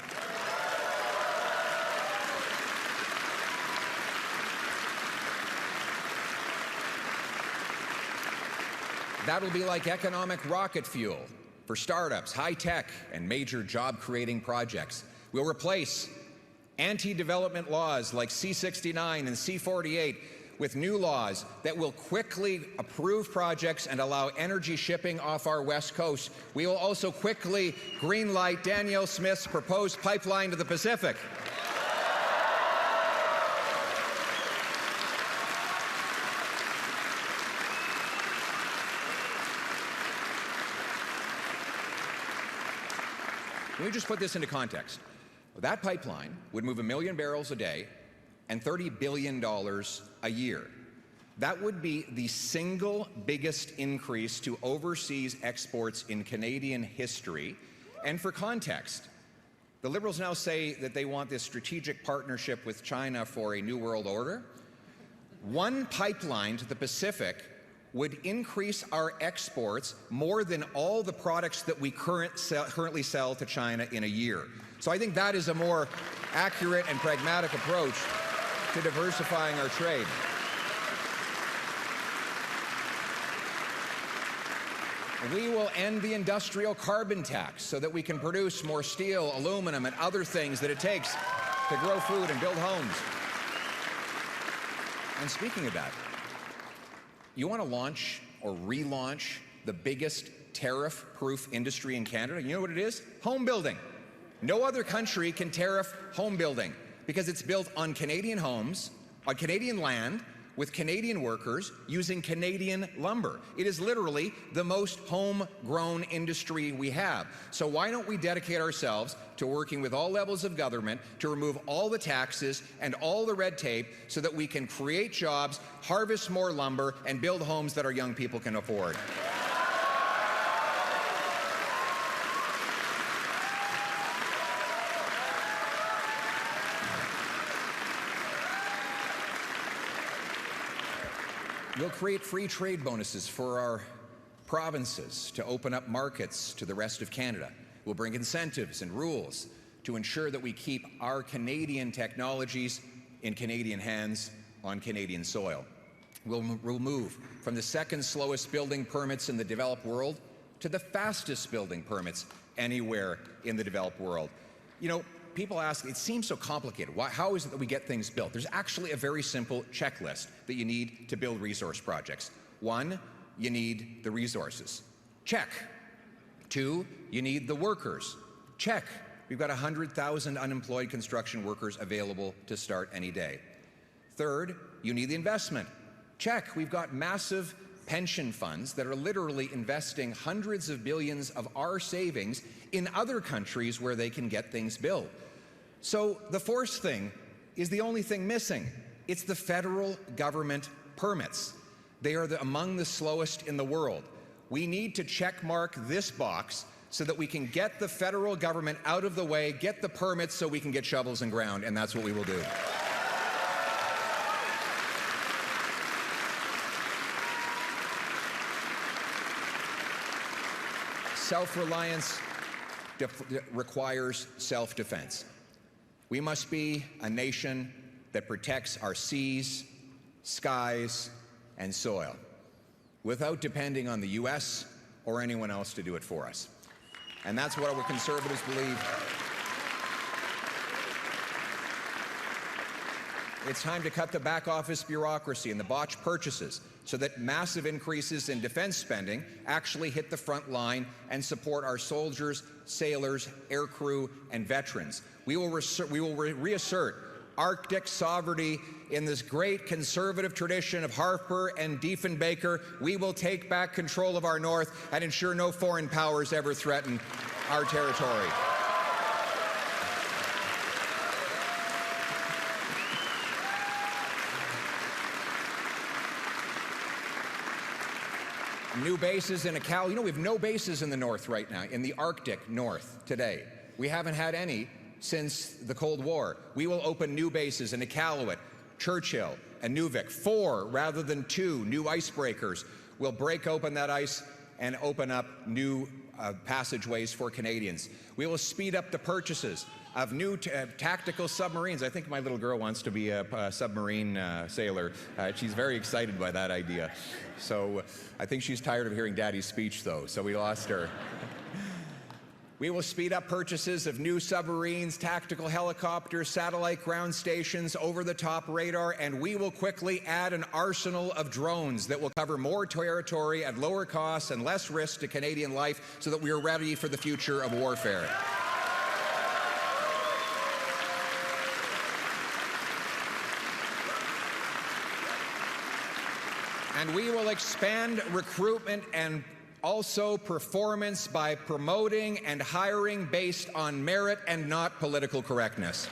That'll be like economic rocket fuel for startups, high-tech, and major job-creating projects. We'll replace anti-development laws like C-69 and C-48 with new laws that will quickly approve projects and allow energy shipping off our west coast. We will also quickly greenlight Danielle Smith's proposed pipeline to the Pacific. Let me just put this into context. That pipeline would move 1 million barrels a day and $30 billion a year. That would be the single biggest increase to overseas exports in Canadian history. And for context, the Liberals now say that they want this strategic partnership with China for a new world order. One pipeline to the Pacific would increase our exports more than all the products that we currently sell to China in a year. So I think that is a more accurate and pragmatic approach to diversifying our trade. We will end the industrial carbon tax so that we can produce more steel, aluminum, and other things that it takes to grow food and build homes. And speaking of that, you want to launch or relaunch the biggest tariff-proof industry in Canada? You know what it is? Home building. No other country can tariff home building because it's built on Canadian homes, on Canadian land, with Canadian workers using Canadian lumber. It is literally the most homegrown industry we have. So why don't we dedicate ourselves to working with all levels of government to remove all the taxes and all the red tape so that we can create jobs, harvest more lumber, and build homes that our young people can afford. We'll create free trade bonuses for our provinces to open up markets to the rest of Canada. We'll bring incentives and rules to ensure that we keep our Canadian technologies in Canadian hands on Canadian soil. We'll move from the second slowest building permits in the developed world to the fastest building permits anywhere in the developed world. You know, people ask, it seems so complicated. How is it that we get things built? There's actually a very simple checklist that you need to build resource projects. 1, you need the resources. Check. 2, you need the workers. Check. We've got 100,000 unemployed construction workers available to start any day. 3rd, you need the investment. Check. We've got massive pension funds that are literally investing hundreds of billions of our savings in other countries where they can get things built. So the 4th thing is the only thing missing. It's the federal government permits. They are among the slowest in the world. We need to check mark this box so that we can get the federal government out of the way, get the permits so we can get shovels in ground, and that's what we will do. Self-reliance requires self-defense. We must be a nation that protects our seas, skies, and soil without depending on the U.S. or anyone else to do it for us. And that's what our Conservatives believe. It's time to cut the back office bureaucracy and the botched purchases so that massive increases in defense spending actually hit the front line and support our soldiers, sailors, aircrew, and veterans. We will reassert Arctic sovereignty in this great conservative tradition of Harper and Diefenbaker. We will take back control of our north and ensure no foreign powers ever threaten our territory. New bases in Iqaluit. You know, we have no bases in the north right now, in the Arctic north today. We haven't had any since the Cold War. We will open new bases in Iqaluit, Churchill, and Nunavik. 4 rather than 2 new icebreakers will break open that ice and open up new passageways for Canadians. We will speed up the purchases of new tactical submarines. I think my little girl wants to be a submarine sailor. She's very excited by that idea. So I think she's tired of hearing Daddy's speech, though, so we lost her. We will speed up purchases of new submarines, tactical helicopters, satellite ground stations, over-the-top radar, and we will quickly add an arsenal of drones that will cover more territory at lower costs and less risk to Canadian life so that we are ready for the future of warfare. And we will expand recruitment and also performance by promoting and hiring based on merit and not political correctness.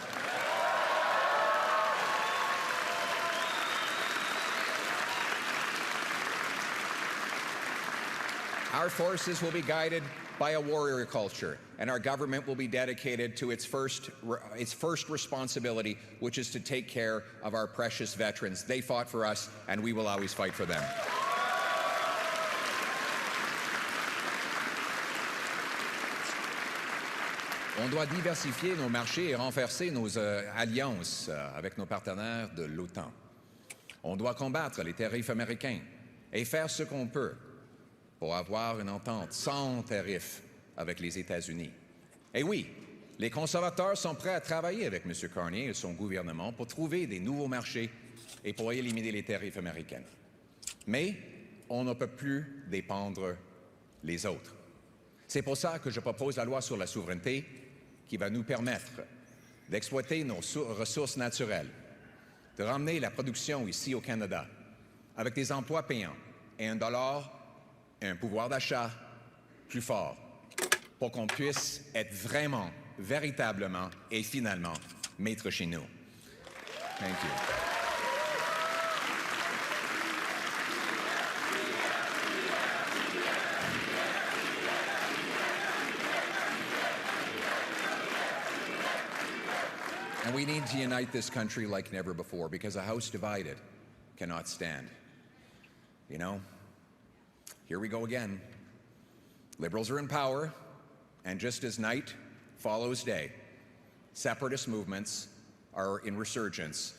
Our forces will be guided by a warrior culture, and our government will be dedicated to its first responsibility, which is to take care of our precious veterans. They fought for us, and we will always fight for them. On doit diversifier nos marchés et renforcer nos alliances avec nos partenaires de l'OTAN. On doit combattre les tarifs américains et faire ce qu'on peut pour avoir une entente sans tarifs avec les États-Unis. Et oui, les conservateurs sont prêts à travailler avec M. Carney et son gouvernement pour trouver des nouveaux marchés et pour éliminer les tarifs américains. Mais on ne peut plus dépendre les autres. C'est pour ça que je propose la loi sur la souveraineté qui va nous permettre d'exploiter nos ressources naturelles, de ramener la production ici au Canada avec des emplois payants et un dollar et un pouvoir d'achat plus fort pour qu'on puisse être vraiment, véritablement et finalement maître chez nous. Thank you. And we need to unite this country like never before, because a house divided cannot stand. You know, here we go again. Liberals are in power, and just as night follows day, separatist movements are in resurgence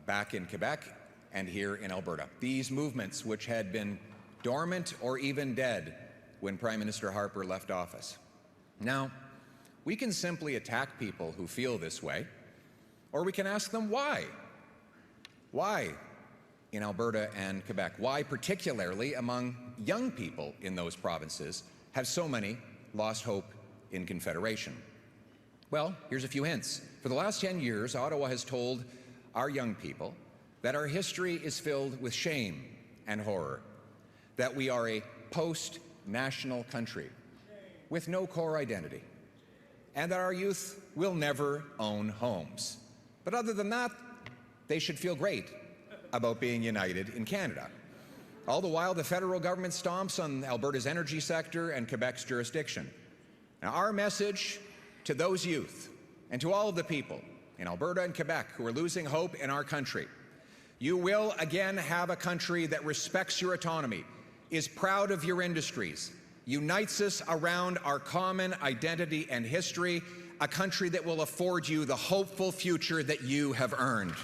back in Quebec and here in Alberta. These movements, which had been dormant or even dead when Prime Minister Harper left office. Now, We can simply attack people who feel this way, or we can ask them why. Why in Alberta and Quebec? Why, particularly among young people in those provinces, have so many lost hope in Confederation? Well, here's a few hints. For the last 10 years, Ottawa has told our young people that our history is filled with shame and horror, that we are a post-national country with no core identity, and that our youth will never own homes. But other than that, they should feel great about being united in Canada. All the while, the federal government stomps on Alberta's energy sector and Quebec's jurisdiction. Now, our message to those youth and to all of the people in Alberta and Quebec who are losing hope in our country: you will again have a country that respects your autonomy, is proud of your industries, unites us around our common identity and history, a country that will afford you the hopeful future that you have earned.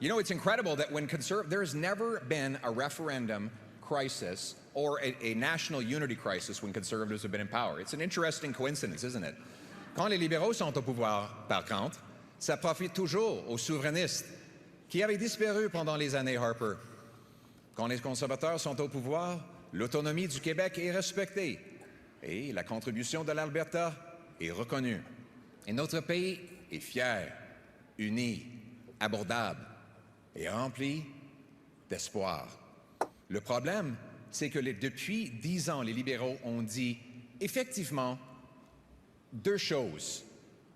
You know, it's incredible that when there's never been a referendum crisis or a national unity crisis when Conservatives have been in power. It's an interesting coincidence, isn't it? Quand les libéraux sont au pouvoir, par contre, ça profite toujours aux souverainistes qui avaient disparu pendant les années Harper. Quand les conservateurs sont au pouvoir, l'autonomie du Québec est respectée et la contribution de l'Alberta est reconnue. Et notre pays est fier, uni, abordable et rempli d'espoir. Le problème, c'est que depuis 10 ans, les libéraux ont dit effectivement deux choses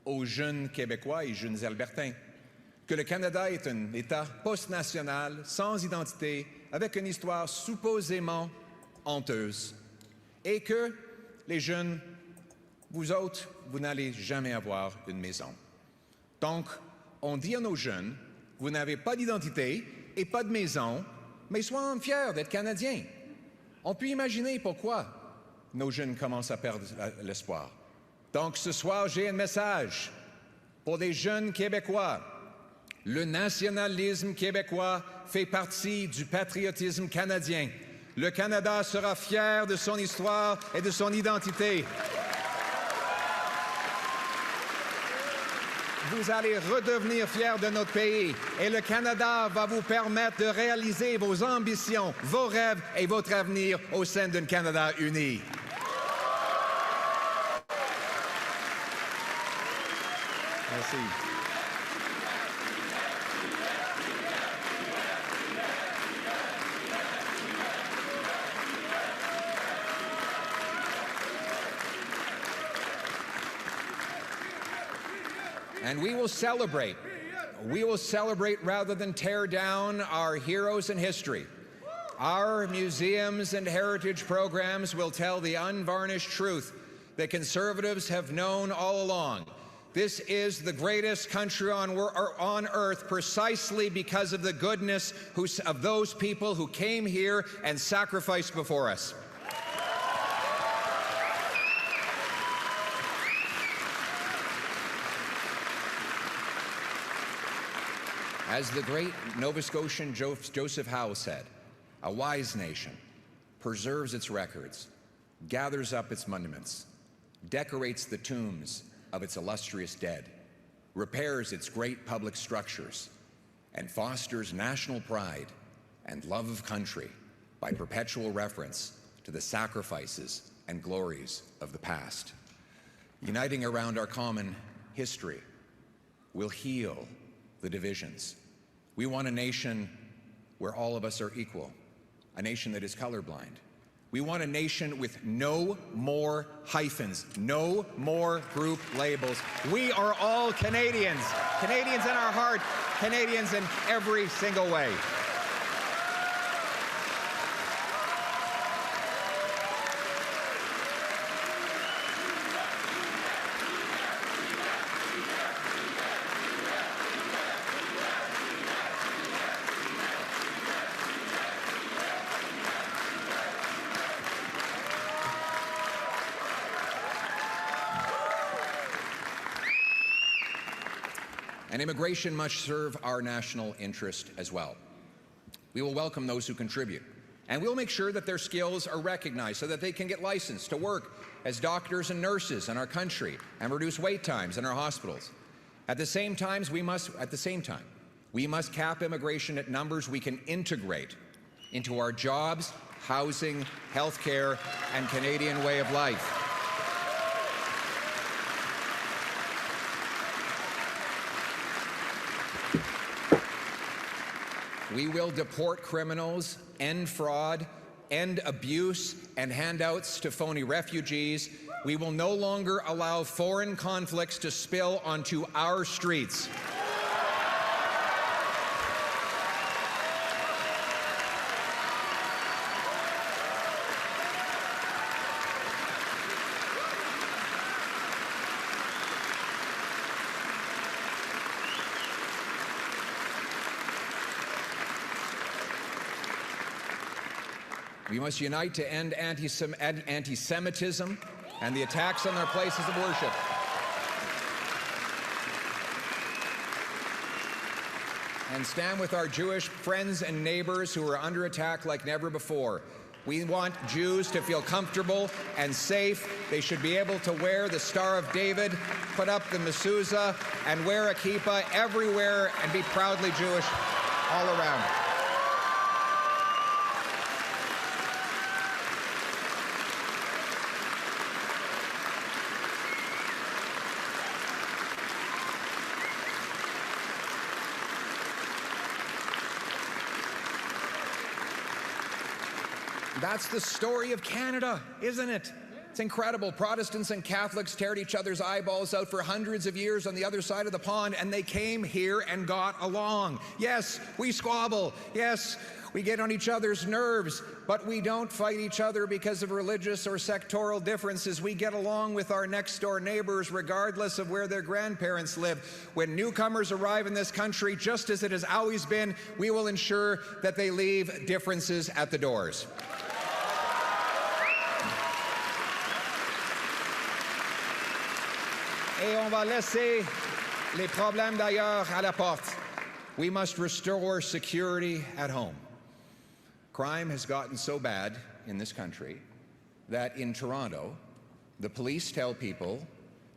aux jeunes Québécois et jeunes Albertains: que le Canada est un État post-national, sans identité, avec une histoire supposément honteuse, et que les jeunes, vous autres, vous n'allez jamais avoir une maison. Donc, on dit à nos jeunes: vous n'avez pas d'identité et pas de maison, mais soyons fiers d'être Canadiens. On peut imaginer pourquoi nos jeunes commencent à perdre l'espoir. Donc ce soir, j'ai un message pour des jeunes Québécois. Le nationalisme québécois fait partie du patriotisme canadien. Le Canada sera fier de son histoire et de son identité. Vous allez redevenir fiers de notre pays et le Canada va vous permettre de réaliser vos ambitions, vos rêves et votre avenir au sein d'un Canada uni. Merci. And we will celebrate. We will celebrate rather than tear down our heroes in history. Our museums and heritage programs will tell the unvarnished truth that Conservatives have known all along. This is the greatest country on earth precisely because of the goodness of those people who came here and sacrificed before us. As the great Nova Scotian Joseph Howe said, a wise nation preserves its records, gathers up its monuments, decorates the tombs of its illustrious dead, repairs its great public structures, and fosters national pride and love of country by perpetual reference to the sacrifices and glories of the past. Uniting around our common history will heal the divisions. We want a nation where all of us are equal, a nation that is colorblind. We want a nation with no more hyphens, no more group labels. We are all Canadians, Canadians in our heart, Canadians in every single way. And immigration must serve our national interest as well. We will welcome those who contribute, and we'll make sure that their skills are recognized so that they can get licensed to work as doctors and nurses in our country and reduce wait times in our hospitals. At the same time, we must cap immigration at numbers we can integrate into our jobs, housing, healthcare, and Canadian way of life. We will deport criminals, end fraud, end abuse and handouts to phony refugees. We will no longer allow foreign conflicts to spill onto our streets. We must unite to end anti-Semitism and the attacks on their places of worship. And stand with our Jewish friends and neighbors who are under attack like never before. We want Jews to feel comfortable and safe. They should be able to wear the Star of David, put up the mezuzah, and wear a kippah everywhere and be proudly Jewish all around. That's the story of Canada, isn't it? It's incredible. Protestants and Catholics teared each other's eyeballs out for hundreds of years on the other side of the pond, and they came here and got along. Yes, we squabble. Yes, we get on each other's nerves, but we don't fight each other because of religious or sectoral differences. We get along with our next-door neighbors regardless of where their grandparents live. When newcomers arrive in this country, just as it has always been, we will ensure that they leave differences at the doors. Et on va laisser les problèmes d'ailleurs à la porte. We must restore security at home. Crime has gotten so bad in this country that in Toronto, the police tell people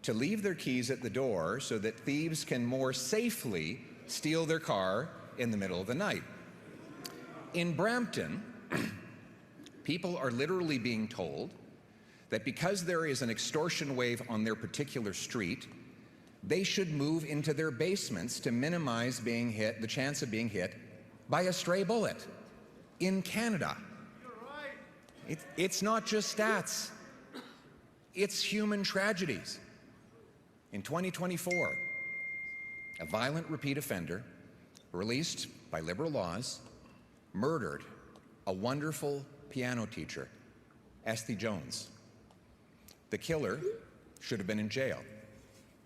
to leave their keys at the door so that thieves can more safely steal their car in the middle of the night. In Brampton, people are literally being told that because there is an extortion wave on their particular street, they should move into their basements to minimize the chance of being hit by a stray bullet. In Canada, it's not just stats, it's human tragedies. In 2024, a violent repeat offender, released by Liberal laws, murdered a wonderful piano teacher, Esty Jones. The killer should have been in jail,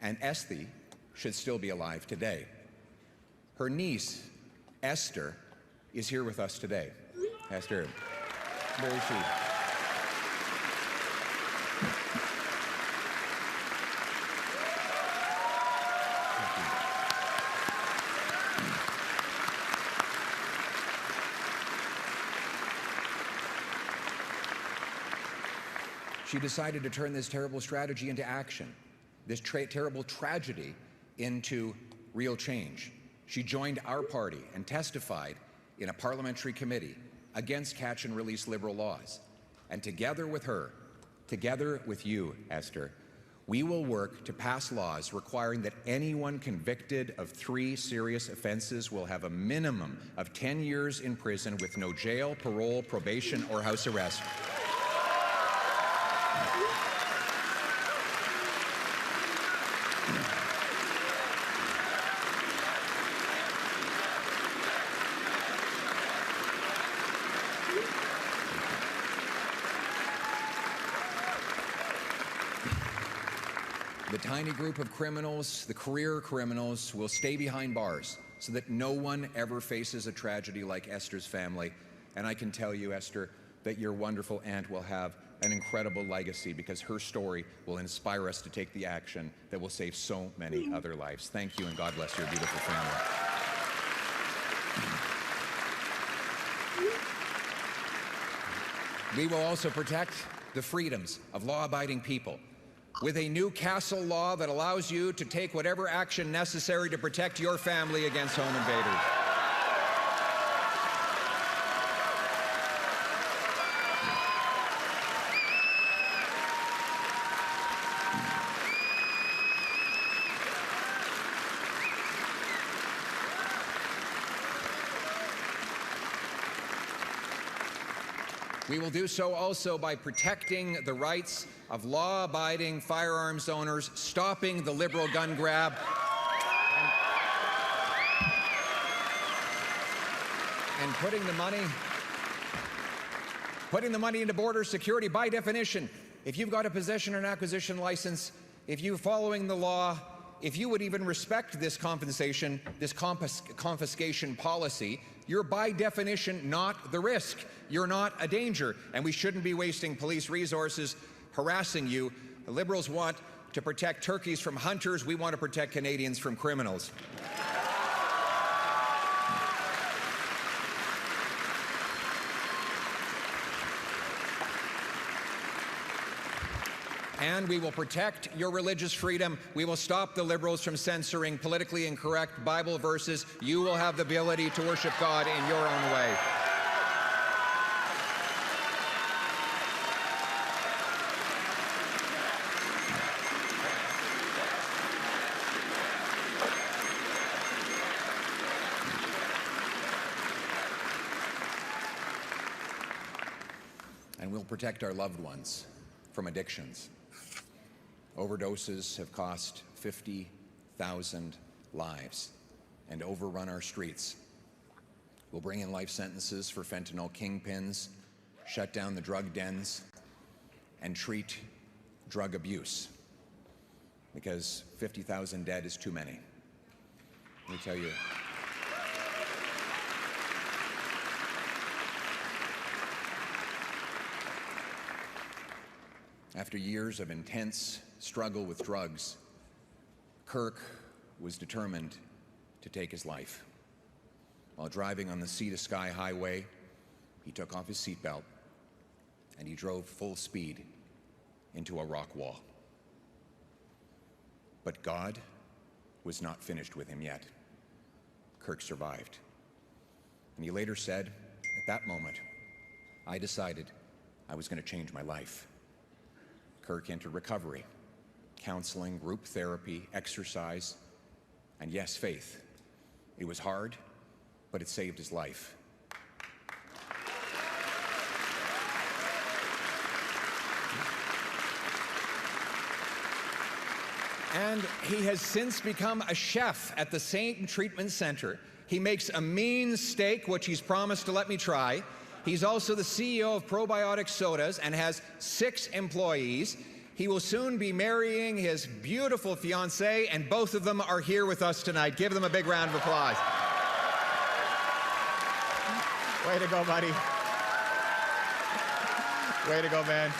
and Esty should still be alive today. Her niece, Esther, is here with us today. Esther, where is she? She decided to turn this terrible strategy into action, this terrible tragedy into real change. She joined our party and testified in a parliamentary committee against catch and release Liberal laws. And together with her, together with you, Esther, we will work to pass laws requiring that anyone convicted of 3 serious offenses will have a minimum of 10 years in prison with no jail, parole, probation, or house arrest. The tiny group of criminals, the career criminals, will stay behind bars so that no one ever faces a tragedy like Esther's family. And I can tell you, Esther, that your wonderful aunt will have an incredible legacy, because her story will inspire us to take the action that will save so many other lives. Thank you, and God bless your beautiful family. We will also protect the freedoms of law-abiding people with a new castle law that allows you to take whatever action necessary to protect your family against home invaders. We will do so also by protecting the rights of law-abiding firearms owners, stopping the liberal gun grab, and putting the money into border security. By definition, if you've got a possession or an acquisition license, if you're following the law, if you would even respect this compensation, this confiscation policy, you're by definition not the risk. You're not a danger, and we shouldn't be wasting police resources harassing you. The Liberals want to protect turkeys from hunters. We want to protect Canadians from criminals. And we will protect your religious freedom. We will stop the Liberals from censoring politically incorrect Bible verses. You will have the ability to worship God in your own way. And we'll protect our loved ones from addictions. Overdoses have cost 50,000 lives and overrun our streets. We'll bring in life sentences for fentanyl kingpins, shut down the drug dens, and treat drug abuse, because 50,000 dead is too many. Let me tell you. After years of intense struggle with drugs, Kirk was determined to take his life. While driving on the Sea to Sky Highway, he took off his seatbelt and he drove full speed into a rock wall. But God was not finished with him yet. Kirk survived. And he later said, at that moment, I decided I was going to change my life. Kirk entered recovery, counseling, group therapy, exercise, and yes, faith. It was hard, but it saved his life. And he has since become a chef at the same treatment center. He makes a mean steak, which he's promised to let me try. He's also the CEO of Probiotic Sodas and has 6 employees. He will soon be marrying his beautiful fiancée, and both of them are here with us tonight. Give them a big round of applause. Way to go, buddy. Way to go, man.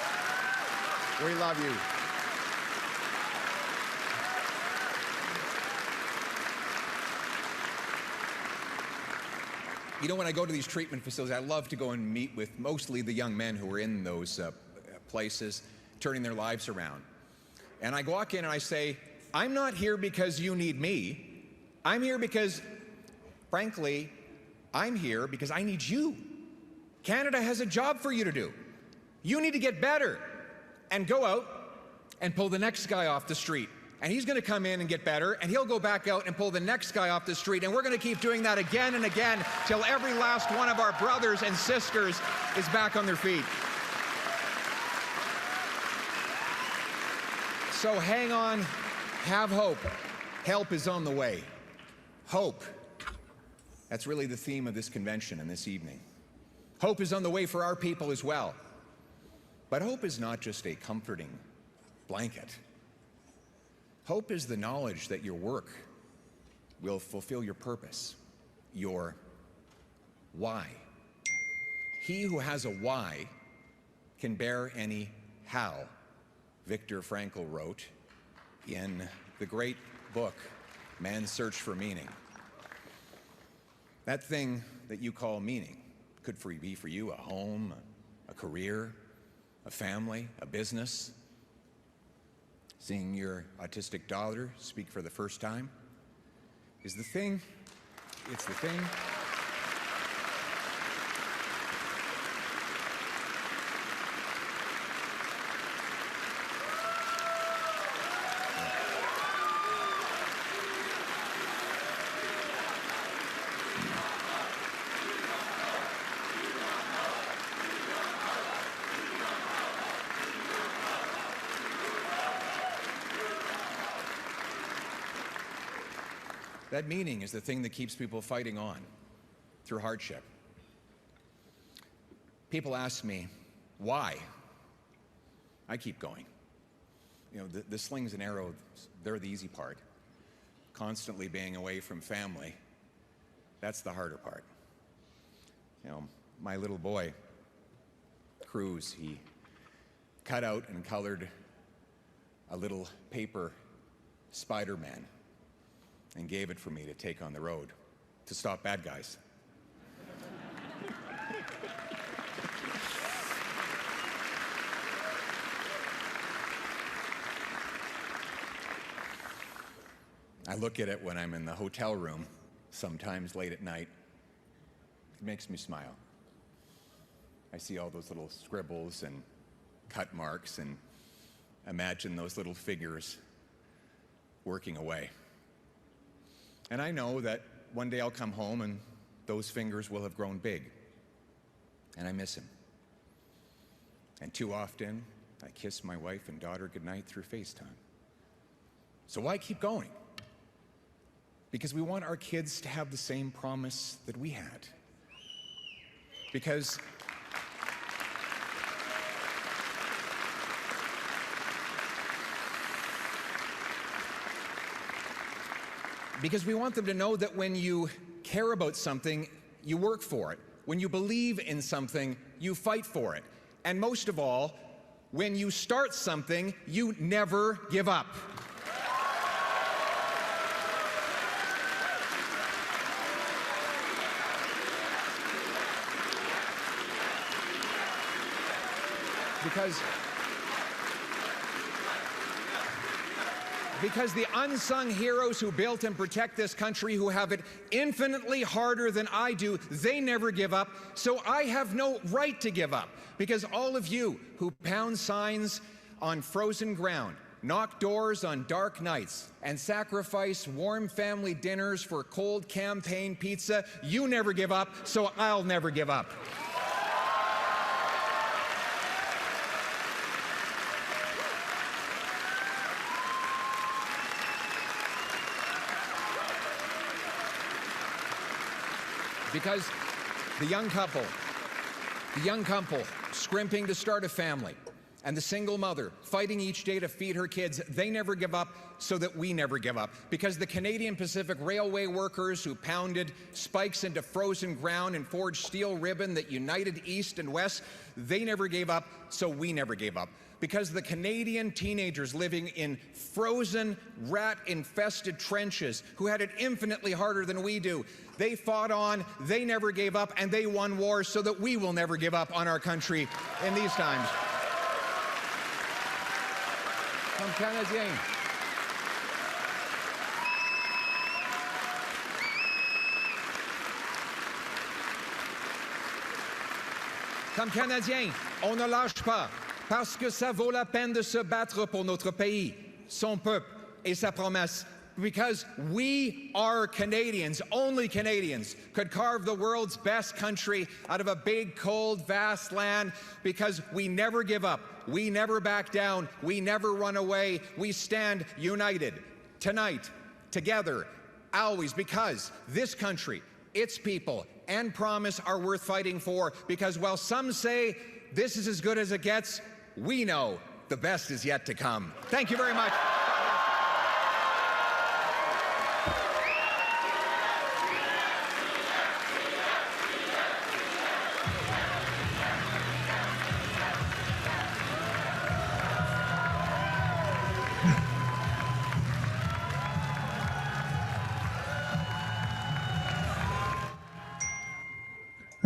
We love you. You know, when I go to these treatment facilities, I love to go and meet with mostly the young men who are in those places, turning their lives around. And I walk in and I say, I'm not here because you need me. I'm here because, frankly, I'm here because I need you. Canada has a job for you to do. You need to get better and go out and pull the next guy off the street. And he's going to come in and get better, and he'll go back out and pull the next guy off the street, and we're going to keep doing that again and again till every last one of our brothers and sisters is back on their feet. So hang on, have hope. Help is on the way. Hope. That's really the theme of this convention and this evening. Hope is on the way for our people as well. But hope is not just a comforting blanket. Hope is the knowledge that your work will fulfill your purpose, your why. He who has a why can bear any how, Viktor Frankl wrote in the great book, Man's Search for Meaning. That thing that you call meaning could be for you a home, a career, a family, a business. Seeing your autistic daughter speak for the first time is the thing. It's the thing. That meaning is the thing that keeps people fighting on through hardship. People ask me, why? I keep going. You know, the slings and arrows, they're the easy part. Constantly being away from family, that's the harder part. You know, my little boy, Cruz, he cut out and colored a little paper Spider-Man and gave it for me to take on the road to stop bad guys. I look at it when I'm in the hotel room, sometimes late at night. It makes me smile. I see all those little scribbles and cut marks and imagine those little figures working away. And I know that one day I'll come home and those fingers will have grown big. And I miss him. And too often, I kiss my wife and daughter goodnight through FaceTime. So why keep going? Because we want our kids to have the same promise that we had. Because we want them to know that when you care about something, you work for it. When you believe in something, you fight for it. And most of all, when you start something, you never give up. Because the unsung heroes who built and protect this country, who have it infinitely harder than I do, they never give up, so I have no right to give up. Because all of you who pound signs on frozen ground, knock doors on dark nights, and sacrifice warm family dinners for cold campaign pizza, you never give up, so I'll never give up. Because the young couple scrimping to start a family, and the single mother fighting each day to feed her kids, they never give up, so that we never give up. Because the Canadian Pacific Railway workers who pounded spikes into frozen ground and forged steel ribbon that united East and West, they never gave up, so we never gave up. Because the Canadian teenagers living in frozen, rat-infested trenches who had it infinitely harder than we do, they fought on, they never gave up, and they won wars so that we will never give up on our country in these times. Comme Canadiens. Comme Canadiens, on ne lâche pas. Parce que ça vaut la peine de se battre pour notre pays, son peuple et sa promesse. Because we are Canadians, only Canadians, could carve the world's best country out of a big, cold, vast land, because we never give up, we never back down, we never run away, we stand united, tonight, together, always, because this country, its people, and promise are worth fighting for, because while some say this is as good as it gets, we know the best is yet to come. Thank you very much.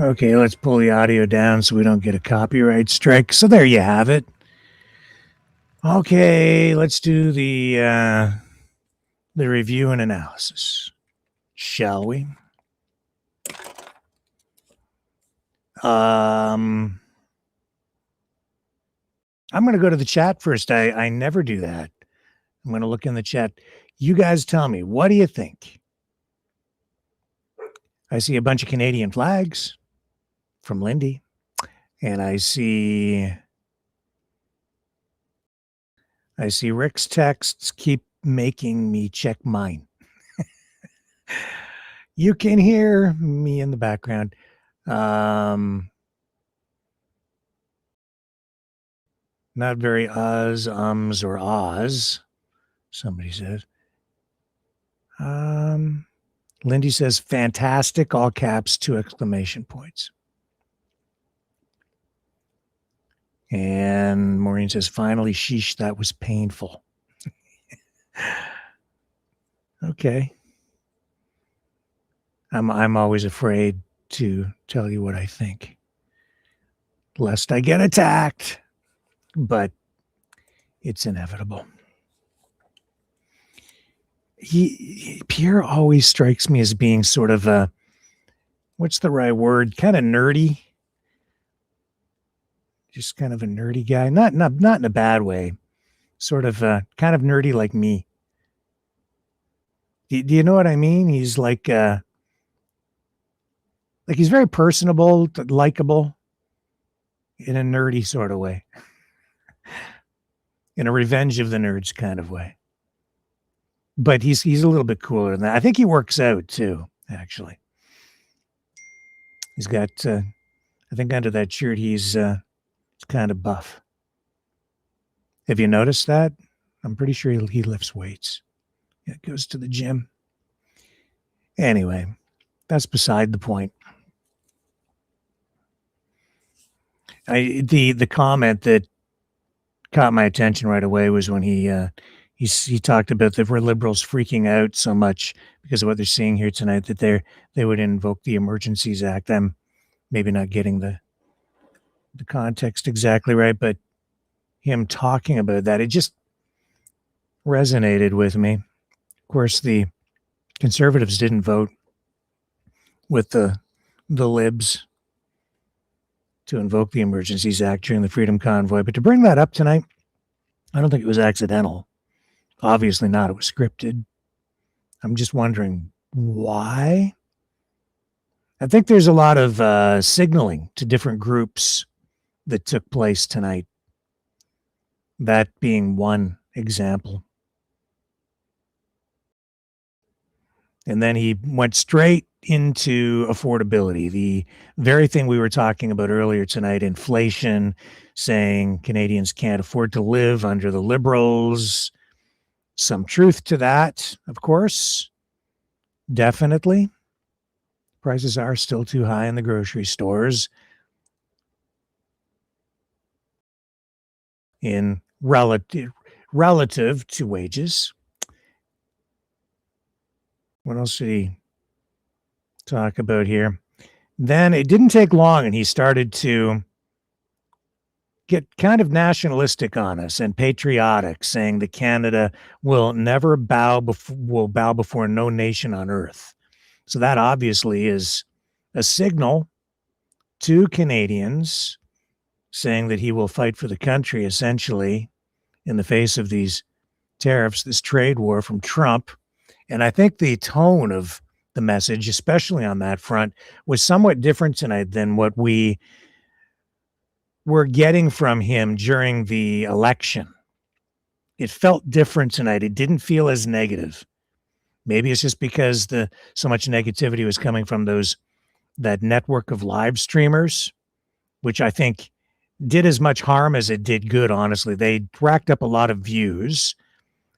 Okay, let's pull the audio down so we don't get a copyright strike. So there you have it. Okay, let's do the review and analysis, shall we? I'm going to go to the chat first. I never do that. I'm going to look in the chat. You guys tell me, what do you think? I see a bunch of Canadian flags from Lindy, and I see Rick's texts keep making me check mine. You can hear me in the background. Not very Oz, ums, or Oz, somebody says. Lindy says, fantastic, all caps, 2 exclamation points. And Maureen says, finally, sheesh, that was painful. Okay. I'm always afraid to tell you what I think, lest I get attacked, but it's inevitable. Pierre always strikes me as being sort of a, what's the right word? Kind of nerdy. Just kind of a nerdy guy. Not in a bad way. Sort of kind of nerdy like me. Do you know what I mean? He's like he's very personable, likable in a nerdy sort of way. In a Revenge of the Nerds kind of way. But he's a little bit cooler than that. I think he works out too, actually. He's got, I think under that shirt, he's kind of buff. Have you noticed that? I'm pretty sure he lifts weights. Yeah, goes to the gym. Anyway, that's beside the point. The comment that caught my attention right away was when he talked about the liberals freaking out so much because of what they're seeing here tonight that they would invoke the Emergencies Act. I'm maybe not getting the context exactly right, but him talking about that, it just resonated with me. Of course, the Conservatives didn't vote with the libs to invoke the Emergencies Act during the Freedom Convoy, but to bring that up tonight, I don't think it was accidental. Obviously not. It was scripted. I'm just wondering why. I think there's a lot of signaling to different groups that took place tonight. That being one example. And then he went straight into affordability, the very thing we were talking about earlier tonight, inflation, saying Canadians can't afford to live under the Liberals. Some truth to that, of course. Definitely. Prices are still too high in the grocery stores in relative to wages. What else did he talk about here? Then it didn't take long and he started to get kind of nationalistic on us and patriotic, saying that Canada will never bow before no nation on earth. So that obviously is a signal to Canadians saying that he will fight for the country, essentially, in the face of these tariffs, this trade war from Trump. And I think the tone of the message, especially on that front, was somewhat different tonight than what we were getting from him during the election. It felt different tonight. It didn't feel as negative. Maybe it's just because so much negativity was coming from that network of live streamers, which I think did as much harm as it did good, honestly. They racked up a lot of views.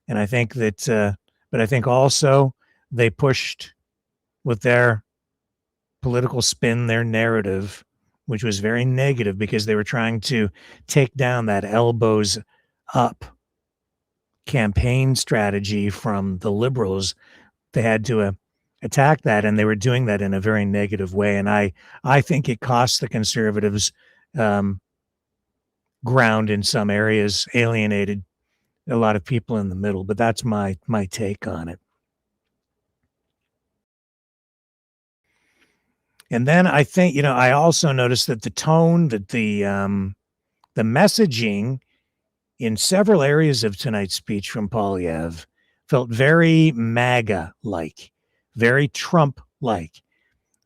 And I think that, but I think also they pushed with their political spin, their narrative, which was very negative because they were trying to take down that elbows up campaign strategy from the Liberals. They had to attack that, and they were doing that in a very negative way. And I think it cost the Conservatives ground in some areas, alienated a lot of people in the middle. But that's my take on it. And then I think, I also noticed that the tone, that the messaging in several areas of tonight's speech from Poilievre felt very MAGA-like, very Trump-like,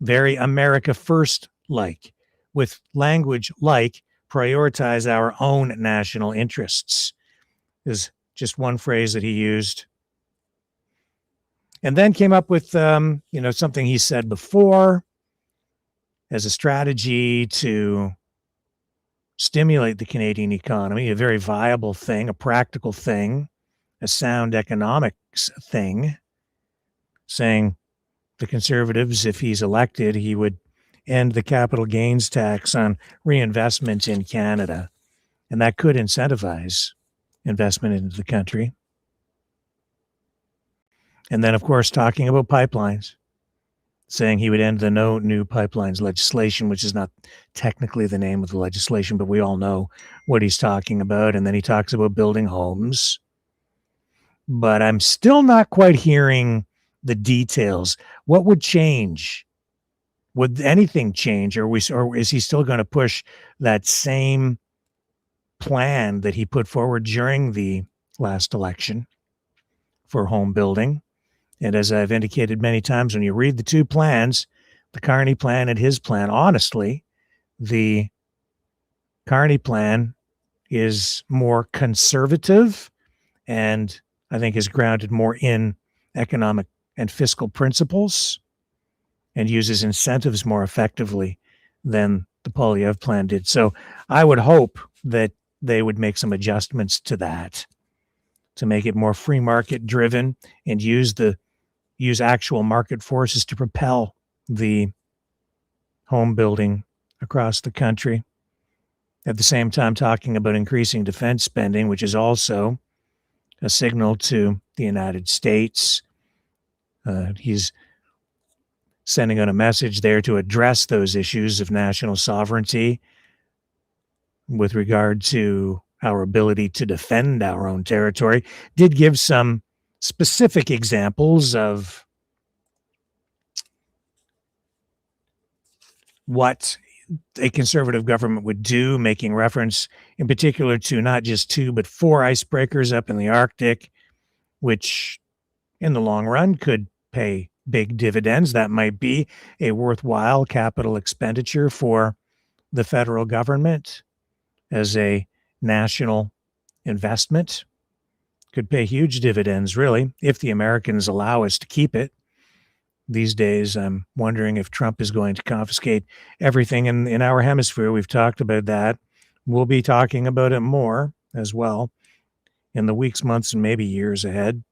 very America First-like, with language like prioritize our own national interests is just one phrase that he used. And then came up with, something he said before as a strategy to stimulate the Canadian economy, a very viable thing, a practical thing, a sound economics thing, saying the Conservatives, if he's elected, he would end the capital gains tax on reinvestment in Canada. And that could incentivize investment into the country. And then, of course, talking about pipelines, saying he would end the No New Pipelines legislation, which is not technically the name of the legislation, but we all know what he's talking about. And then he talks about building homes. But I'm still not quite hearing the details. What would change? Would anything change? Or is he still going to push that same plan that he put forward during the last election for home building? And as I've indicated many times, when you read the two plans, the Carney plan and his plan, honestly, the Carney plan is more conservative and I think is grounded more in economic and fiscal principles and uses incentives more effectively than the Poilievre plan did. So I would hope that they would make some adjustments to that to make it more free market driven and use actual market forces to propel the home building across the country. At the same time, talking about increasing defense spending, which is also a signal to the United States. He's sending out a message there to address those issues of national sovereignty with regard to our ability to defend our own territory. Did give some specific examples of what a conservative government would do, making reference in particular to not just 2, but 4 icebreakers up in the Arctic, which in the long run could pay big dividends. That might be a worthwhile capital expenditure for the federal government as a national investment. Could pay huge dividends, really, if the Americans allow us to keep it. These days, I'm wondering if Trump is going to confiscate everything in our hemisphere. We've talked about that. We'll be talking about it more as well in the weeks, months, and maybe years ahead.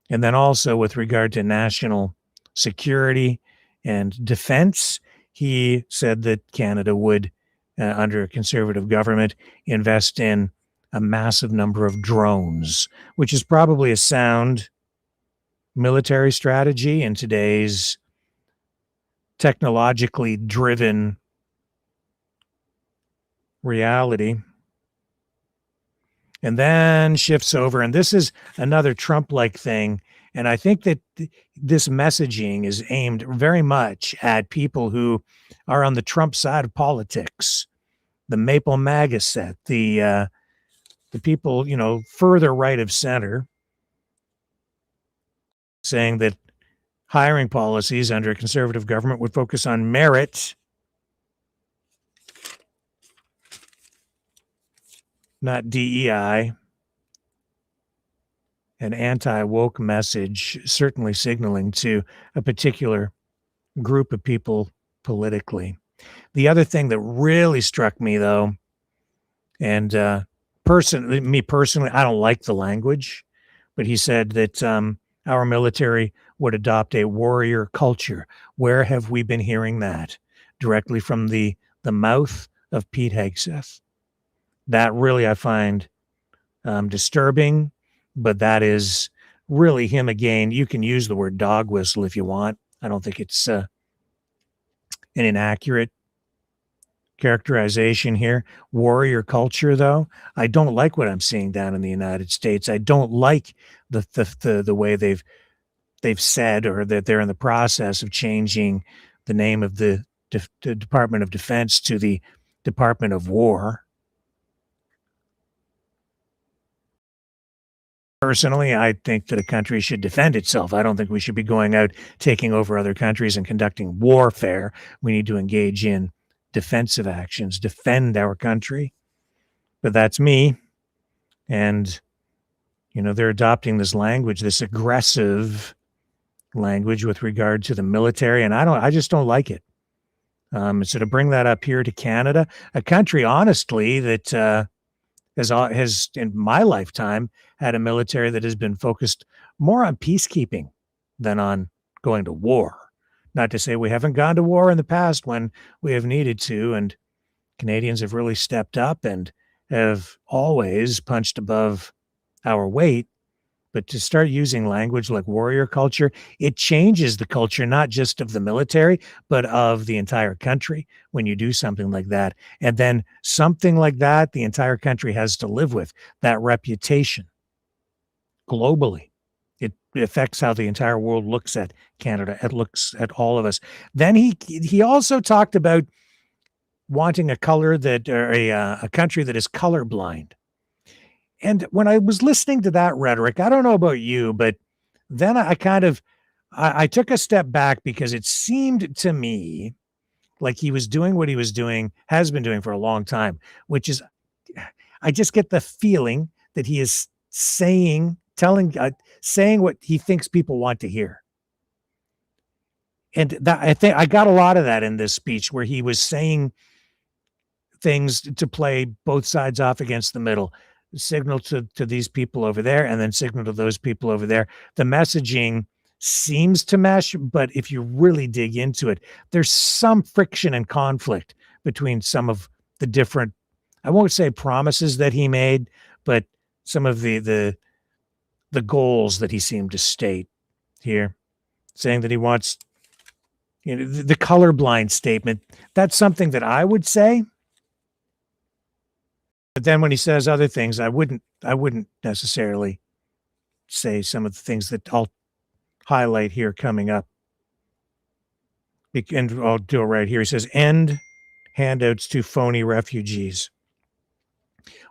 And then also with regard to national security and defense, he said that Canada would, under a conservative government, invest in a massive number of drones, which is probably a sound military strategy in today's technologically driven reality. And then shifts over, and this is another Trump-like thing, and I think that this messaging is aimed very much at people who are on the Trump side of politics, the Maple MAGA set, the people, further right of center, saying that hiring policies under a conservative government would focus on merit, not DEI. An anti-woke message, certainly signaling to a particular group of people politically. The other thing that really struck me, though, and me personally, I don't like the language, but he said that our military would adopt a warrior culture. Where have we been hearing that? Directly from the mouth of Pete Hegseth. That really I find disturbing, but that is really him again. You can use the word dog whistle if you want. I don't think it's an inaccurate characterization here. Warrior culture, though, I don't like what I'm seeing down in the United States. I don't like the way they've said, or that they're in the process of changing the name of the Department of Defense to the Department of War. Personally, I think that a country should defend itself. I don't think we should be going out taking over other countries and conducting warfare. We need to engage in defensive actions, defend our country. But that's me. And, they're adopting this language, this aggressive language with regard to the military. And I just don't like it. So to bring that up here to Canada, a country, honestly, that has in my lifetime had a military that has been focused more on peacekeeping than on going to war. Not to say we haven't gone to war in the past when we have needed to, and Canadians have really stepped up and have always punched above our weight. But to start using language like warrior culture, it changes the culture, not just of the military, but of the entire country when you do something like that. And then something like that, the entire country has to live with that reputation globally. It affects how the entire world looks at Canada. It looks at all of us. Then he also talked about wanting a country that is colorblind. And when I was listening to that rhetoric, I don't know about you, but then I took a step back, because it seemed to me like he was doing what he was doing, has been doing for a long time, which is, I just get the feeling that he is saying what he thinks people want to hear. And I think I got a lot of that in this speech, where he was saying things to play both sides off against the middle. Signal to these people over there, and then signal to those people over there. The messaging seems to mesh, but if you really dig into it, there's some friction and conflict between some of the different, I won't say promises that he made, but some of the goals that he seemed to state here, saying that he wants, the colorblind statement. That's something that I would say. But then when he says other things, I wouldn't necessarily say some of the things that I'll highlight here coming up. And I'll do it right here. He says, end handouts to phony refugees.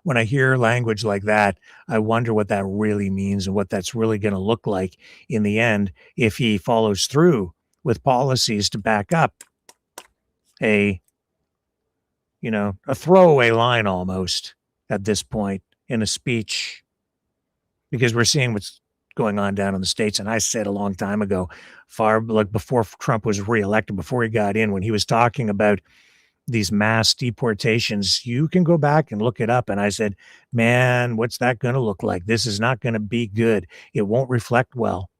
When I hear language like that, I wonder what that really means and what that's really going to look like in the end if he follows through with policies to back up a throwaway line almost at this point in a speech, because we're seeing what's going on down in the States. And I said a long time ago, before Trump was reelected, before he got in, when he was talking about these mass deportations, you can go back and look it up. And I said, man, what's that going to look like? This is not going to be good. It won't reflect well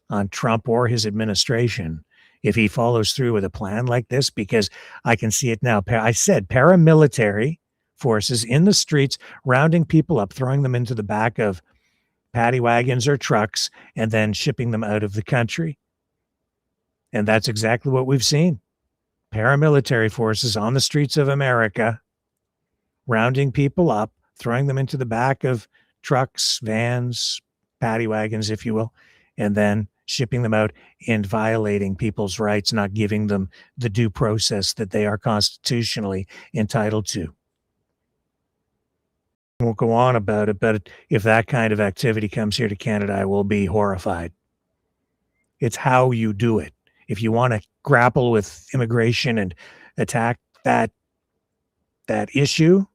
on Trump or his administration if he follows through with a plan like this, because I can see it now. I said paramilitary forces in the streets, rounding people up, throwing them into the back of paddy wagons or trucks, and then shipping them out of the country. And that's exactly what we've seen. Paramilitary forces on the streets of America, rounding people up, throwing them into the back of trucks, vans, paddy wagons, if you will, and then shipping them out and violating people's rights, not giving them the due process that they are constitutionally entitled to. I won't go on about it, but if that kind of activity comes here to Canada, I will be horrified. It's how you do it. If you want to grapple with immigration and attack that issue,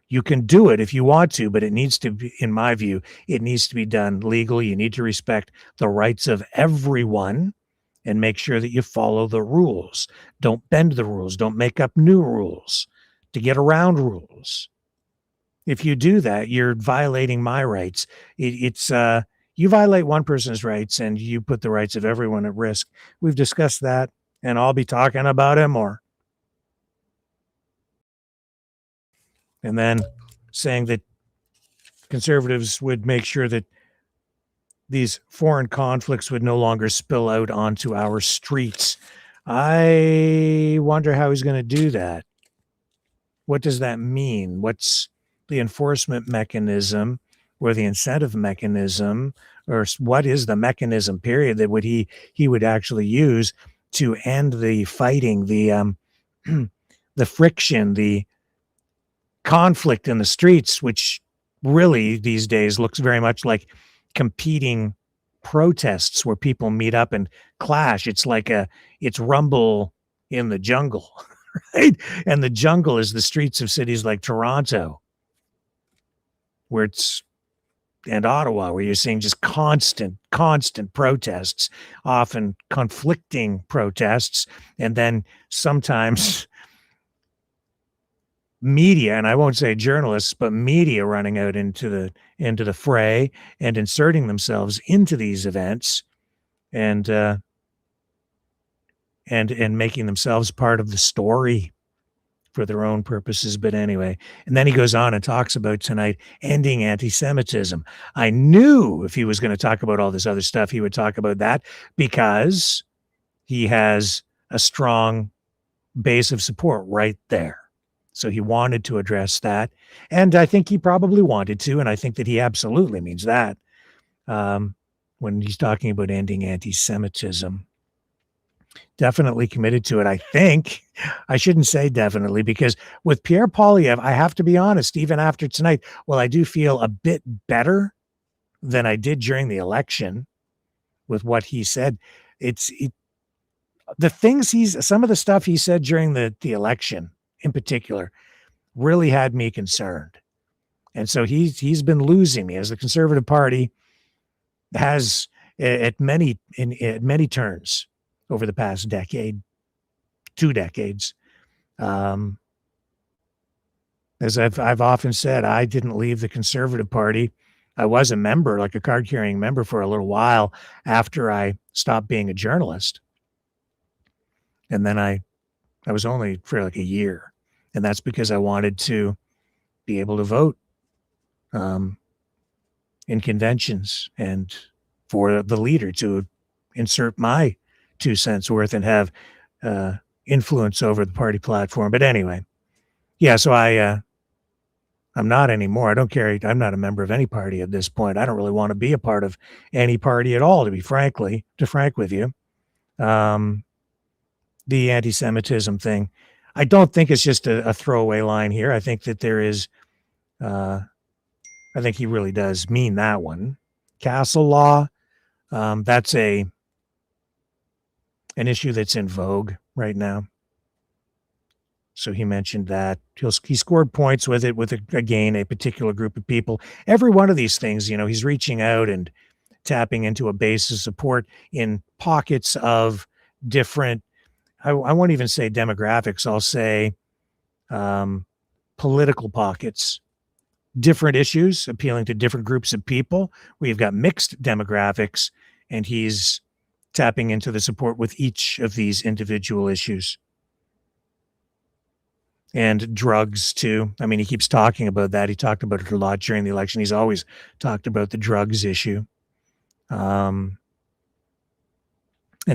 you can do it if you want to, but it needs to be, in my view, it needs to be done legally. You need to respect the rights of everyone and make sure that you follow the rules. Don't bend the rules. Don't make up new rules to get around rules. If you do that, you're violating my rights. You violate one person's rights and you put the rights of everyone at risk. We've discussed that, and I'll be talking about it more. And then saying that conservatives would make sure that these foreign conflicts would no longer spill out onto our streets. I wonder how he's going to do that. What does that mean? What's the enforcement mechanism or the incentive mechanism, or what is the mechanism, period, that he would actually use to end the fighting, the the friction, the conflict in the streets, which really these days looks very much like competing protests where people meet up and clash. It's rumble in the jungle, right? And the jungle is the streets of cities like Toronto, and Ottawa, where you're seeing just constant protests, often conflicting protests, and then sometimes media, and I won't say journalists, but media running out into the fray and inserting themselves into these events and making themselves part of the story for their own purposes. But anyway, and then he goes on and talks about tonight ending anti-Semitism. I knew if he was going to talk about all this other stuff, he would talk about that, because he has a strong base of support right there. So he wanted to address that. And I think he probably wanted to, and I think that he absolutely means that when he's talking about ending anti-Semitism. Definitely committed to it, I think. I shouldn't say definitely, because with Pierre Poilievre, I have to be honest, even after tonight, well, I do feel a bit better than I did during the election with what he said. Some of the stuff he said during the election in particular really had me concerned. And so he's been losing me, as the Conservative Party has at many turns over the past decade, 2 decades. As I've often said, I didn't leave the Conservative Party. I was a member, like a card-carrying member, for a little while after I stopped being a journalist. And then I was only for like a year. And that's because I wanted to be able to vote in conventions and for the leader to insert my 2 cents worth and have influence over the party platform. But anyway, yeah, so I'm not anymore. I don't carry, I'm not a member of any party at this point. I don't really want to be a part of any party at all, to frank with you. The anti-Semitism thing, I don't think it's just a throwaway line here. I think that there is, I think he really does mean that one. Castle law, that's an issue that's in vogue right now. So he mentioned that he scored points with it, with again a particular group of people. Every one of these things, he's reaching out and tapping into a base of support in pockets of different, I won't even say demographics, I'll say political pockets, different issues appealing to different groups of people. We've got mixed demographics, and he's tapping into the support with each of these individual issues. And drugs too. I mean, he keeps talking about that. He talked about it a lot during the election. He's always talked about the drugs issue. And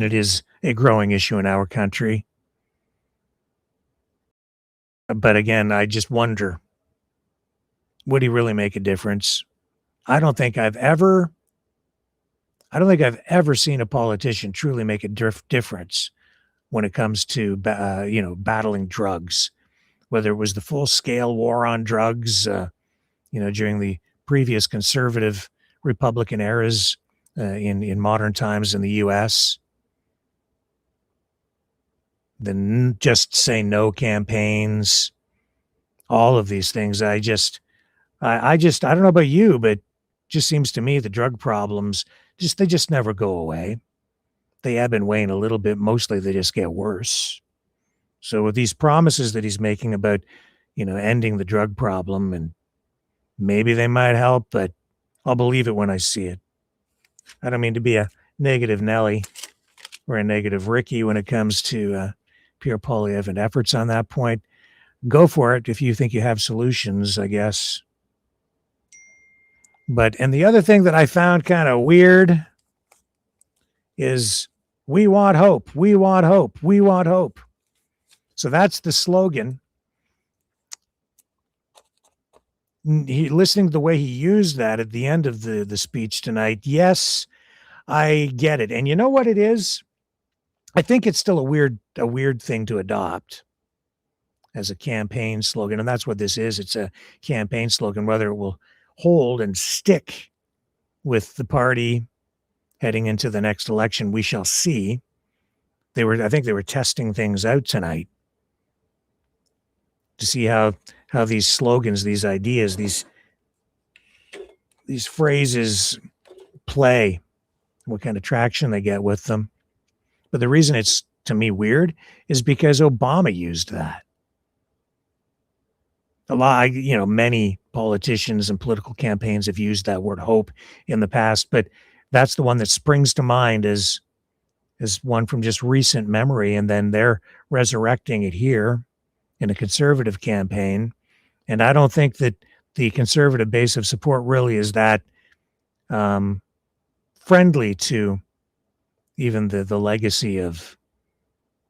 it is a growing issue in our country. But again, I just wonder, would he really make a difference? I don't think I've ever seen a politician truly make a difference when it comes to, battling drugs. Whether it was the full-scale war on drugs, during the previous conservative Republican eras in modern times in the U.S., the Just Say No campaigns, all of these things. I don't know about you, but it just seems to me the drug problems, they just never go away. They ebb and wane a little bit. Mostly they just get worse. So with these promises that he's making about, ending the drug problem, and maybe they might help, but I'll believe it when I see it. I don't mean to be a negative Nelly or a negative Ricky when it comes to Pierre Poilievre and efforts on that point. Go for it if you think you have solutions, I guess. And the other thing that I found kind of weird is we want hope, we want hope, we want hope. So that's the slogan. Listening to the way he used that at the end of the speech tonight, yes, I get it. And you know what it is? I think it's still a weird thing to adopt as a campaign slogan. And that's what this is. It's a campaign slogan. Whether it will hold and stick with the party heading into the next election, we shall see. I think they were testing things out tonight to see how these slogans, these ideas, these phrases play, what kind of traction they get with them. But the reason it's, to me, weird is because Obama used that. Many politicians and political campaigns have used that word hope in the past, but that's the one that springs to mind as one from just recent memory. And then they're resurrecting it here in a conservative campaign. And I don't think that the conservative base of support really is that friendly to even the legacy of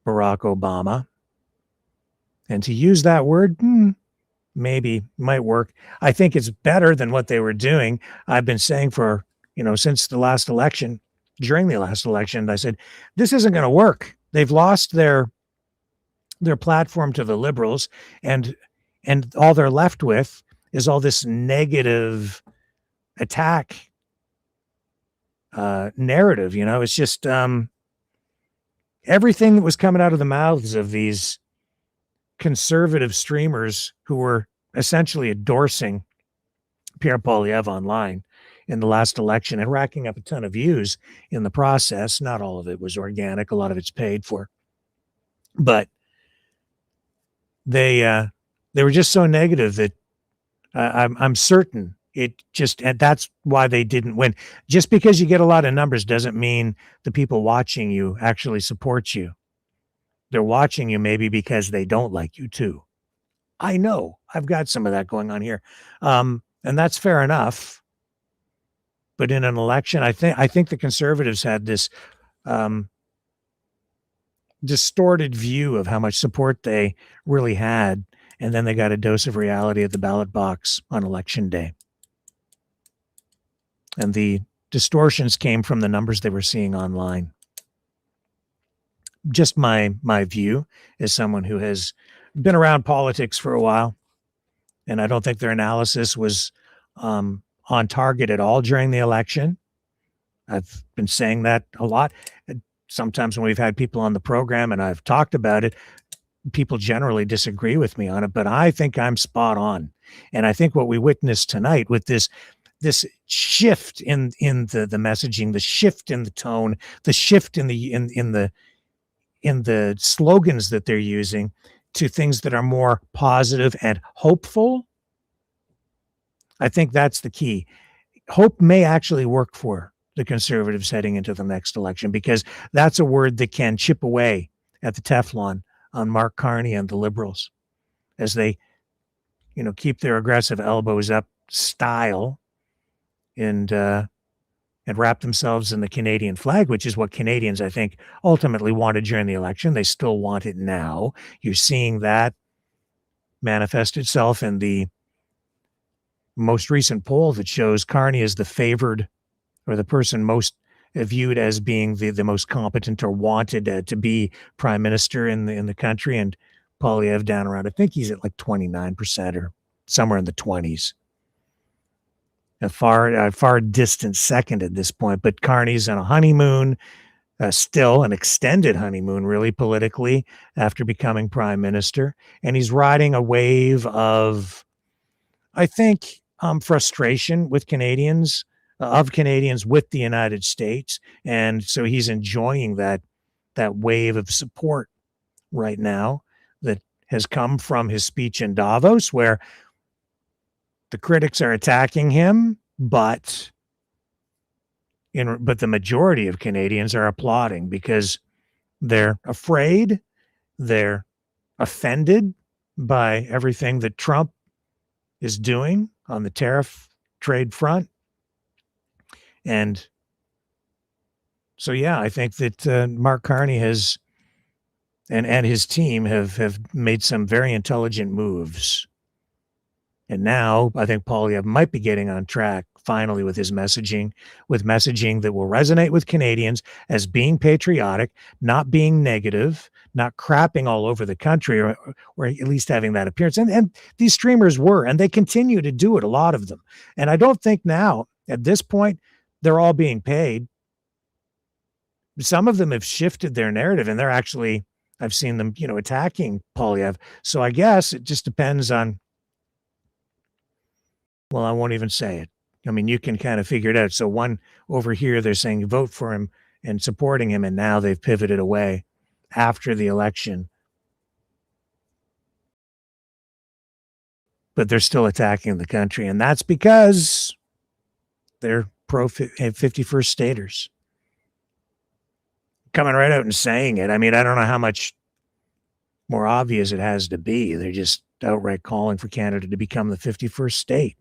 Barack Obama. And to use that word, maybe might work. I think it's better than what they were doing. I've been saying for, since the last election, during the last election, I said, this isn't going to work. They've lost their platform to the Liberals, and all they're left with is all this negative attack narrative. It's just everything that was coming out of the mouths of these conservative streamers who were essentially endorsing Pierre Poilievre online in the last election and racking up a ton of views in the process. Not all of it was organic. A lot of it's paid for. But they were just so negative that I'm certain and that's why they didn't win. Just because you get a lot of numbers doesn't mean the people watching you actually support you. They're watching you maybe because they don't like you too. I know I've got some of that going on here. And that's fair enough. But in an election, I think the conservatives had this distorted view of how much support they really had. And then they got a dose of reality at the ballot box on election day. And the distortions came from the numbers they were seeing online. Just my view as someone who has been around politics for a while. And I don't think their analysis was on target at all during the election. I've been saying that a lot. Sometimes when we've had people on the program and I've talked about it, people generally disagree with me on it, but I think I'm spot on. And I think what we witnessed tonight with this shift in the messaging, the shift in the tone, the shift in the slogans that they're using to things that are more positive and hopeful, I think that's the key. Hope may actually work for the conservatives heading into the next election, because that's a word that can chip away at the Teflon on Mark Carney and the Liberals as they, keep their aggressive elbows up style and wrap themselves in the Canadian flag, which is what Canadians, I think, ultimately wanted during the election. They still want it now. You're seeing that manifest itself in the most recent poll that shows Carney is the favored, or the person most viewed as being the most competent or wanted to be prime minister in the country, and Poilievre down around, I think he's at like 29% or somewhere in the 20s. A far distant second at this point, but Carney's on a honeymoon, still an extended honeymoon, really, politically, after becoming prime minister. And he's riding a wave of, I think, frustration with Canadians, with the United States. And so he's enjoying that wave of support right now that has come from his speech in Davos, where the critics are attacking him, but the majority of Canadians are applauding because they're afraid, they're offended by everything that Trump is doing on the tariff trade front, And so, yeah, I think that Mark Carney has and his team have made some very intelligent moves. And now I think Poilievre might be getting on track finally with his messaging, that will resonate with Canadians as being patriotic, not being negative, not crapping all over the country, or at least having that appearance. And these streamers were, and they continue to do it, a lot of them. And I don't think now, at this point, they're all being paid. Some of them have shifted their narrative, and they're actually, I've seen them, attacking Poilievre. So I guess it just depends on, well, I won't even say it. I mean, you can kind of figure it out. So one over here, they're saying vote for him and supporting him, and now they've pivoted away after the election. But they're still attacking the country, and that's because they're pro-51st staters. Coming right out and saying it. I mean, I don't know how much more obvious it has to be. They're just outright calling for Canada to become the 51st state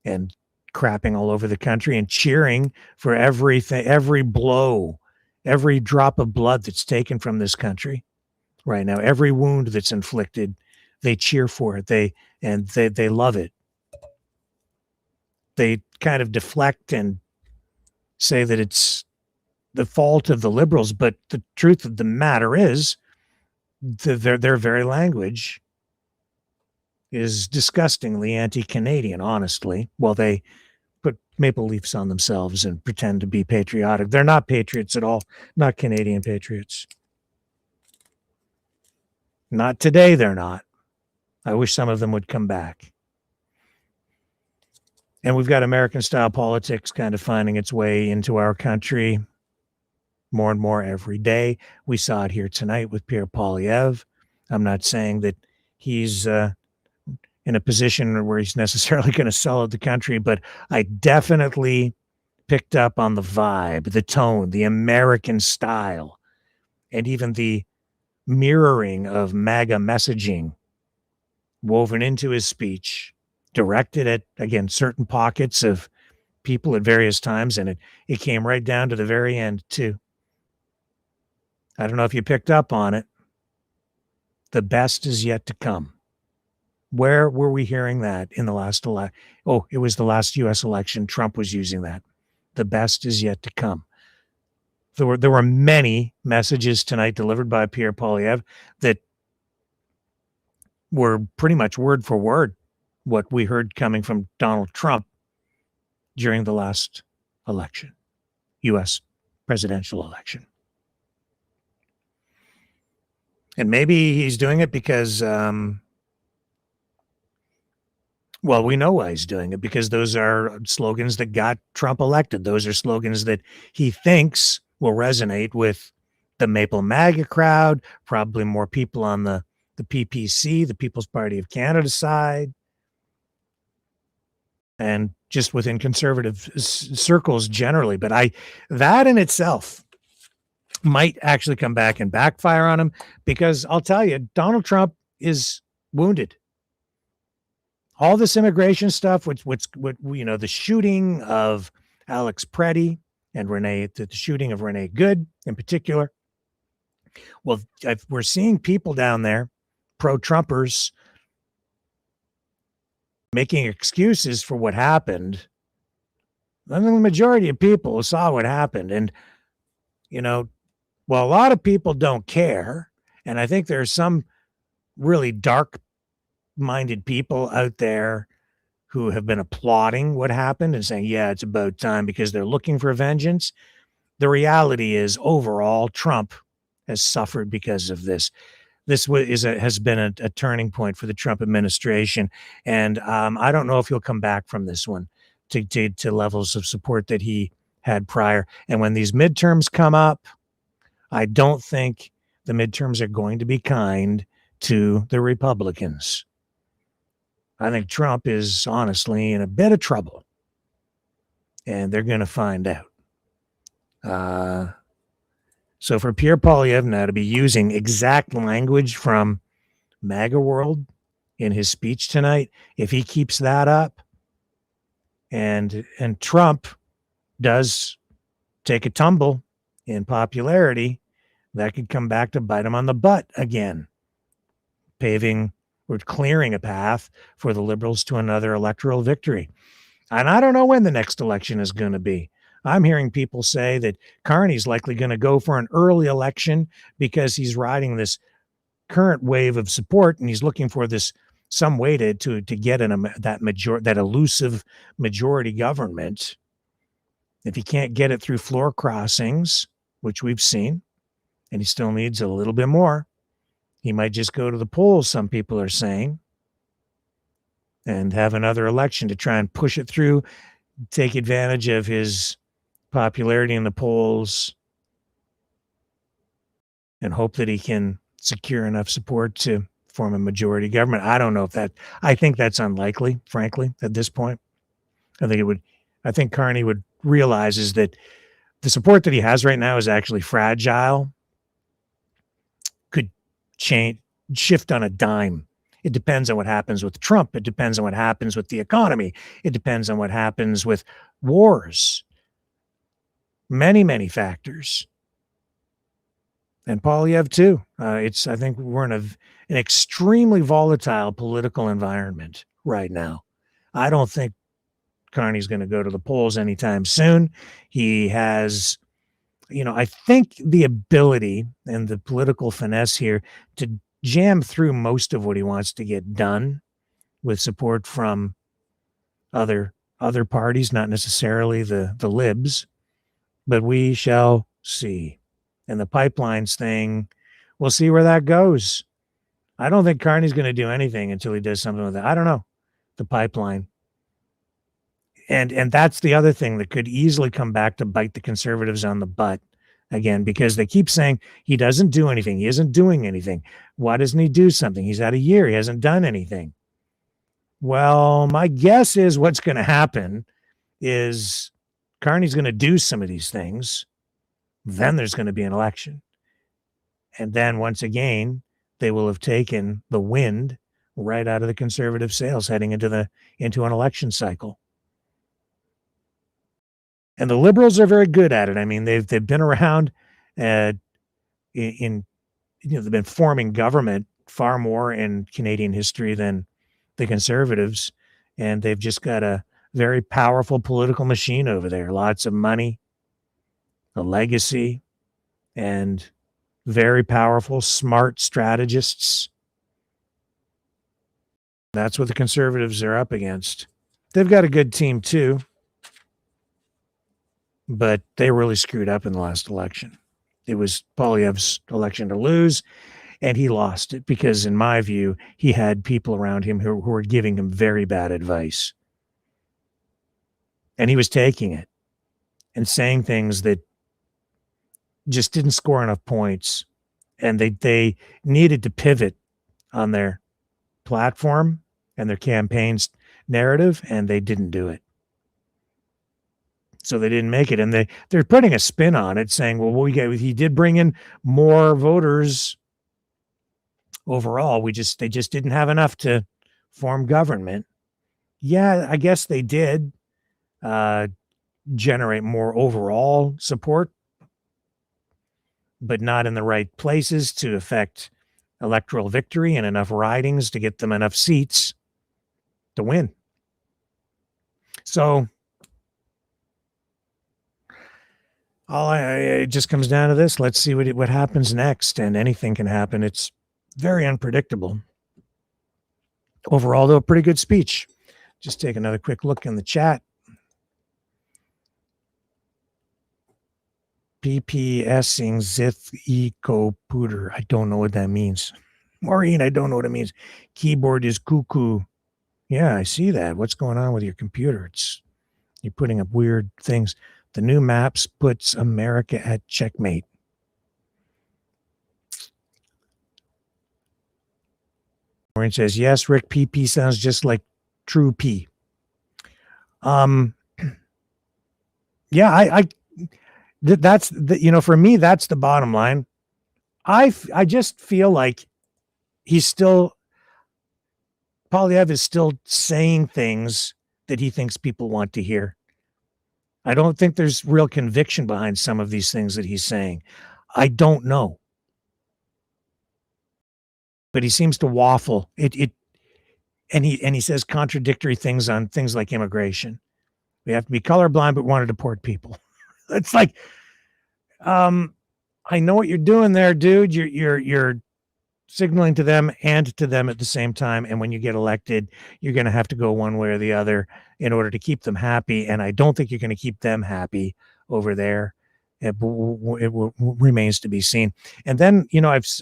and crapping all over the country and cheering for everything, every blow, every drop of blood that's taken from this country right now, every wound that's inflicted. They cheer for it. They love it. They kind of deflect and say that it's the fault of the Liberals, but the truth of the matter is their very language is disgustingly anti-Canadian, honestly. Well, they put maple leafs on themselves and pretend to be patriotic. They're not patriots at all, not Canadian patriots. Not today, they're not. I wish some of them would come back. And we've got American-style politics kind of finding its way into our country more and more every day. We saw it here tonight with Pierre Poilievre. I'm not saying that he's in a position where he's necessarily going to sell out the country, but I definitely picked up on the vibe, the tone, the American style, and even the mirroring of MAGA messaging woven into his speech, directed at, again, certain pockets of people at various times, and it came right down to the very end, too. I don't know if you picked up on it. The best is yet to come. Where were we hearing that in the last election? Oh, it was the last U.S. election. Trump was using that. The best is yet to come. There were many messages tonight delivered by Pierre Poilievre that were pretty much word for word what we heard coming from Donald Trump during the last election, U.S. presidential election. And maybe he's doing it because, well, we know why he's doing it, because those are slogans that got Trump elected. Those are slogans that he thinks will resonate with the Maple MAGA crowd, probably more people on the PPC, the People's Party of Canada side, and just within conservative circles generally. But that in itself might actually come back and backfire on him, because I'll tell you, Donald Trump is wounded. All this immigration stuff, what the shooting of Alex Preddy and the shooting of Renee Good in particular. Well, we're seeing people down there, pro-Trumpers, making excuses for what happened. I mean, the majority of people saw what happened, and well, a lot of people don't care, and I think there are some really dark-minded people out there who have been applauding what happened and saying, yeah, it's about time, because they're looking for vengeance. The reality is, overall, Trump has suffered because of this. This has been a turning point for the Trump administration, and I don't know if he'll come back from this one to levels of support that he had prior. And when these midterms come up, I don't think the midterms are going to be kind to the Republicans. I think Trump is honestly in a bit of trouble, and they're going to find out. So for Pierre Poilievre now to be using exact language from MAGA world in his speech tonight, if he keeps that up, and Trump does take a tumble in popularity, that could come back to bite him on the butt again, paving or clearing a path for the Liberals to another electoral victory. And I don't know when the next election is going to be. I'm hearing people say that Carney's likely going to go for an early election because he's riding this current wave of support and he's looking for some way to get that elusive majority government. If he can't get it through floor crossings, which we've seen, and he still needs a little bit more, he might just go to the polls, some people are saying, and have another election to try and push it through, take advantage of his popularity in the polls, and hope that he can secure enough support to form a majority government. I don't know I think that's unlikely, frankly, at this point. I think Carney would realize is that the support that he has right now is actually fragile, could shift on a dime. It depends on what happens with Trump. It depends on what happens with the economy. It depends on what happens with wars. Many, many factors. And Poilievre too. I think we're in an extremely volatile political environment right now. I don't think Carney's going to go to the polls anytime soon. He has, I think the ability and the political finesse here to jam through most of what he wants to get done with support from other parties, not necessarily the libs, but we shall see. And the pipelines thing, we'll see where that goes. I don't think Carney's going to do anything until he does something with it. I don't know. The pipeline. And that's the other thing that could easily come back to bite the Conservatives on the butt again, because they keep saying he doesn't do anything. He isn't doing anything. Why doesn't he do something? He's had a year. He hasn't done anything. Well, my guess is what's going to happen is Carney's going to do some of these things. Then there's going to be an election. And then once again, they will have taken the wind right out of the Conservative sails heading into an election cycle. And the Liberals are very good at it. I mean, they've been around they've been forming government far more in Canadian history than the Conservatives. And they've just got a very powerful political machine over there. Lots of money, a legacy, and very powerful, smart strategists. That's what the Conservatives are up against. They've got a good team too, but they really screwed up in the last election. It was Poilievre's election to lose, and he lost it because, in my view, he had people around him who were giving him very bad advice. And he was taking it and saying things that just didn't score enough points. And they needed to pivot on their platform and their campaign's narrative, and they didn't do it. So they didn't make it. And they're putting a spin on it, saying, well, he did bring in more voters overall. They just didn't have enough to form government. Yeah, I guess they did generate more overall support, but not in the right places to affect electoral victory and enough ridings to get them enough seats to win. So it just comes down to this. Let's see what happens next, and anything can happen. It's very unpredictable. Overall, though, a pretty good speech. Just take another quick look in the chat. PPSing Zith Eco Pooter. I don't know what that means. Maureen, I don't know what it means. Keyboard is cuckoo. Yeah, I see that. What's going on with your computer? You're putting up weird things. The new maps puts America at checkmate. Maureen says, yes, Rick, PP sounds just like True P. Yeah, that's for me, that's the bottom line. I just feel like Poilievre is still saying things that he thinks people want to hear. I don't think there's real conviction behind some of these things that he's saying. I don't know. But he seems to waffle. And he says contradictory things on things like immigration. We have to be colorblind, but want to deport people. It's like, I know what you're doing there, dude. You're signaling to them and to them at the same time. And when you get elected, you're going to have to go one way or the other in order to keep them happy. And I don't think you're going to keep them happy over there. It remains to be seen. And then,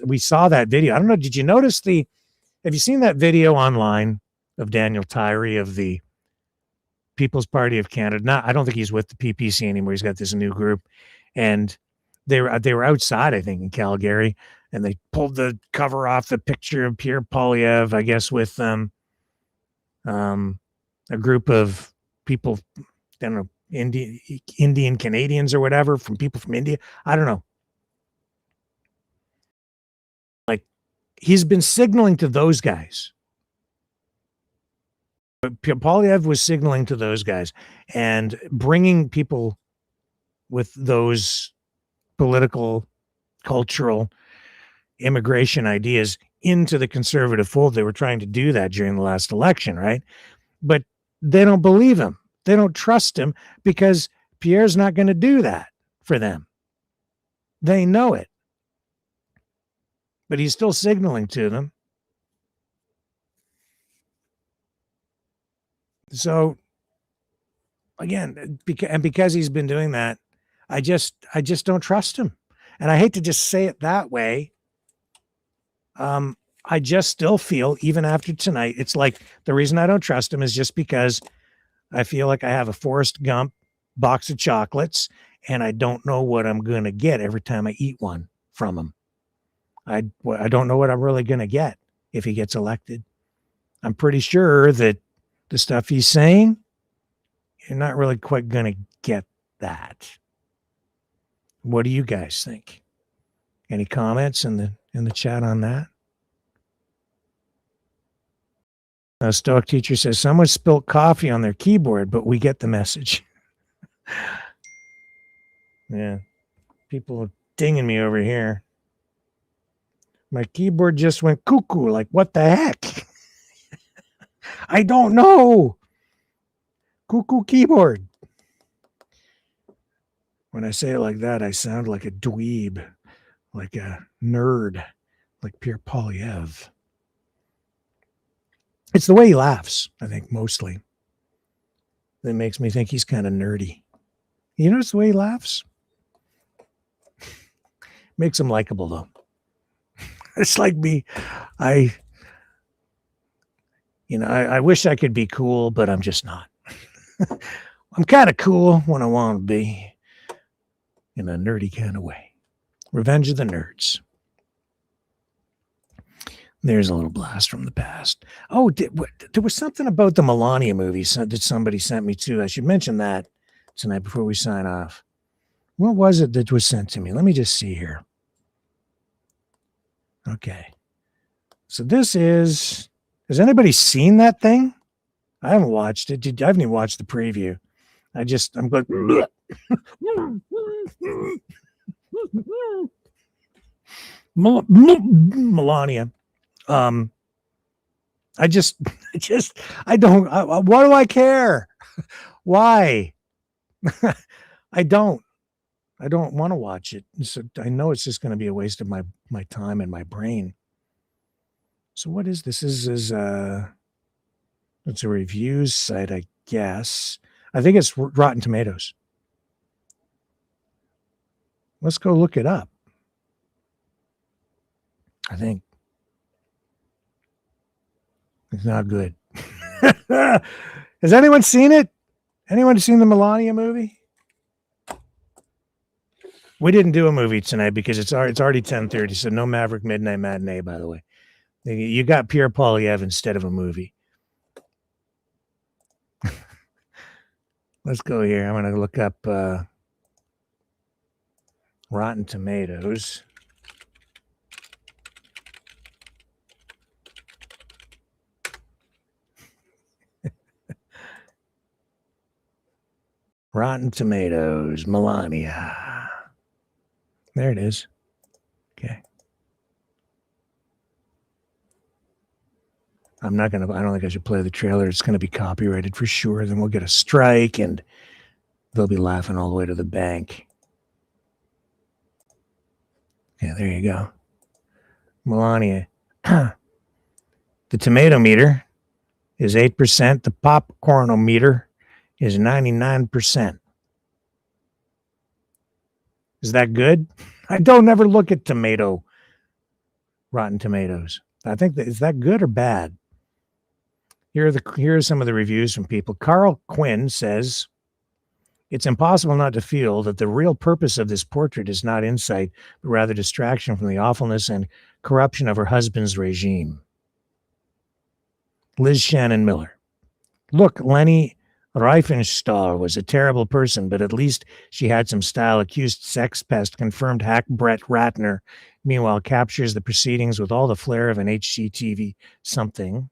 we saw that video. I don't know. Did you notice have you seen that video online of Daniel Tyree of the People's Party of Canada? I don't think he's with the PPC anymore. He's got this new group, and they were outside, I think, in Calgary, and they pulled the cover off the picture of Pierre Poilievre, I guess, with a group of people, I don't know, Indian Canadians or whatever, from people from India. I don't know. Like, he's been signaling to those guys. But Poilievre was signaling to those guys and bringing people with those political, cultural, immigration ideas into the conservative fold. They were trying to do that during the last election, right? But they don't believe him. They don't trust him because Pierre's not going to do that for them. They know it. But he's still signaling to them. So, again, because he's been doing that, I just don't trust him. And I hate to just say it that way. I just still feel, even after tonight, it's like the reason I don't trust him is just because I feel like I have a Forrest Gump box of chocolates and I don't know what I'm going to get every time I eat one from him. I don't know what I'm really going to get if he gets elected. I'm pretty sure that the stuff he's saying, you're not really quite going to get that. What do you guys think? Any comments in the chat on that? A Stoic teacher says, someone spilled coffee on their keyboard, but we get the message. Yeah. People are dinging me over here. My keyboard just went cuckoo. Like, what the heck? I don't know. Cuckoo keyboard. When I say it like that, I sound like a dweeb, like a nerd, like Pierre Poilievre. It's the way he laughs, I think, mostly, that makes me think he's kind of nerdy. You notice the way he laughs? Makes him likable, though. It's like me. I wish I could be cool, but I'm just not. I'm kind of cool when I want to be, in a nerdy kind of way. Revenge of the Nerds. There's a little blast from the past. Oh, there was something about the Melania movie that somebody sent me too. I should mention that tonight before we sign off. What was it that was sent to me? Let me just see here. Okay. So this is, has anybody seen that thing? I haven't watched it. I haven't even watched the preview. I'm going, Melania. I don't, why do I care? Why? I don't want to watch it. So I know it's just going to be a waste of my time and my brain. So what is this? It's a reviews site, I guess. I think it's Rotten Tomatoes. Let's go look it up. I think it's not good. Has anyone seen it? Anyone seen the Melania movie? We didn't do a movie tonight because it's already 10:30, so no Maverick Midnight Matinee, by the way. You got Pierre Poilievre instead of a movie. Let's go here. I'm going to look up Rotten Tomatoes. Rotten Tomatoes, Melania. There it is. Okay. I don't think I should play the trailer. It's going to be copyrighted for sure. Then we'll get a strike and they'll be laughing all the way to the bank. Yeah, there you go. Melania. The tomato meter is 8%. The popcornometer is 99%. Is that good? I don't ever look at Rotten Tomatoes. I think is that good or bad? Here are some of the reviews from people. Carl Quinn says, it's impossible not to feel that the real purpose of this portrait is not insight, but rather distraction from the awfulness and corruption of her husband's regime. Liz Shannon Miller. Look, Leni Riefenstahl was a terrible person, but at least she had some style. Accused sex pest, confirmed hack Brett Ratner, meanwhile captures the proceedings with all the flair of an HGTV something.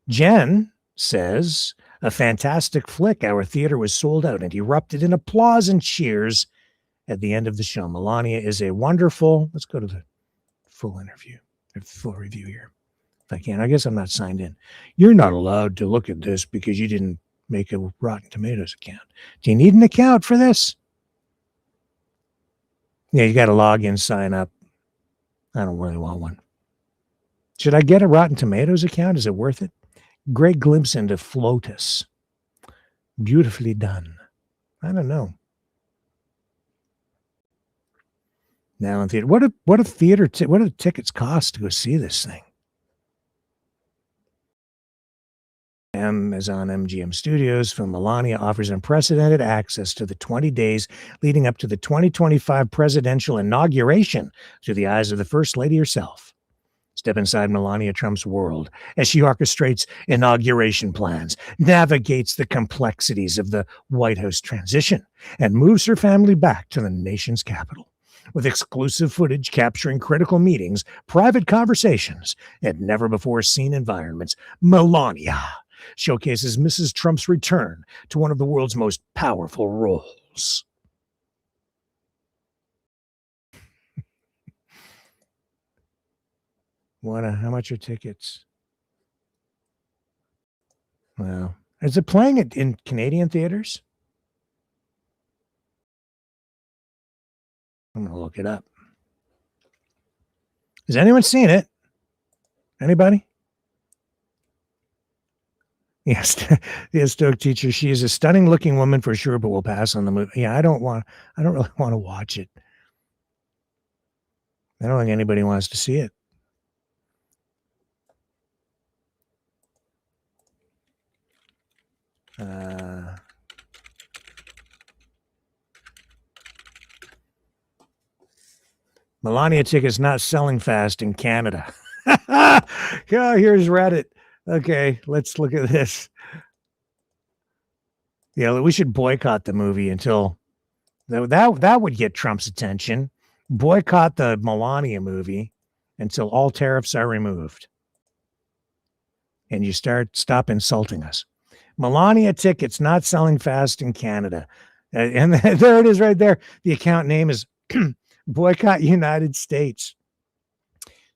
Jen says, a fantastic flick. Our theater was sold out and erupted in applause and cheers at the end of the show. Melania is a wonderful, let's go to the full review here. If I can. I guess I'm not signed in. You're not allowed to look at this because you didn't make a Rotten Tomatoes account. Do you need an account for this? Yeah, you got to log in, sign up. I don't really want one. Should I get a Rotten Tomatoes account? Is it worth it? Great glimpse into Flotus. Beautifully done. I don't know. Now in theater. What do the tickets cost to go see this thing? Amazon MGM Studios film Melania offers unprecedented access to the 20 days leading up to the 2025 presidential inauguration through the eyes of the First Lady herself. Step inside Melania Trump's world as she orchestrates inauguration plans, navigates the complexities of the White House transition, and moves her family back to the nation's capital. With exclusive footage capturing critical meetings, private conversations, and never-before-seen environments, Melania showcases Mrs. Trump's return to one of the world's most powerful roles. How much are tickets? Well, is it playing it in Canadian theaters? I'm going to look it up. Has anyone seen it? Anybody? Yes, the Stoke teacher. She is a stunning looking woman for sure, but we'll pass on the movie. Yeah, I don't really want to watch it. I don't think anybody wants to see it. Melania tickets not selling fast in Canada. Yeah, here's Reddit. Okay, let's look at this. Yeah, we should boycott the movie until that would get Trump's attention. Boycott the Melania movie until all tariffs are removed. And you stop insulting us. Melania tickets not selling fast in Canada. And there it is right there. The account name is Boycott United States.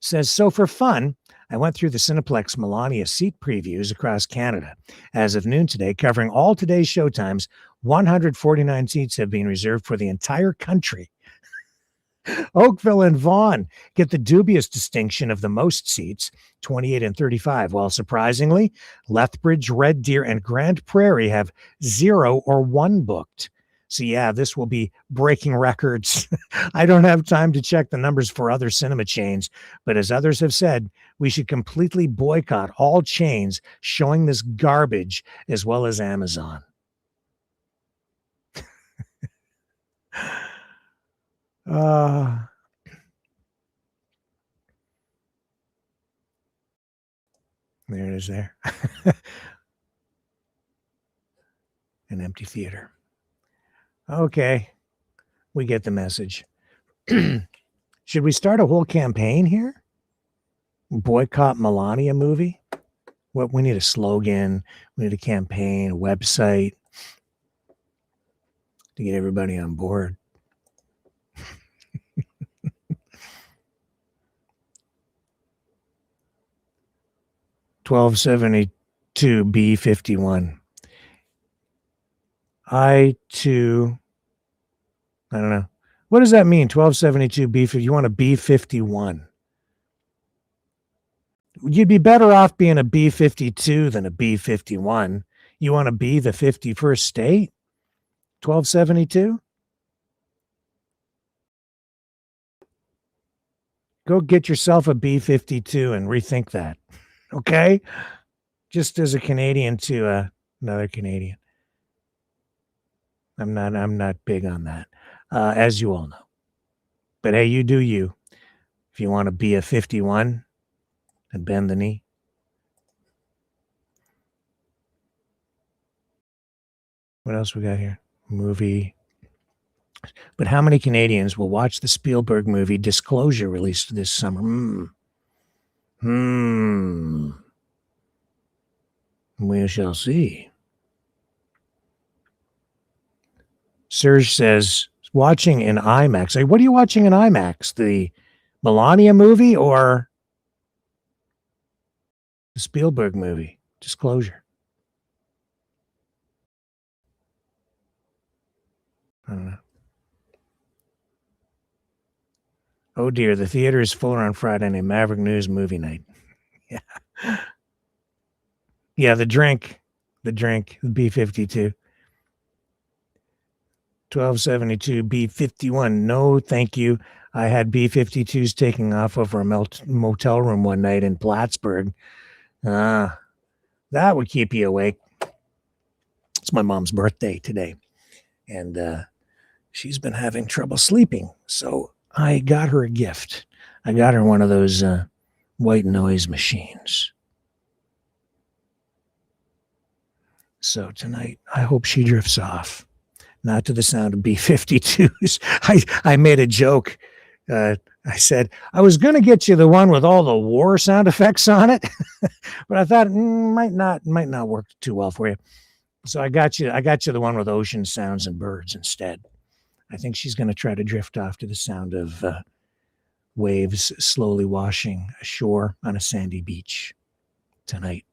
Says, so for fun, I went through the Cineplex Melania seat previews across Canada. As of noon today, covering all today's showtimes, 149 seats have been reserved for the entire country. Oakville and Vaughan get the dubious distinction of the most seats, 28 and 35, while surprisingly, Lethbridge, Red Deer, and Grand Prairie have 0 or 1 booked. So yeah, this will be breaking records. I don't have time to check the numbers for other cinema chains, but as others have said, we should completely boycott all chains showing this garbage as well as Amazon. There it is there. An empty theater. Okay, we get the message. Should we start a whole campaign here? Boycott Melania movie? What we need a slogan, we need a campaign, a website to get everybody on board. $12.72 B51. I don't know. What does that mean? 1272 B50. You want a B51? You'd be better off being a B52 than a B51. You want to be the 51st state? 1272? Go get yourself a B52 and rethink that. Okay? Just as a Canadian to another Canadian. I'm not big on that, as you all know. But hey, you do you. If you want to be a 51 and bend the knee. What else we got here? Movie. But how many Canadians will watch the Spielberg movie Disclosure released this summer? We shall see. Serge says, watching in IMAX. What are you watching in IMAX? The Melania movie or the Spielberg movie? Disclosure. I don't know. Oh dear, the theater is fuller on Friday night. Maverick News movie night. Yeah. Yeah, the drink, the B52. 1272 B51. No, thank you. I had B52s taking off over a motel room one night in Plattsburgh. That would keep you awake. It's my mom's birthday today, and she's been having trouble sleeping. So I got her a gift. I got her one of those white noise machines. So tonight, I hope she drifts off. Not to the sound of B-52s. I made a joke. I said, I was going to get you the one with all the war sound effects on it, but I thought might not work too well for you. So I got you the one with ocean sounds and birds instead. I think she's going to try to drift off to the sound of waves slowly washing ashore on a sandy beach tonight.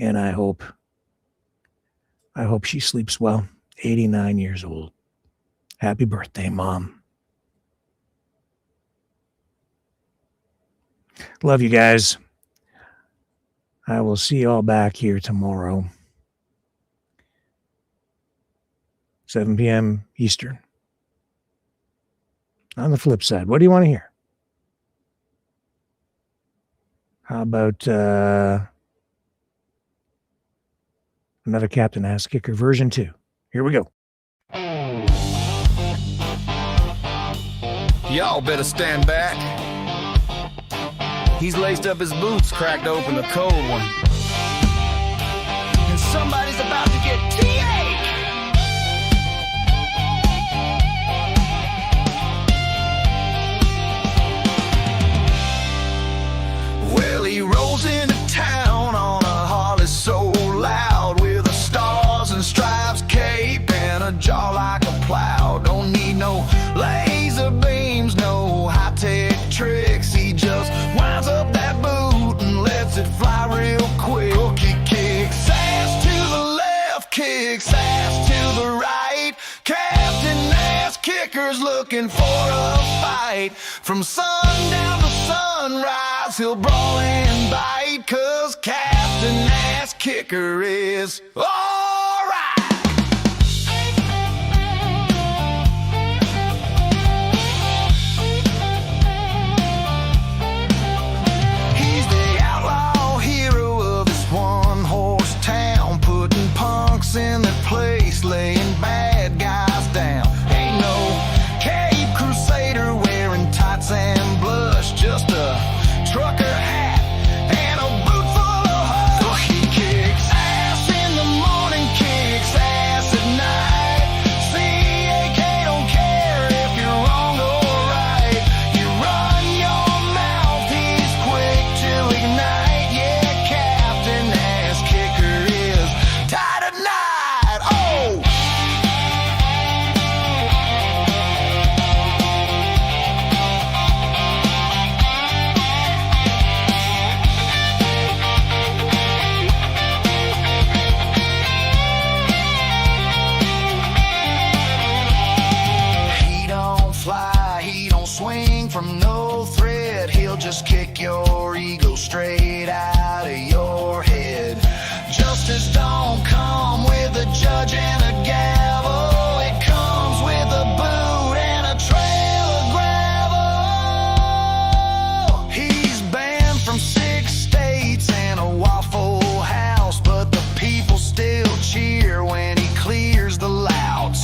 And I hope she sleeps well. 89 years old. Happy birthday, Mom. Love you guys. I will see you all back here tomorrow. 7 p.m. Eastern. On the flip side, what do you want to hear? How about another Captain Ass Kicker version 2? Here we go. Y'all better stand back. He's laced up his boots, cracked open a cold one. And somebody's about to get TA! Well, he rolls into town on a Harley so loud, with a stars and stripes cape and a jaw like a plow. Don't need no laser beams, no high-tech tricks. He just winds up that boot and lets it fly real quick. He kicks ass to the left, kicks ass to the right. Captain Ass Kicker's looking for a fight. From sundown to sunrise, he'll brawl and bite, 'cause Captain Ass Kicker is alright. He's the outlaw hero of this one-horse town, putting punks in their place, laying bad guys down. Ain't no Cape Crusader wearing tights and blush, just a trucker hat and a boot full of hush. He kicks ass in the morning. hang from no thread. He'll just kick your ego straight out of your head. Justice don't come with a judge and a gavel. It comes with a boot and a trail of gravel. He's banned from 6 states and a Waffle House, but the people still cheer when he clears the louds.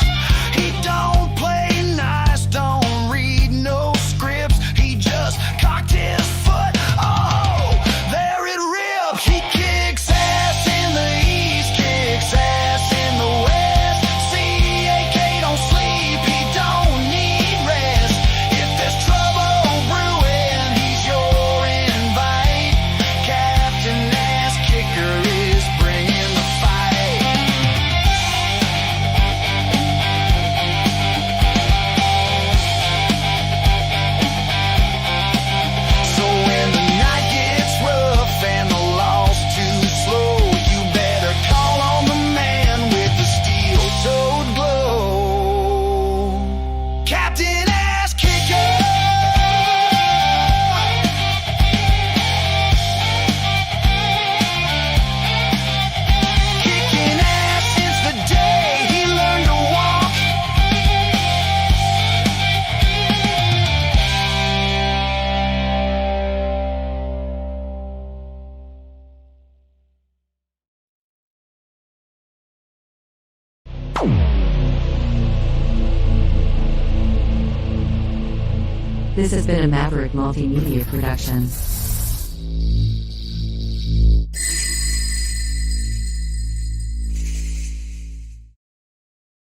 He don't play nice, don't read no scripts. He just cocked his foot. Oh, there it ripped. He kicks ass in the east, kicks ass in the west. CAK don't sleep, he don't need rest. If there's trouble brewing, he's your invite. Captain Ass Kicker is bringing the fight. So when the night gets rough and the law's too slow, you better call on the man with the steel-toed glove. Captain Ass Kicker. Kicking ass since the day he learned to walk. This has been a Maverick Multimedia production.